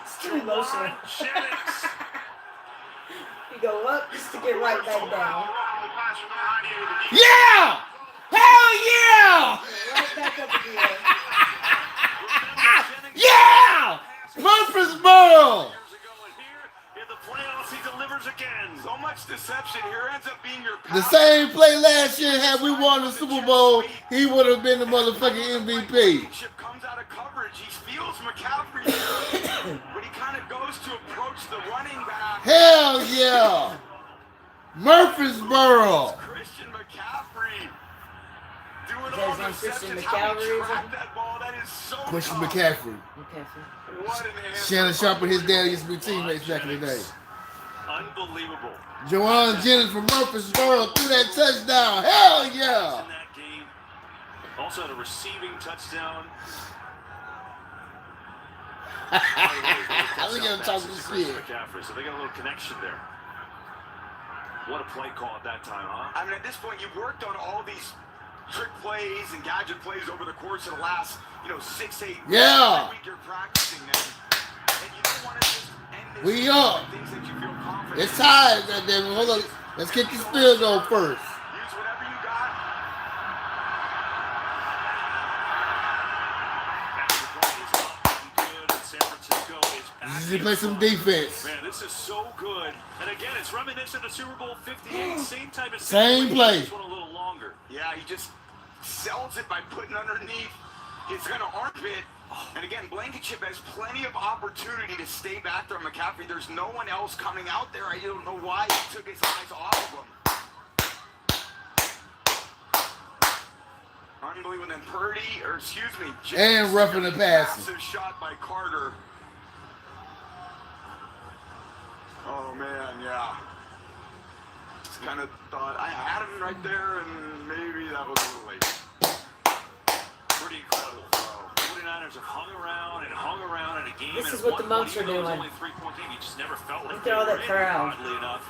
It's too emotional. Jennings. You go up just to get right back down. Yeah! Hell yeah! Right back up again. Yeah! Murfreesboro! In the playoffs, he delivers again. So much deception here ends up being your The same play last year, had we won the Super Bowl, he would have been the motherfucking MVP. Comes out of coverage. He feels McCaffrey, but he kind of goes to approach the running back. Hell yeah! Murfreesboro! Christian McCaffrey doing Is all that the his name, Christian deception. How he McCaffrey? tracked that ball, that is so Christian tough. McCaffrey. What an answer. Shannon Sharp and his dad used to be teammates back in the day. Unbelievable. Jawan Jennings from Murfreesboro threw that touchdown. Hell yeah! In that game. Also had a receiving touchdown. Look at him talking shit. McCaffrey, so they got a little connection there. What a play call at that time, huh? I mean, at this point, you've worked on all these trick plays and gadget plays over the course of the last, 6-8 Yeah. weeks. You're practicing them. And you don't want to just end this We game up. on things that you feel confident It's in. tied, goddamn. Hold on. Let's get this field goal first. Use whatever you got. They play some defense. Man, this is so good. And again, it's reminiscent of Super Bowl 58. Same type of Same situation, play. This one a little longer. Yeah, he just sells it by putting underneath. He's going to armpit. And again, Blankenship has plenty of opportunity to stay back there on McCaffrey. There's no one else coming out there. I don't know why he took his eyes off of him. Unbelievable. Then And roughing the passer. Massive shot by Carter. Oh, man, yeah. Just kind of thought I had him right there, and maybe that was a little late. Pretty incredible throw. 49ers have hung around in a game. This and is what the one Monks point, are even though it was doing. only a 3-point game, you just never felt like Look they at all were that in, crowd. oddly enough.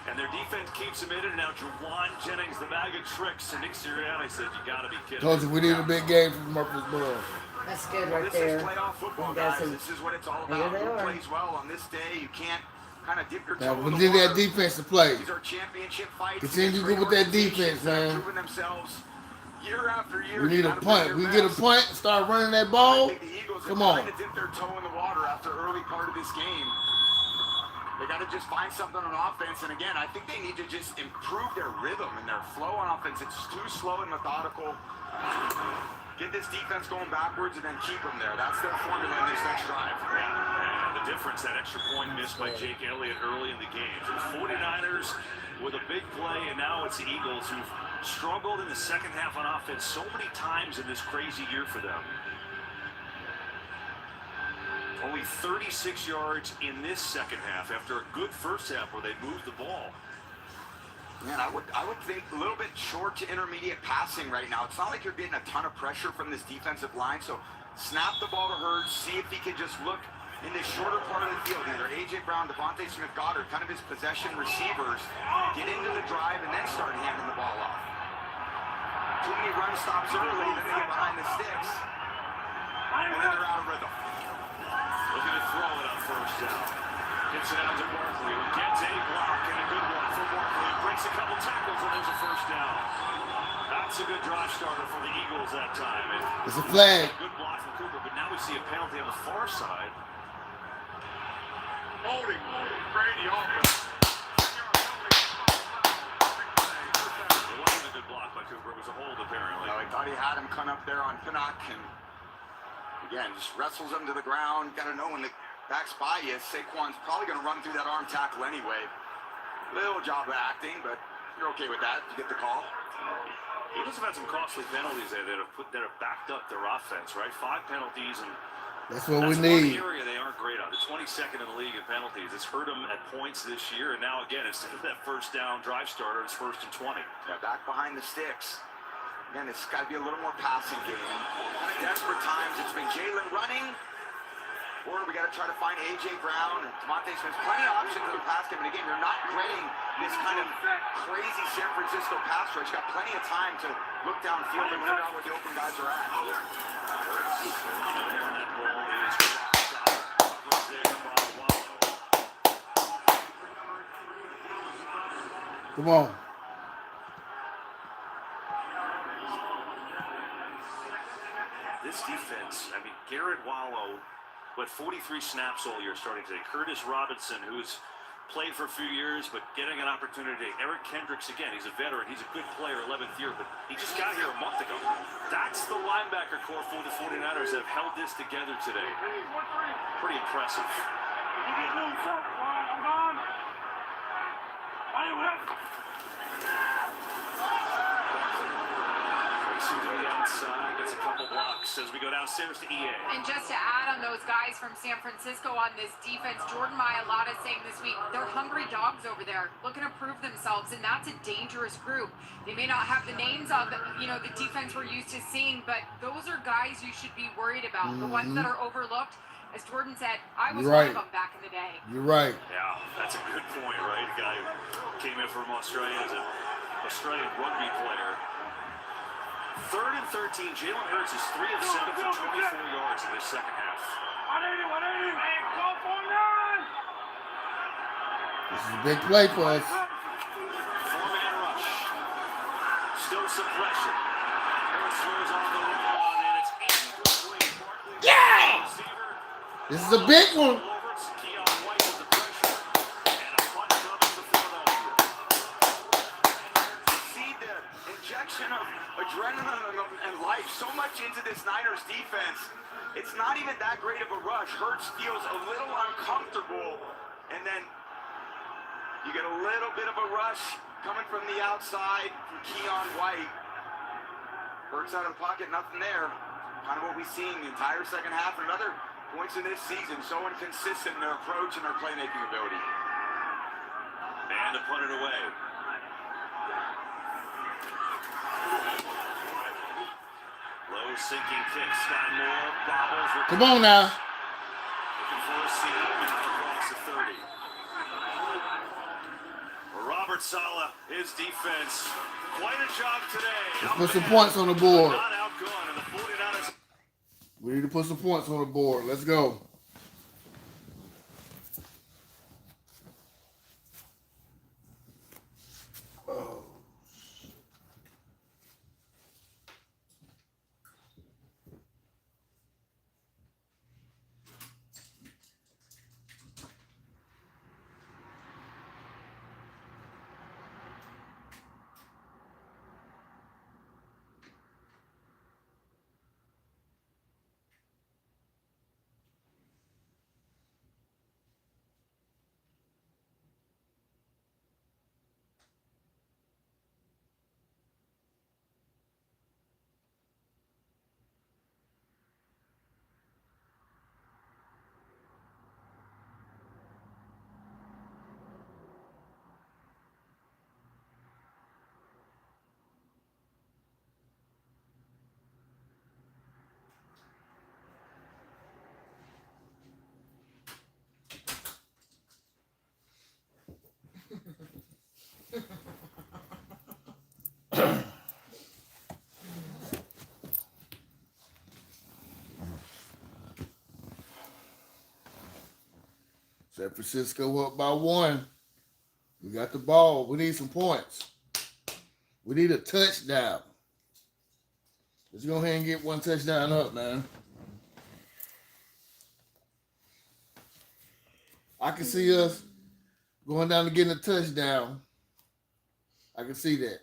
And their defense keeps them in it, and now Jawan Jennings, the bag of tricks, and Nick Sirianni said, you got to be kidding. Told you we need a big game from Murfreesboro. That's good right This there. is playoff football, You guys guys. are- This is what it's all Here about. they Who are. plays well on this day? You can't kind of dip your toe Now, in we the need that water. defense to play. These are championship fights. Continue Great good with that organizations defense, that have man. proven themselves year after year. We need a Gotta punt. bring We their get a best. punt, start running that I ball. think the Eagles are Come on. trying to dip their toe in the water after early part of this game. They got to just find something on offense. And again, I think they need to just improve their rhythm and their flow on offense. It's too slow and methodical. Get this defense going backwards and then keep them there. That's their formula in this next drive. And the difference, that extra point missed by Jake Elliott early in the game. So the 49ers with a big play, and now it's the Eagles who've struggled in the second half on offense so many times in this crazy year for them. Only 36 yards in this second half after a good first half where they moved the ball. Man, I would think a little bit short to intermediate passing right now. It's not like you're getting a ton of pressure from this defensive line, so snap the ball to Hurts, see if he can just look in this shorter part of the field. Either A.J. Brown, Devontae Smith, Goddard, kind of his possession receivers, get into the drive and then start handing the ball off. Too many run stops early, then they get behind the sticks, and then they're out of rhythm. Looking to throw it on first down. Gets it out to Barkley, who gets a block and a good one for Barkley. Breaks a couple tackles and there's a first down. That's a good drive starter for the Eagles that time. And It's a flag. good block from Cooper, but now we see a penalty on the far side. Holding. Brady open. It wasn't a good block by Cooper. It was a hold, apparently. I thought he had him come up there on Pinnock and again, just wrestles him to the ground. Got to know when to backs by you. Saquon's probably going to run through that arm tackle anyway. Little job of acting, but you're okay with that. You get the call. Eagles have had some costly penalties there that have backed up their offense, right? 5 penalties, and that's what we one need. area they aren't great on. The 22nd in the league in penalties. It's hurt them at points this year, and now again, instead of that first down drive starter, it's 1st and 20. Yeah, back behind the sticks. Again, it's got to be a little more passing game. Kind of desperate times. It's been Jalen running, or we got to try to find A.J. Brown and Devontae Smith. Plenty of options in the pass game. And again, you're not getting this kind of crazy San Francisco pass rush. You got plenty of time to look downfield and figure out where the open guys are at. Come on. This defense, I mean, Garrett Wallow, 43 snaps all year starting today. Curtis Robinson, who's played for a few years, but getting an opportunity. Eric Kendricks, again, he's a veteran. He's a good player, 11th year, but he just got here a month ago. That's the linebacker core for the 49ers that have held this together today. Pretty impressive. To the outside, gets a couple blocks as we go downstairs to EA. And just to add on those guys from San Francisco on this defense, Jordan Mailata saying this week, they're hungry dogs over there, looking to prove themselves, and that's a dangerous group. They may not have the names of, the defense we're used to seeing, but those are guys you should be worried about. The ones that are overlooked, as Jordan said, I was one of them back in the day. You're right. Yeah, that's a good point, right? A guy who came in from Australia as an Australian rugby player. 3rd and 13. Jalen Hurts is 3 of 7 for 24 yards in this second half. This is a big play for us. 4-man rush. Still some pressure. Harris throws on the wall, and it's incomplete. Yeah! This is a big one. Adrenaline and life so much into this Niners defense. It's not even that great of a rush. Hurts feels a little uncomfortable, and then you get a little bit of a rush coming from the outside from Keon White. Hurts out of the pocket, nothing there. Kind of what we've seen the entire second half and other points in this season. So inconsistent in their approach and their playmaking ability. And to punt it away. Low sinking kick. Sky Moore bobbles. Come on now. Looking for a seam across the 30. Robert Saleh, his defense, quite a job today. Let's put some points on the board. Not outgone, and the 49ers. We need to put some points on the board. Let's go. Oh. San Francisco up by 1. We got the ball. We need some points. We need a touchdown. Let's go ahead and get one touchdown up, man. I can see us going down to getting a touchdown. I can see that.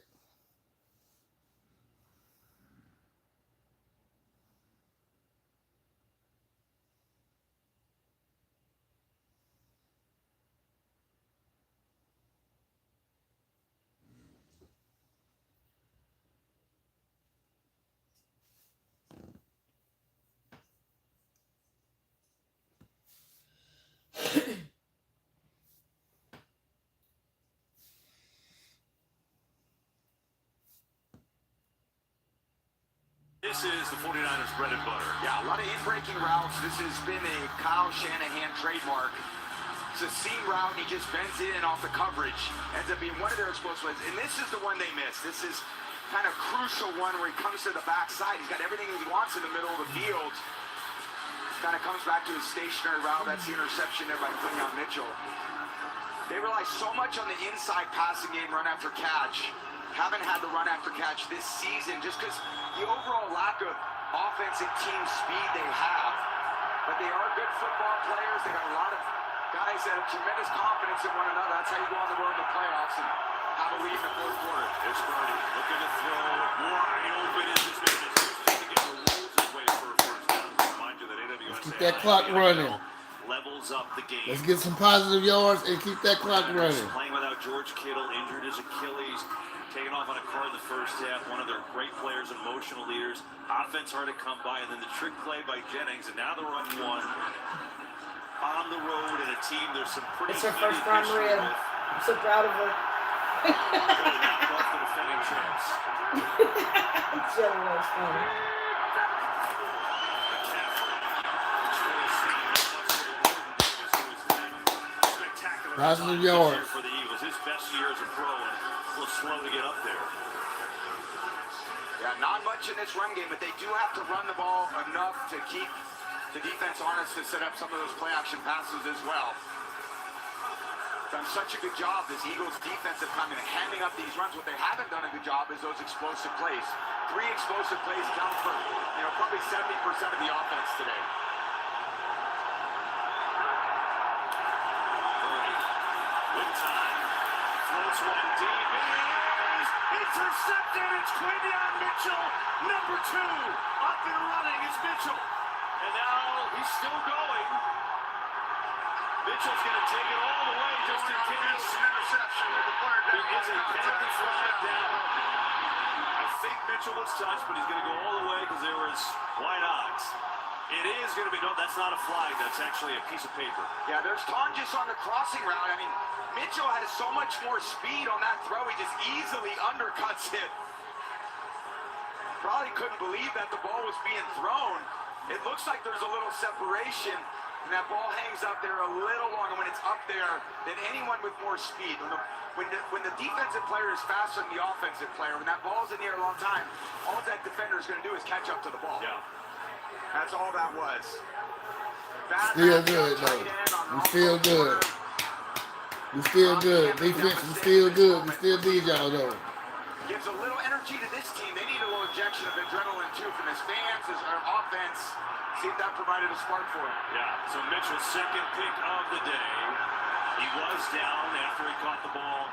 This is the 49ers bread and butter. Yeah, a lot of in-breaking routes. This has been a Kyle Shanahan trademark. It's a seam route, and he just bends in off the coverage. Ends up being one of their explosive plays. And this is the one they miss. This is kind of crucial one where he comes to the backside. He's got everything he wants in the middle of the field. Kind of comes back to his stationary route. That's the interception there by Quinyon Mitchell. They rely so much on the inside passing game, run after catch. Haven't had the run after catch this season just because the overall lack of offensive team speed they have. But they are good football players. They got a lot of guys that have tremendous confidence in one another. That's how you go on the road in the playoffs and have a lead in the fourth quarter. There's Purdy looking to throw. Wide open is his man. Just to get the rules his way for a first down. Remind you that AWS Keep that clock running. levels up the game. Let's get some positive yards and keep that clock running. Playing without George Kittle, injured his Achilles. Taking off on a car in the first half, one of their great players, emotional leaders. Offense hard to come by, and then the trick play by Jennings, and now the run one on the road in a team. There's some pretty. It's her first run, Maria. I'm so proud of her. Off the defending champs. Jelly was funny. Spectacular. Positive yards for the Eagles. His best year as a pro. A little slow to get up there. Yeah, not much in this run game, but they do have to run the ball enough to keep the defense honest to set up some of those play-action passes as well. Done such a good job, this Eagles defense of coming and handing up these runs. What they haven't done a good job is those explosive plays. 3 explosive plays count for, probably 70% of the offense today. With time. Floats one deep. Intercepted. It's Quinyon Mitchell, number 2. Up and running is Mitchell. And now he's still going. Mitchell's going to take it all the way just in case. Interception. There is a penalty flag down. I think Mitchell was touched, but he's going to go all the way because there was wide odds. It is going to be, no, that's not a flag. That's actually a piece of paper. Yeah, there's Tonjes on the crossing route. I mean, Mitchell has so much more speed on that throw. He just easily undercuts it. Probably couldn't believe that the ball was being thrown. It looks like there's a little separation, and that ball hangs up there a little longer when it's up there than anyone with more speed. When the defensive player is faster than the offensive player, when that ball's in the air a long time, all that defender is going to do is catch up to the ball. Yeah. That's all that was. Still good, though. We still good. We still good. Defense, we still good. We still need y'all, though. Gives a little energy to this team. They need a little injection of adrenaline, too, from his fans, his offense. See if that provided a spark for him. Yeah, so Mitchell's second pick of the day. He was down after he caught the ball.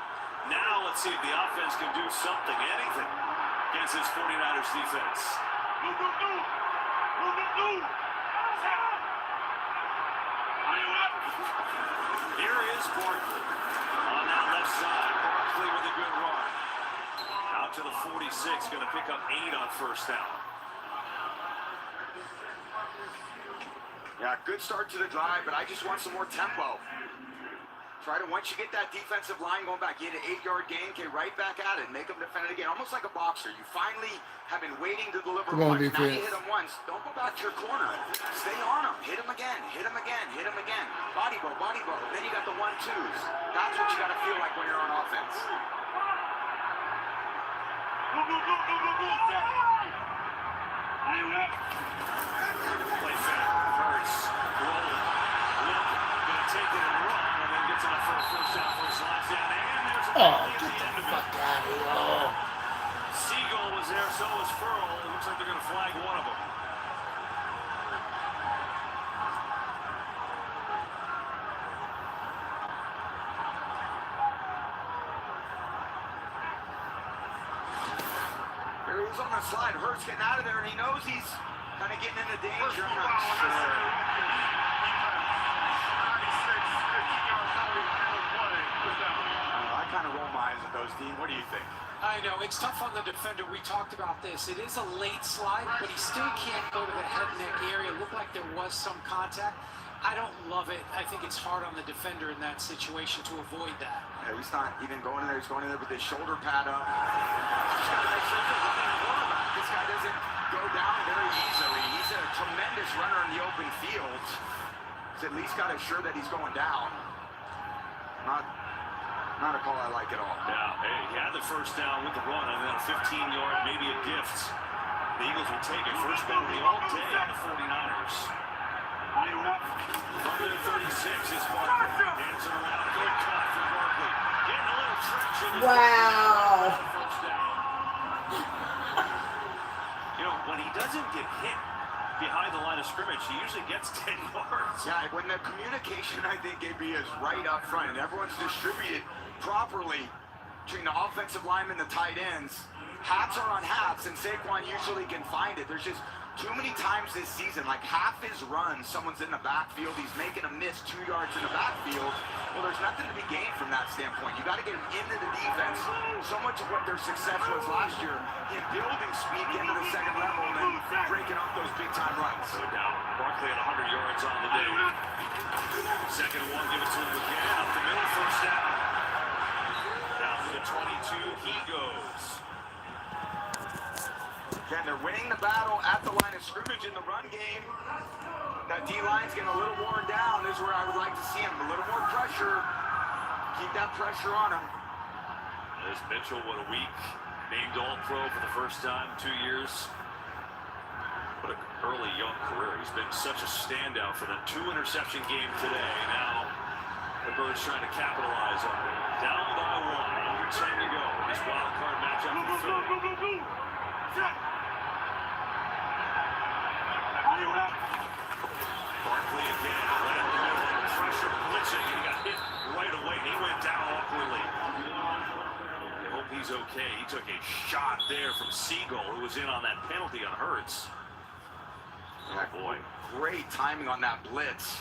Now let's see if the offense can do something, anything, against this 49ers defense. Here is Barkley on that left side. Barkley with a good run. Out to the 46, going to pick up 8 on first down. Yeah, good start to the drive, but I just want some more tempo. Once you get that defensive line going back, you get an 8-yard gain, get right back at it, make them defend it again, almost like a boxer. You finally have been waiting to deliver Come on, once. Now you defense. hit them once. Don't go back to your corner. Stay on them. Hit them again. Hit them again. Hit them again. Body blow, body blow. Then you got the 1-2s. That's what you got to feel like when you're on offense. Play fake. Hurts. Rolling. Look. Gonna take it and run, and then gets enough for a first down for a slides down. And there's a penalty at the end of it. Siegel was there, so was Furl. It looks like they're gonna flag one of them. There he was on the slide. Hurts getting out of there, and he knows he's kind of getting into danger. I'm not I kind of roll my eyes at those, Dean. What do you think? I know, it's tough on the defender. We talked about this. It is a late slide, but he still can't go to the head and neck area. It looked like there was some contact. I don't love it. I think it's hard on the defender in that situation to avoid that. Yeah, he's not even going in there. He's going in there with his shoulder pad up. He's got to make sure he's running a quarterback. This guy doesn't go down very easily. He's a tremendous runner in the open field. He's at least got to assure that he's going down. Not a call I like at all. Yeah, hey, he had the first down with the run, and then a 15-yard, maybe a gift. The Eagles will take it. First penalty all day on the 49ers. Under 36 is Barkley. Hands it around. Good cut for Barkley. Getting a little traction. Wow. First down. You know, when he doesn't get hit behind the line of scrimmage, he usually gets 10 yards. Yeah, when the communication, I think, AB, is right up front and everyone's distributed properly between the offensive linemen and the tight ends, hats are on hats, and Saquon usually can find it. There's just too many times this season, like half his runs, someone's in the backfield, he's making a miss 2 yards in the backfield. Well, there's nothing to be gained from that standpoint. You got to get him into the defense. So much of what their success was last year, in building speed into the second level and then breaking off those big-time runs. So down, Barkley at 100 yards on the day. Second and 1, give it to him again. Up the middle, first down. Down to the 22, he goes. Again, they're winning the battle at the line of scrimmage in the run game. That D-line's getting a little worn down. This is where I would like to see him. A little more pressure. Keep that pressure on him. There's Mitchell, what a week. Named All-Pro for the first time in 2 years. What an early young career. He's been such a standout for the 2-interception game today. Now the Birds trying to capitalize on it. Down by 1, under 10 to go. This wild card matchup for the third. Barkley again, right in the middle under pressure, blitzing, and he got hit right away. He went down awkwardly. I hope he's okay. He took a shot there from Siegel, who was in on that penalty on Hurts. Oh boy. Great timing on that blitz.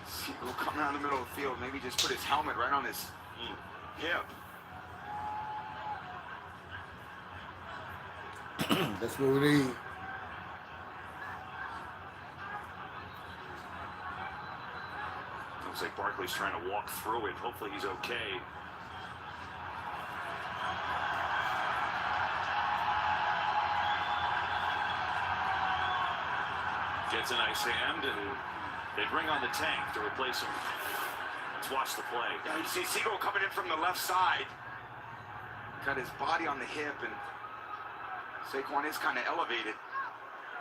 Siegel coming out in the middle of the field, maybe just put his helmet right on his hip. That's what we need. Looks like Barkley's trying to walk through it. Hopefully he's okay. Gets a nice hand, and they bring on the tank to replace him. Let's watch the play. Yeah, you see Siegel coming in from the left side. Got his body on the hip, and Saquon is kind of elevated.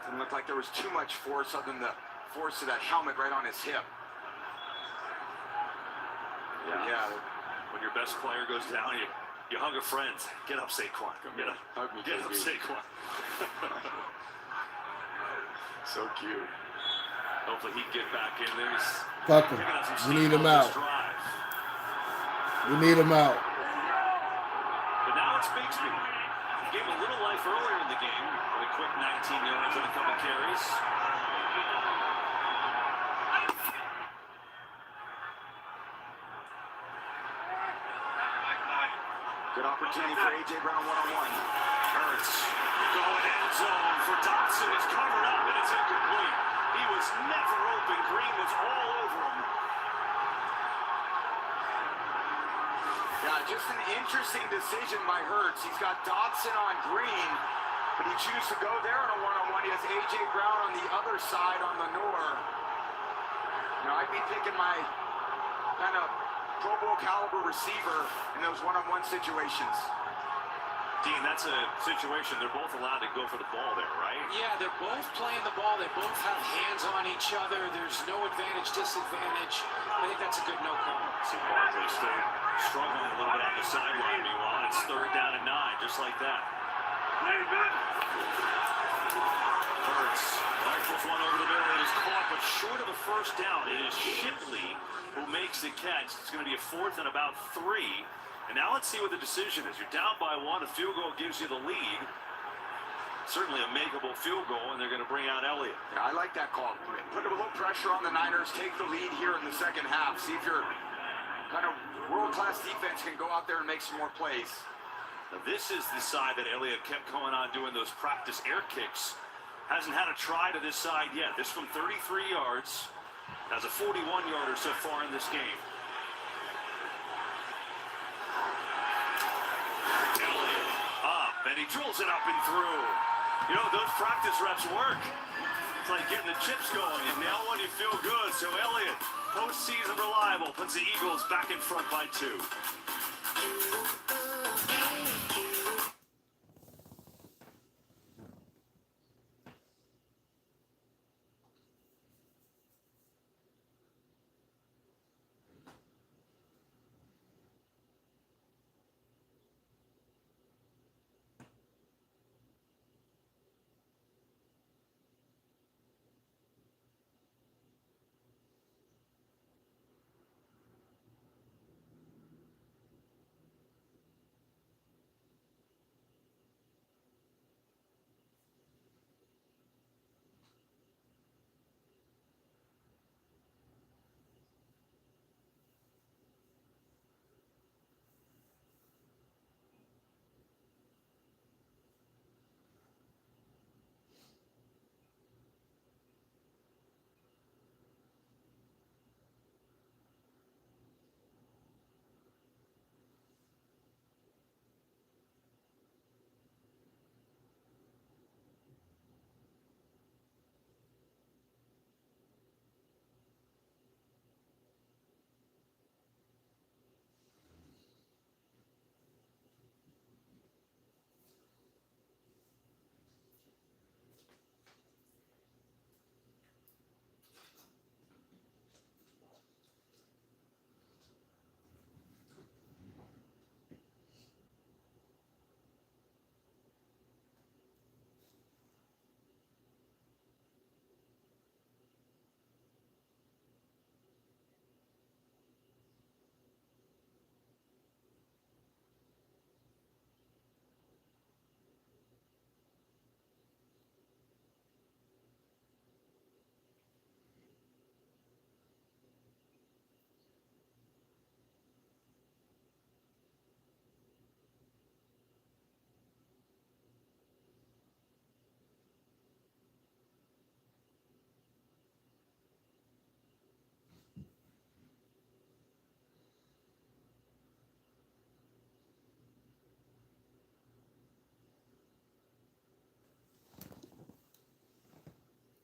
Didn't look like there was too much force other than the force of that helmet right on his hip. Yeah. When your best player goes down, you hug a friend. Get up, Saquon. Get up, Saquon. So cute. Hopefully he can get back in there. Fuck him. We need him out. We need him out. But now it's Bigsby. He gave him a little life earlier in the game with a quick 19 yards and a couple carries. Good opportunity for A.J. Brown one-on-one. Hurts going end zone for Dotson. It's covered up and it's incomplete. He was never open. Green was all over him. Yeah, just an interesting decision by Hurts. He's got Dotson on Green, but he chooses to go there on a one-on-one. He has A.J. Brown on the other side on Lenore. You know, I'd be picking my kind of Pro Bowl caliber receiver in those one-on-one situations. Dean, that's a situation they're both allowed to go for the ball there, right? Yeah, they're both playing the ball. They both have hands on each other. There's no advantage, disadvantage. I think that's a good no call. See Barkley still struggling a little bit on the sideline. Meanwhile, it's 3rd down and 9, just like that. Hurts rifles one over the middle. It is caught, but short of a first down. It is Shipley who makes the catch. It's going to be a 4th and about 3. And now let's see what the decision is. You're down by 1. A field goal gives you the lead. Certainly a makeable field goal, and they're going to bring out Elliott. Yeah, I like that call. Put a little pressure on the Niners. Take the lead here in the second half. See if your kind of world-class defense can go out there and make some more plays. Now this is the side that Elliott kept going on doing those practice air kicks. Hasn't had a try to this side yet. This from 33 yards. Has a 41-yarder so far in this game. Elliott up, and he drills it up and through. You know, those practice reps work. It's like getting the chips going. You nail one, you feel good. So Elliott, postseason reliable, puts the Eagles back in front by 2.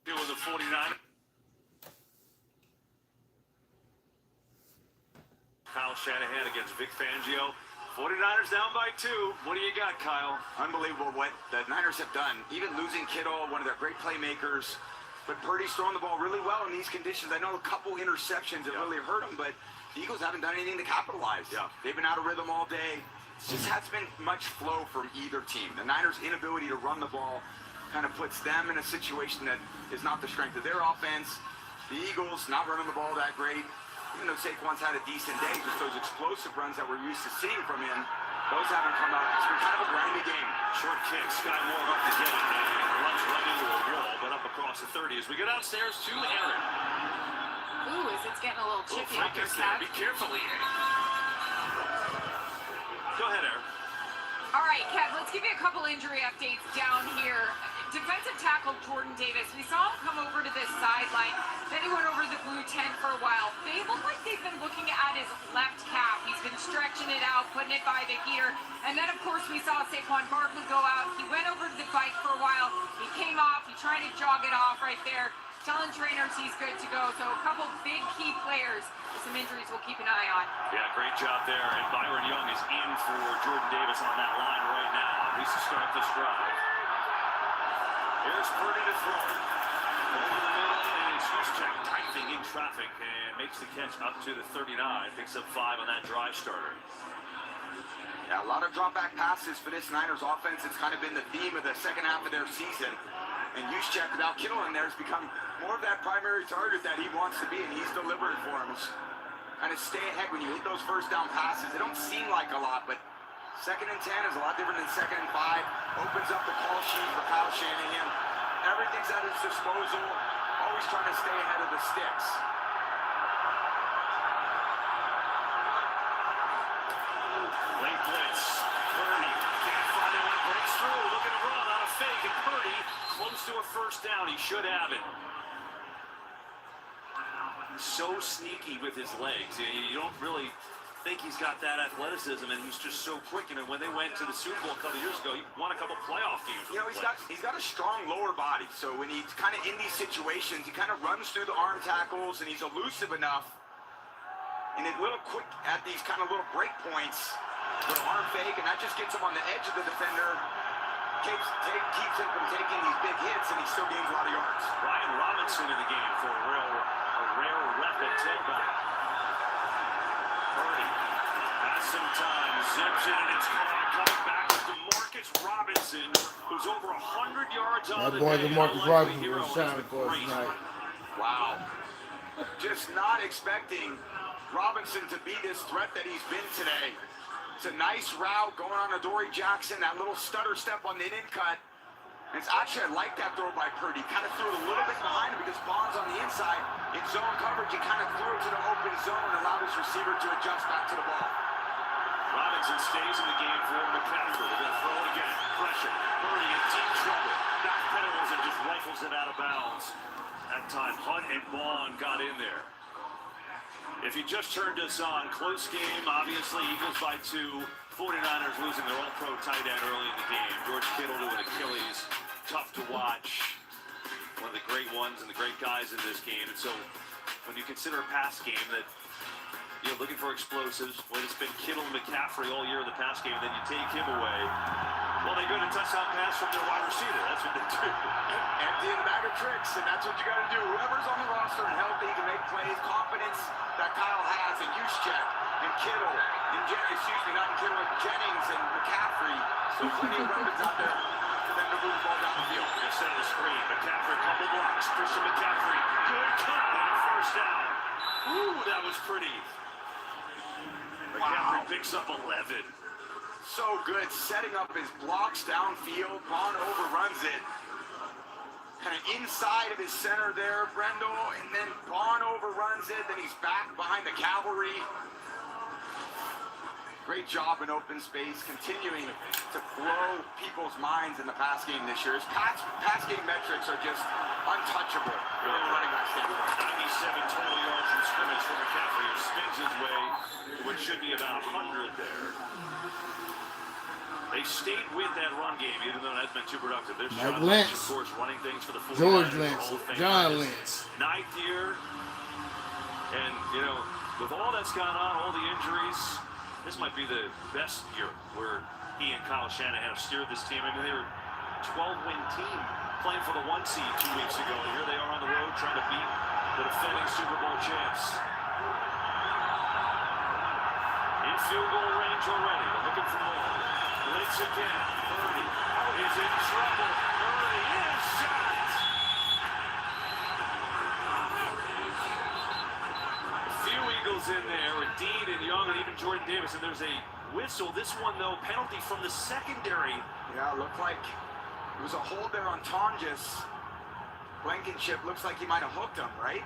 It was a 49. Kyle Shanahan against Vic Fangio. 49ers down by 2. What do you got, Kyle? Unbelievable what the Niners have done. Even losing Kittle, one of their great playmakers. But Purdy's throwing the ball really well in these conditions. I know a couple interceptions that really hurt him, but the Eagles haven't done anything to capitalize. They've been out of rhythm all day. It just hasn't been much flow from either team. The Niners' inability to run the ball kind of puts them in a situation that is not the strength of their offense. The Eagles not running the ball that great. Even though Saquon's had a decent day, just those explosive runs that we're used to seeing from him, those haven't come out. It's been kind of a grindy game. Short kick, Sky Moore up to get it. Runs right into a wall, but up across the 30 as we go downstairs to Aaron. Ooh, it's getting a little chippy up there, there. Be careful, Ian. Go ahead, Aaron. All right, Kev, let's give you a couple injury updates down here. Defensive tackle Jordan Davis, we saw him come over to this sideline, then he went over to the blue tent for a while. They look like they've been looking at his left calf. He's been stretching it out, putting it by the heater. And then, of course, we saw Saquon Barkley go out. He went over to the bike for a while. He came off. He tried to jog it off right there, telling trainers he's good to go. So a couple big key players with some injuries we'll keep an eye on. Yeah, great job there. And Byron Young is in for Jordan Davis on that line right now. At least to start this drive. Here's Purdy to throw. Over the middle, and it's Juszczyk diving in traffic and makes the catch up to the 39. Picks up 5 on that drive starter. Yeah, a lot of drop back passes for this Niners offense. It's kind of been the theme of the second half of their season. And Juszczyk, without Kittle in there, has become more of that primary target that he wants to be, and he's delivering for him. Kind of stay ahead when you hit those first down passes. They don't seem like a lot, but 2nd and 10 is a lot different than 2nd and 5. Opens up the call sheet for Kyle Shanahan. Everything's at his disposal. Always trying to stay ahead of the sticks. Late blitz. Purdy can't find anyone. Breaks through. Looking to run on a fake. And Purdy close to a first down. He should have it. So sneaky with his legs. You don't really think he's got that athleticism, and he's just so quick. And when they went to the Super Bowl a couple years ago, he won a couple playoff games. You know, he's got a strong lower body. So when he's kind of in these situations, he kind of runs through the arm tackles, and he's elusive enough. And he's a little quick at these kind of little break points, little arm fake, and that just gets him on the edge of the defender. Keeps him from taking these big hits, and he still gains a lot of yards. Ryan Robinson in the game for a rare rep at tailback. Purdy has some time, zips it, and it's coming back to Marcus Robinson, who's over 100 yards on the day. Marcus Robinson was shining for us tonight. Wow. Just not expecting Robinson to be this threat that he's been today. It's a nice route going on Adoree Jackson, that little stutter step on the in cut. And it's actually, I like that throw by Purdy. Kind of threw it a little bit behind him because Bond's on the inside. In zone coverage, he kind of threw it to the open zone and allowed his receiver to adjust back to the ball. Robinson stays in the game for McCaffrey. They're going to throw it again. Pressure. Purdy in deep trouble. Backpedals and just rifles it out of bounds. That time, Hunt and Bond got in there. If you just turned us on, close game, obviously, Eagles by 2. 49ers losing their all-pro tight end early in the game. George Kittle to an Achilles. Tough to watch. One of the great ones and the great guys in this game. And so when you consider a pass game that you're looking for explosives, when it's been Kittle and McCaffrey all year in the pass game, then you take him away. Well, they go to touchdown pass from their wide receiver. That's what they do. Empty in the bag of tricks, and that's what you got to do. Whoever's on the roster and healthy can make plays. Confidence that Kyle has in Juszczyk and Kittle, and not in Kittle, Jennings and McCaffrey. So plenty of weapons out there for them to move the ball down the field. They set the screen. McCaffrey, couple blocks. Christian McCaffrey, good cut and a first down. Ooh, that was pretty. McCaffrey picks up 11. So good, setting up his blocks downfield. Bond overruns it. Kind of inside of his center there, Brendel, and then Bond overruns it. Then he's back behind the cavalry. Great job in open space, continuing to blow people's minds in the pass game this year. His pass game metrics are just untouchable from a running back standpoint. 97 total yards from scrimmage for McCaffrey, who spins his way to what should be about 100 there. They stayed with that run game, even though it hasn't been too productive. There's John Lynch, of course, running things for the 49ers. George Lynch, John Lynch. 9th year. And, you know, with all that's gone on, all the injuries, this might be the best year where he and Kyle Shanahan have steered this team. I mean, they were a 12-win team playing for the 1 seed 2 weeks ago. And here they are on the road trying to beat the defending Super Bowl champs. In field goal range already. They're looking for more. Blitz again. Purdy is in trouble. Purdy is shot. A few Eagles in there. Dean and Young and even Jordan Davis. And there's a whistle. This one, though, penalty from the secondary. Yeah, it looked like it was a hold there on Tonjes. Blankenship looks like he might have hooked him, right?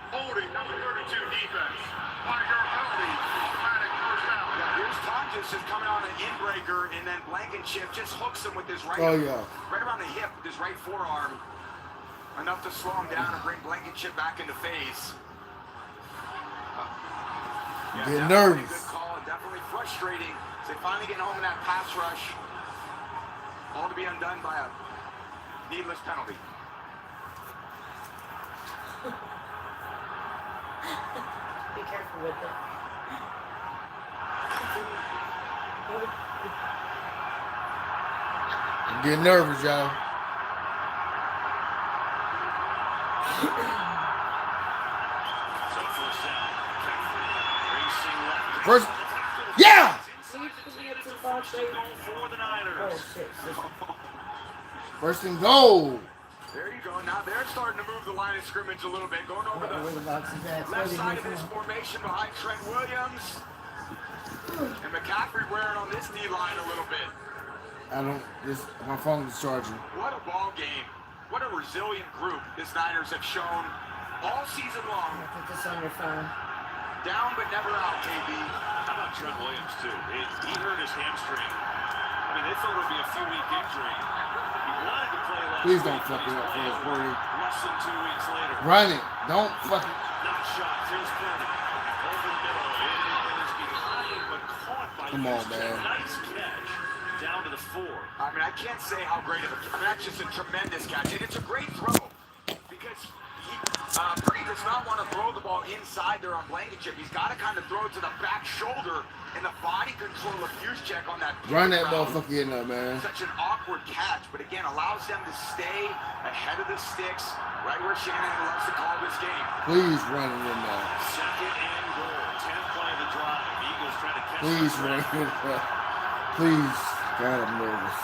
Holding number 32 defense. Tiger penalty. Automatic first down. Yeah, here's Tonjes just coming on an inbreaker, and then Blankenship just hooks him with his right right around the hip with his right forearm. Enough to slow him down and bring Blankenship back into phase. Get nervous. Good call, definitely frustrating. So they finally get home in that pass rush. All to be undone by a needless penalty. Be careful with it. I'm getting nervous, y'all. So first down. Racing left. First, yeah! For the Niners. First and goal. There you go. Now they're starting to move the line of scrimmage a little bit. Going over the left side of this formation behind Trent Williams. And McCaffrey wearing on this D-line a little bit. My phone is charging. What a ball game. What a resilient group this Niners have shown all season long. Put this on your phone. Down but never out, KB. How about Trent Williams, too? He hurt his hamstring. I mean, they thought it would be a few-week injury. He wanted to play last Please don't week, fuck but it up for us, Purdy. less than 2 weeks later. Run it. Don't fuck it. Not shot. Here's Purdy. Come on, man. Nice catch down to the 4. I mean, I can't say how great of a catch. That's just a tremendous catch, and it's a great throw because Purdy does not want to throw the ball inside there on Blankenship. He's got to kind of throw it to the back shoulder, and the body control of Juszczyk on that. Run that motherfucker in there, man. Such an awkward catch, but again, allows them to stay ahead of the sticks, right where Shanahan loves to call this game. Please run it in there. Second and goal. 10th play of the drive. Eagles trying to catch. Please run it in there. Please. God, I'm nervous.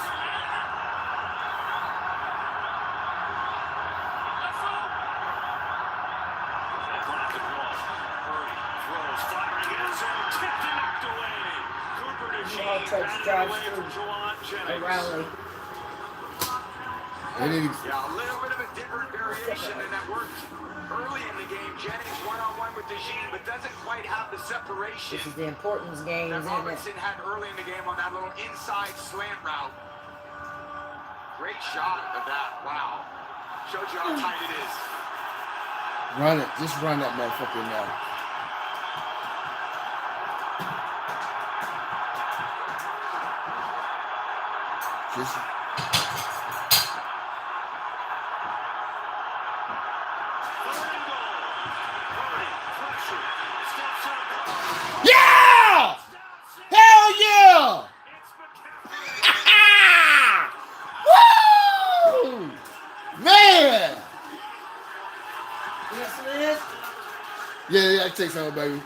Rally. Yeah, a little bit of a different variation, and that worked early in the game. Jennings one-on-one with DeJean, but doesn't quite have the separation This is the importance game, that isn't it? Robinson had early in the game on that little inside slant route. Great shot of that. Wow. Shows you how tight it is. Run it. Just run that motherfucker in there. Just. Yeah! Hell yeah! Woo! Man! Yes, it is. Yeah, I take some, baby.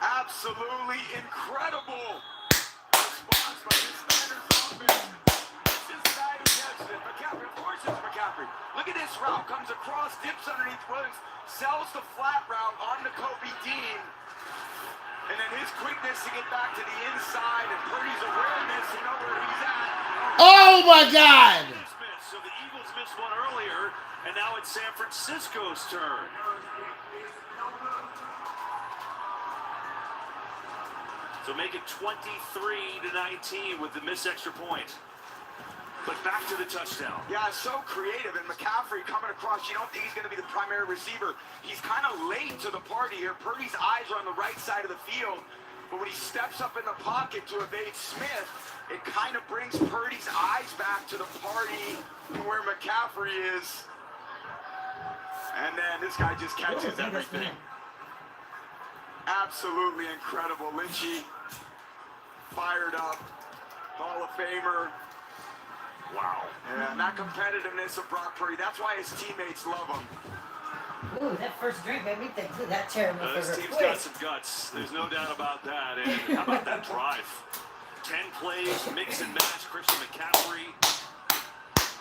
Absolutely incredible response by this Niners offense. This is the guy who gets it. McCaffrey, of course it's McCaffrey. Look at this route. Comes across, dips underneath Williams, sells the flat route on to Kobe Dean. And then his quickness to get back to the inside and Purdy's awareness to know where he's at. Oh my God! So the Eagles missed one earlier, and now it's San Francisco's turn. So make it 23-19 with the missed extra point. But back to the touchdown. Yeah, so creative. And McCaffrey coming across, you don't think he's going to be the primary receiver. He's kind of late to the party here. Purdy's eyes are on the right side of the field. But when he steps up in the pocket to evade Smith, it kind of brings Purdy's eyes back to the party where McCaffrey is. And then this guy just catches everything. Absolutely incredible. Lynchy fired up. Hall of Famer. Wow. Yeah, and that competitiveness of Brock Purdy, that's why his teammates love him. Ooh, that first drink made me think that terrible. This team's got some guts. There's no doubt about that. And how about that drive? 10 plays, mix and match. Christian McCaffrey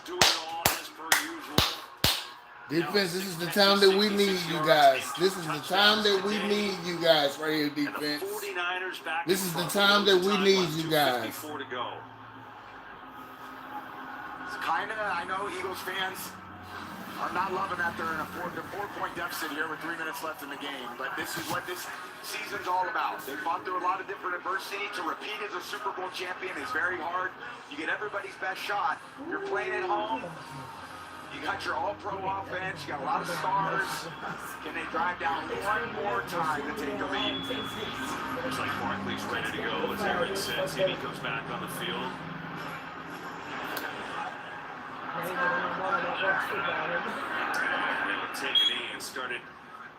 doing it all as per usual. Defense, this is the time that we need you guys. This is the time that we need you guys right here, defense. This is the time that we need you guys. It's kind of, I know Eagles fans are not loving that they're in a four-point deficit here with 3 minutes left in the game, but this is what this season's all about. They fought through a lot of different adversity. To repeat as a Super Bowl champion is very hard. You get everybody's best shot. You're playing at home. You got your all-pro offense. You got a lot of stars. Can they drive down one more time to take the lead? Looks like Barkley's ready to go, as Aaron says. He comes back on the field. They'll take a knee and started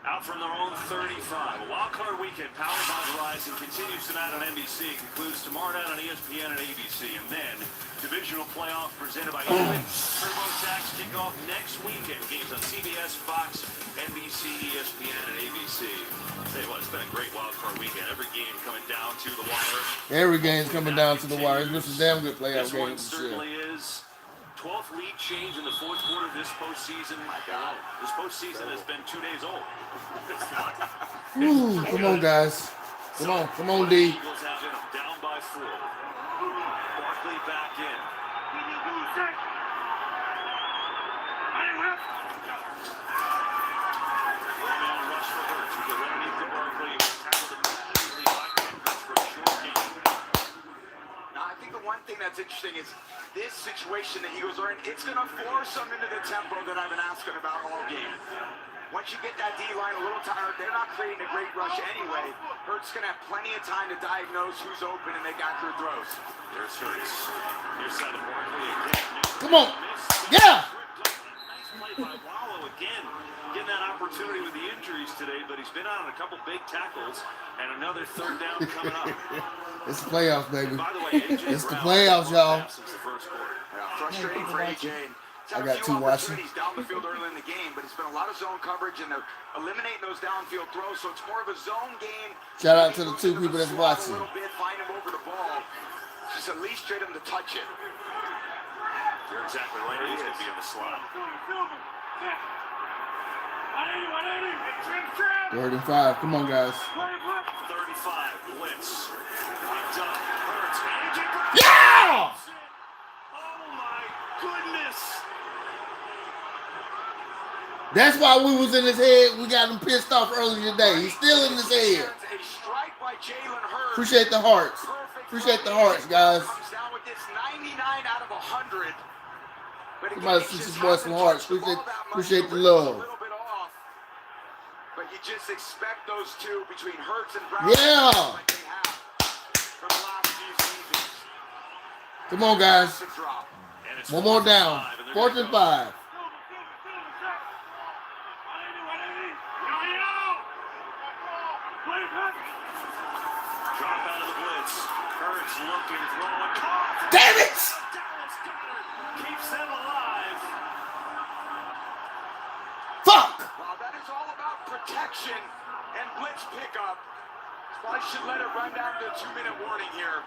out from their own 35. A wildcard weekend powered by Verizon continues tonight on NBC. Concludes tomorrow night on ESPN and ABC. And then divisional playoff presented by TurboTax kick off next weekend. Games on CBS, Fox, NBC, ESPN, and ABC. Tell you what, it's been a great wildcard weekend. Every game coming down to the wire. Every game's coming down to the wire. It's a damn good playoff This one game. certainly is. 12th lead change in the fourth quarter of this postseason. My God, this postseason has been 2 days old. Ooh, come on, guys. Come on, D. Eagles have it down by 4. Barkley back in. Four-man rush for Hurts. We go underneath to Barkley. Tackled immediately by Kendricks for a short game. Now, I think the one thing that's interesting is this situation the Eagles are in, it's going to force them into the tempo that I've been asking about all game. Once you get that D-line a little tired, they're not creating a great rush anyway. Hurts going to have plenty of time to diagnose who's open and make accurate throws. There's Hurts. Near side of Barkley again. Come on. Yeah. Nice play by Wallow again. Getting that opportunity with the injuries today, but he's been on a couple big tackles and another third down coming up. It's the playoffs, baby. By the way, It's the playoffs, y'all. Since the first quarter. Yeah, frustrating for AJ. He's had I got a few two watching. opportunities down the field early in the game, but it's been a lot of zone coverage, and they're eliminating those downfield throws, so it's more of a zone game. Shout out to the two people that's watching. A little bit, find him over the ball. Just at least get him to touch it. You're exactly right. He's going to be in the slot. 3rd and 5. Come on, guys. 35. Blitz. Locked up. Hurts. Yeah! Oh my goodness. That's why we was in his head. We got him pissed off earlier today. He's still in his head. A strike by Jalen Hurts. Appreciate the hearts. Appreciate the hearts, guys. Comes down with this 99 out of 100. But Somebody send this boy some hearts. Appreciate the love. But you just expect those two between Hurts and Brown. Yeah. Like they have for the last few seasons. Come on, guys. To drop. One more down. 4th and 5. Drop out of the blitz. Hurts looking, throwing. Damn it! Dallas Goedert keeps them alive. Fuck! Well, that is all about protection and blitz pickup. Probably should let it run down to a 2-minute warning here.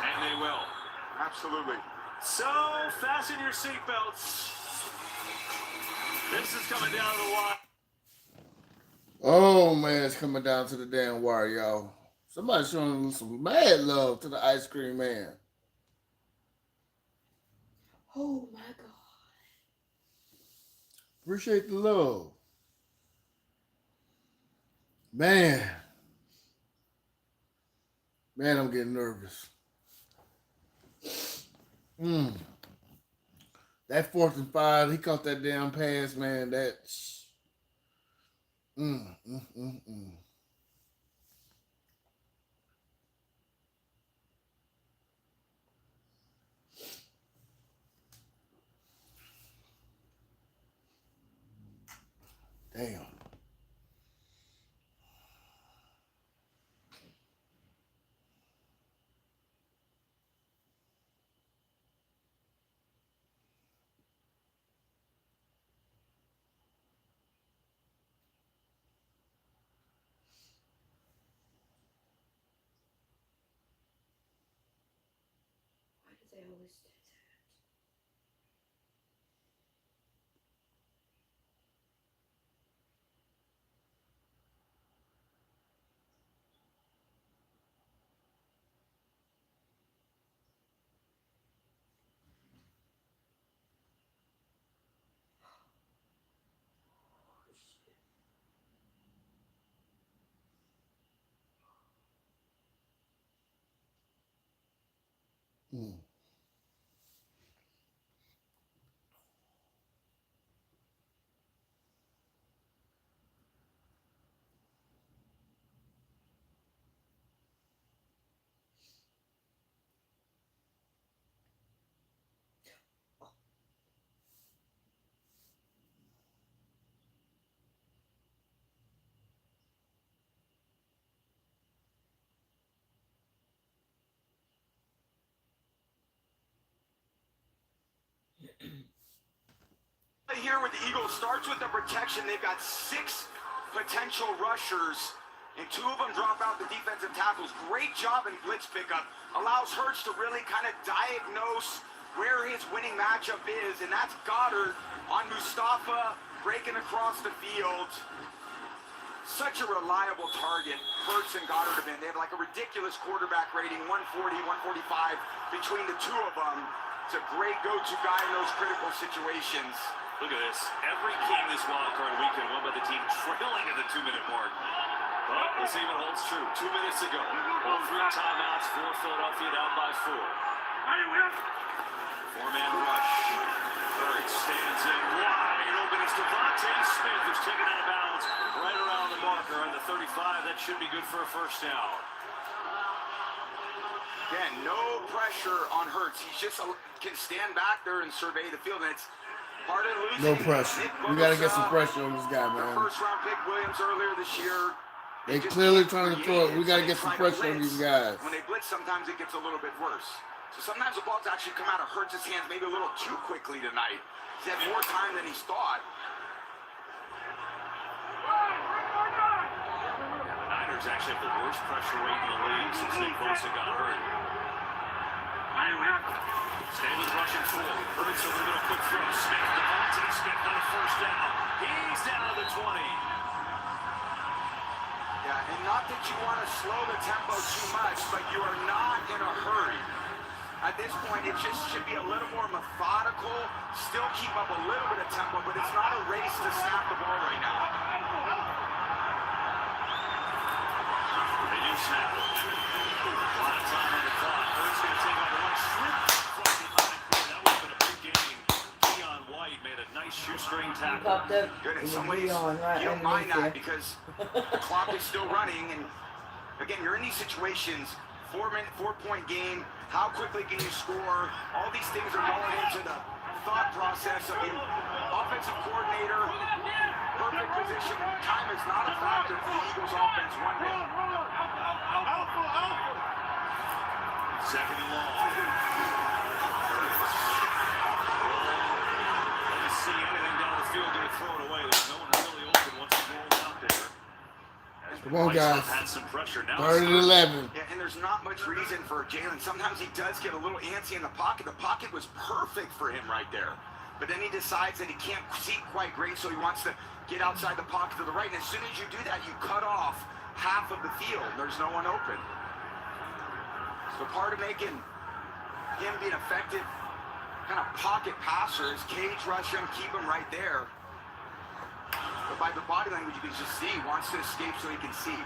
And they will. Absolutely. So, fasten your seatbelts. This is coming down to the wire. Oh, man, it's coming down to the damn wire, y'all. Somebody's showing some mad love to the ice cream man. Oh my God. Appreciate the love. Man, I'm getting nervous. That 4th and 5, he caught that damn pass, man. That's damn. Why do they always do that? Here with the Eagles starts with the protection. They've got 6 potential rushers, and 2 of them drop out the defensive tackles. Great job in blitz pickup. Allows Hurts to really kind of diagnose where his winning matchup is, and that's Goddard on Mustafa breaking across the field. Such a reliable target, Hurts and Goddard have been. They have like a ridiculous quarterback rating, 140, 145 between the 2 of them. It's a great go-to guy in those critical situations. Look at this. Every game this wildcard weekend won by the team trailing at the 2-minute mark. But let's see if it holds true. 2 minutes to go. All 3 timeouts for Philadelphia, down by 4. 4-man rush. Hurts Stands in wide open. It's Devontae Smith who's taken out of bounds right around the marker at the 35. That should be good for a first down. Again, no pressure on Hurts. He just can stand back there and survey the field. And it's part of losing. No pressure. We got to get some pressure on this guy, The man. first round pick Williams earlier this year. They clearly trying to throw it. We got to get some pressure on these guys. When they blitz, sometimes it gets a little bit worse. So sometimes the balls actually come out of Hurts' hands maybe a little too quickly tonight. He's had more time than he's thought. The Niners actually have the worst pressure rate in the league since Nick Bosa got hurt. Stay with rushing full. Hurts a little bit of quick throw. Smith, Devontae Smith on a first down. He's down to the 20. Yeah, and not that you want to slow the tempo too much, but you are not in a hurry. At this point, it just should be a little more methodical, still keep up a little bit of tempo, but it's not a race to snap the ball right now. They do snap it. A lot of time on the clock. Hurts going to take on one strip from behind. That would have been a big game. Keon White made a nice shoestring tackle. Popped up. Good. In and some we ways, on right you don't mind underneath that you. because the clock is still running. And again, you're in these situations, 4-point game. How quickly can you score? All these things are going into the thought process of the offensive coordinator. Perfect position. Time is not a factor for the Eagles offense one bit. Second and long. Let's see anything down the field to throw it away. There's no one really open once he rolls out there. Come on, guys. Had some pressure now. 3rd and 11. Yeah, and there's not much reason for Jalen. Sometimes he does get a little antsy in the pocket. The pocket was perfect for him right there. But then he decides that he can't see quite great, so he wants to get outside the pocket to the right. And as soon as you do that, you cut off half of the field. There's no one open. So part of making him be an effective kind of pocket passer is cage rush him, keep him right there. But by the body language, you can just see he wants to escape so he can see.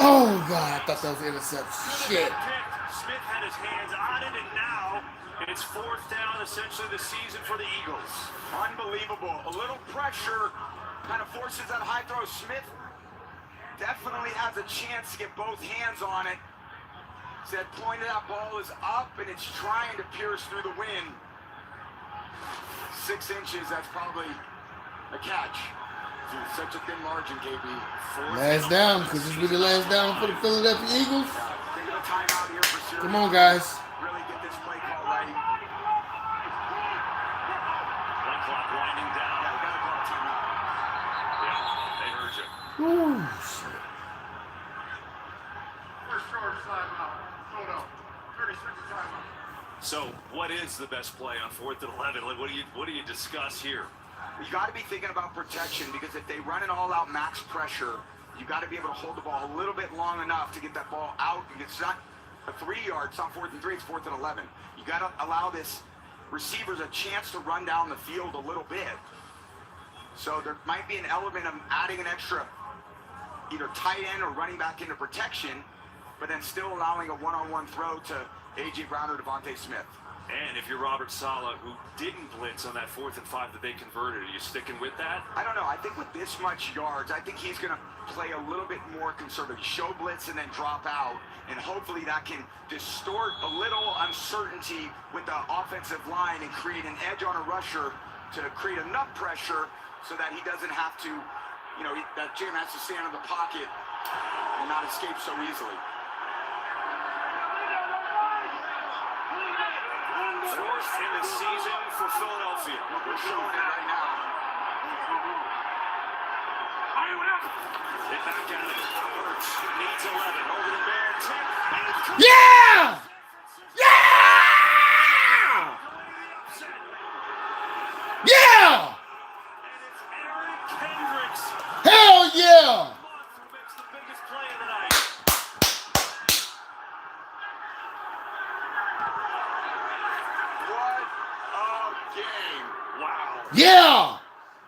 Oh, God. I thought that was an interception. Shit. Smith had his hands on it, and now it's 4th down, essentially the season for the Eagles. Unbelievable. A little pressure kind of forces that high throw. Smith definitely has a chance to get both hands on it. Said point of that ball is up, and it's trying to pierce through the wind. 6 inches, that's probably a catch. Such a thin margin, KB. Last down. Could this be the last down for the Philadelphia Eagles? Think of a timeout here for sure. Come on, guys. Really get this play call right. Play clock winding down. Yeah, we got to call a timeout. Yeah, they heard you. Ooh, shit. First charge timeout. Hold on. 30 seconds timeout. So, what is the best play on 4th and 11? Like, what do you discuss here? You got to be thinking about protection because if they run an all-out max pressure, you got to be able to hold the ball a little bit long enough to get that ball out. It's not a 3-yard, it's not 4th and 3, it's 4th and 11. You got to allow this receivers a chance to run down the field a little bit. So there might be an element of adding an extra either tight end or running back into protection, but then still allowing a one-on-one throw to A.J. Brown or Devontae Smith. And if you're Robert Saleh, who didn't blitz on that 4th and 5 that they converted, are you sticking with that? I don't know. I think with this much yards, I think he's going to play a little bit more conservative. Show blitz and then drop out. And hopefully that can distort a little uncertainty with the offensive line and create an edge on a rusher to create enough pressure so that he doesn't have to, that Jim has to stand in the pocket and not escape so easily. 4th in the season for Philadelphia. We're showing it right now. Hit back at it. Hurts needs 11. Over the bear. Tip. Yeah! Yeah! Yeah! And it's Aaron Kendricks. Hell yeah! Who makes the biggest play of the night. Yeah,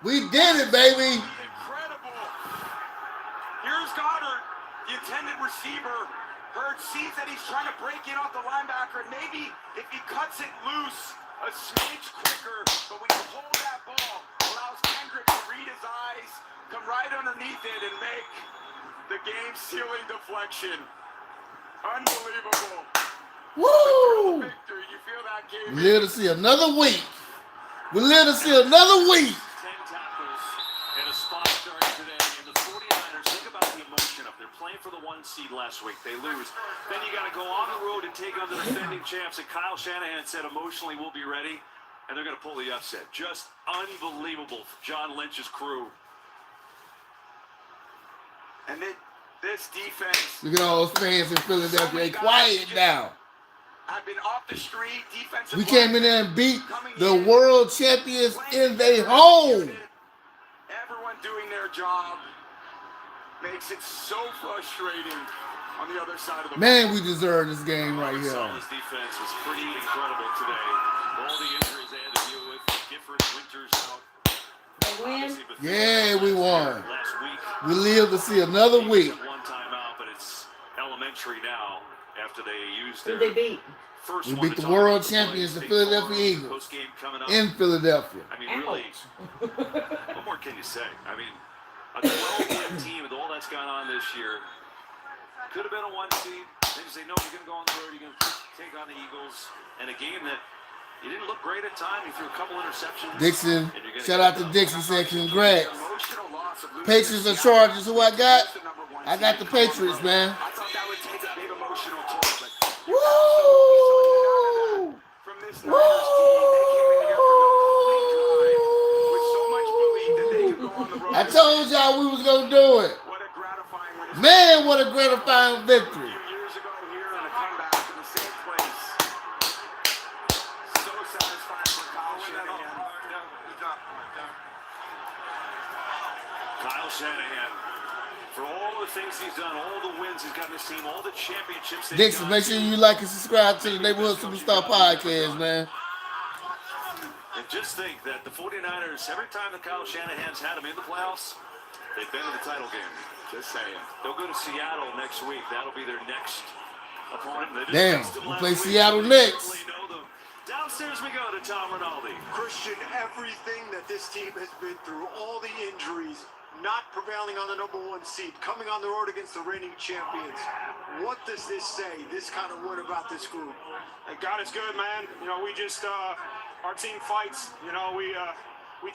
we did it, baby. Incredible. Here's Goddard, the intended receiver. Hurd sees that he's trying to break in off the linebacker, and maybe if he cuts it loose a smidge quicker, but when you hold that ball, allows Kendrick to read his eyes, come right underneath it, and make the game-sealing deflection. Unbelievable. Woo! Victory. You feel that game? We live to see another week. We live to see another week. 10 tackles and a spot starting today. And the 49ers, think about the emotion of they're playing for the 1 seed last week. They lose. Then you got to go on the road and take on the defending champs. And Kyle Shanahan said emotionally we'll be ready. And they're going to pull the upset. Just unbelievable for John Lynch's crew. And this defense. Look at all those fans in Philadelphia. They quiet now. I've been off the street, defensive. We came in there and beat the world champions in their home. Everyone doing their job makes it so frustrating on the other side of the Man, we deserve this game right here. This defense was pretty incredible today. All the injuries they had to deal with. Gifford, Winters out. They win. Yeah, we won. Last week. We live to see another week. One time out, but it's elementary now after they used Who their they beat? first We one beat to the talk world about champions, the Big Philadelphia Farm, Eagles, post-game coming up. in Philadelphia. I mean, really, what more can you say? I mean, a 12-win team with all that's gone on this year could have been a 1 seed. Then you say, no, you're going to go on the road. You're going to take on the Eagles. And a game that you didn't look great at time. You threw a couple interceptions. Dixon, shout out to Dixon, said congrats. Patriots or Chargers, who I got? I got the Patriots, man. I thought that would take a big emotional toll, but Woo! from this Niners team, they came in here for the opening drive with so much belief that they could go on the road. I told y'all we was going to do it. What a gratifying win. Man, what a gratifying victory. A few years ago here and a comeback to the same place. So satisfying for Kyle Shanahan. Kyle Shanahan, for all the things he's done, all the wins he's got in this team, all the championships they've Dixon, make sure you like and subscribe to the Neighborhood Superstar Podcast, man. And just think that the 49ers, every time that Kyle Shanahan's had them in the playoffs, they've been to the title game. Just saying. They'll go to Seattle next week. That'll be their next opponent. Damn, we play Seattle next. Downstairs we go to Tom Rinaldi. Christian, everything that this team has been through, all the injuries, not prevailing on the #1 seed, coming on the road against the reigning champions. What does this say, this kind of word about this group? God is good, man. You know, we just, our team fights. You know, we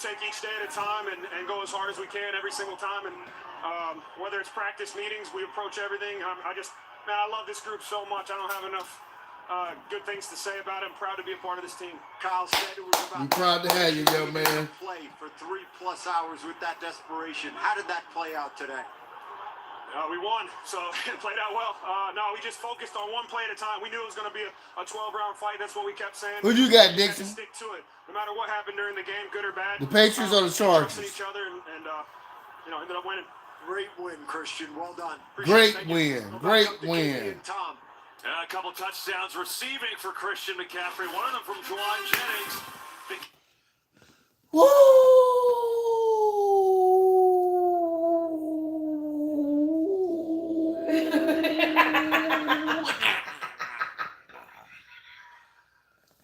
take each day at a time and go as hard as we can every single time. And whether it's practice meetings, we approach everything. I love this group so much. I don't have enough good things to say about it. I'm proud to be a part of this team. Kyle said it was about. I'm proud to have you, young man. Play for 3+ hours with that desperation. How did that play out today? We won, so it played out well. No, we just focused on one play at a time. We knew it was going to be a 12-round fight. That's what we kept saying. Who you got, We had Dixon? to stick to it, no matter what happened during the game, good or bad. The Patriots or the Chargers? We trusted each other and ended up winning. Great win, Christian. Well done. Great win. Great win. Tom. A couple touchdowns receiving for Christian McCaffrey. One of them from Juwan Jennings. Woo!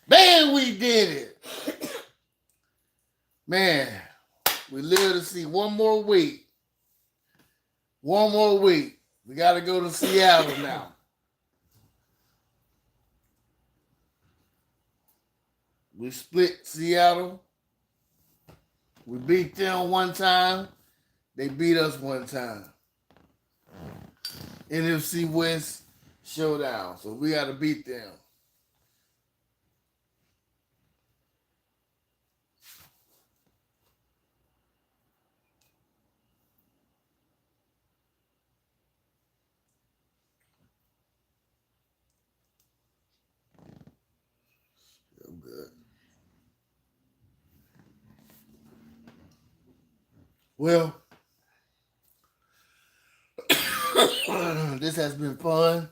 Man, we did it. Man, we live to see one more week. One more week. We got to go to Seattle now. We split Seattle. We beat them one time. They beat us one time. NFC West showdown. So we got to beat them. Feel good. Well, this has been fun.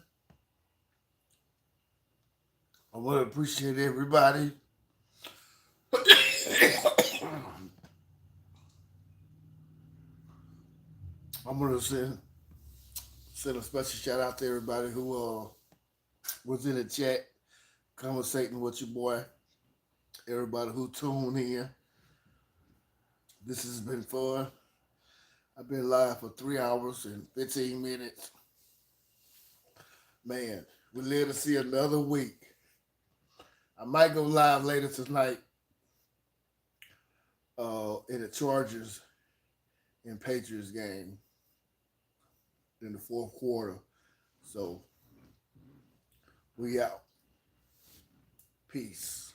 I want to appreciate everybody I'm gonna send a special shout out to everybody who was in the chat conversating with your boy. Everybody who tuned in. This has been fun. I've been live for 3 hours and 15 minutes. Man, we live to see another week. I might go live later tonight in the Chargers and Patriots game in the fourth quarter. So we out. Peace.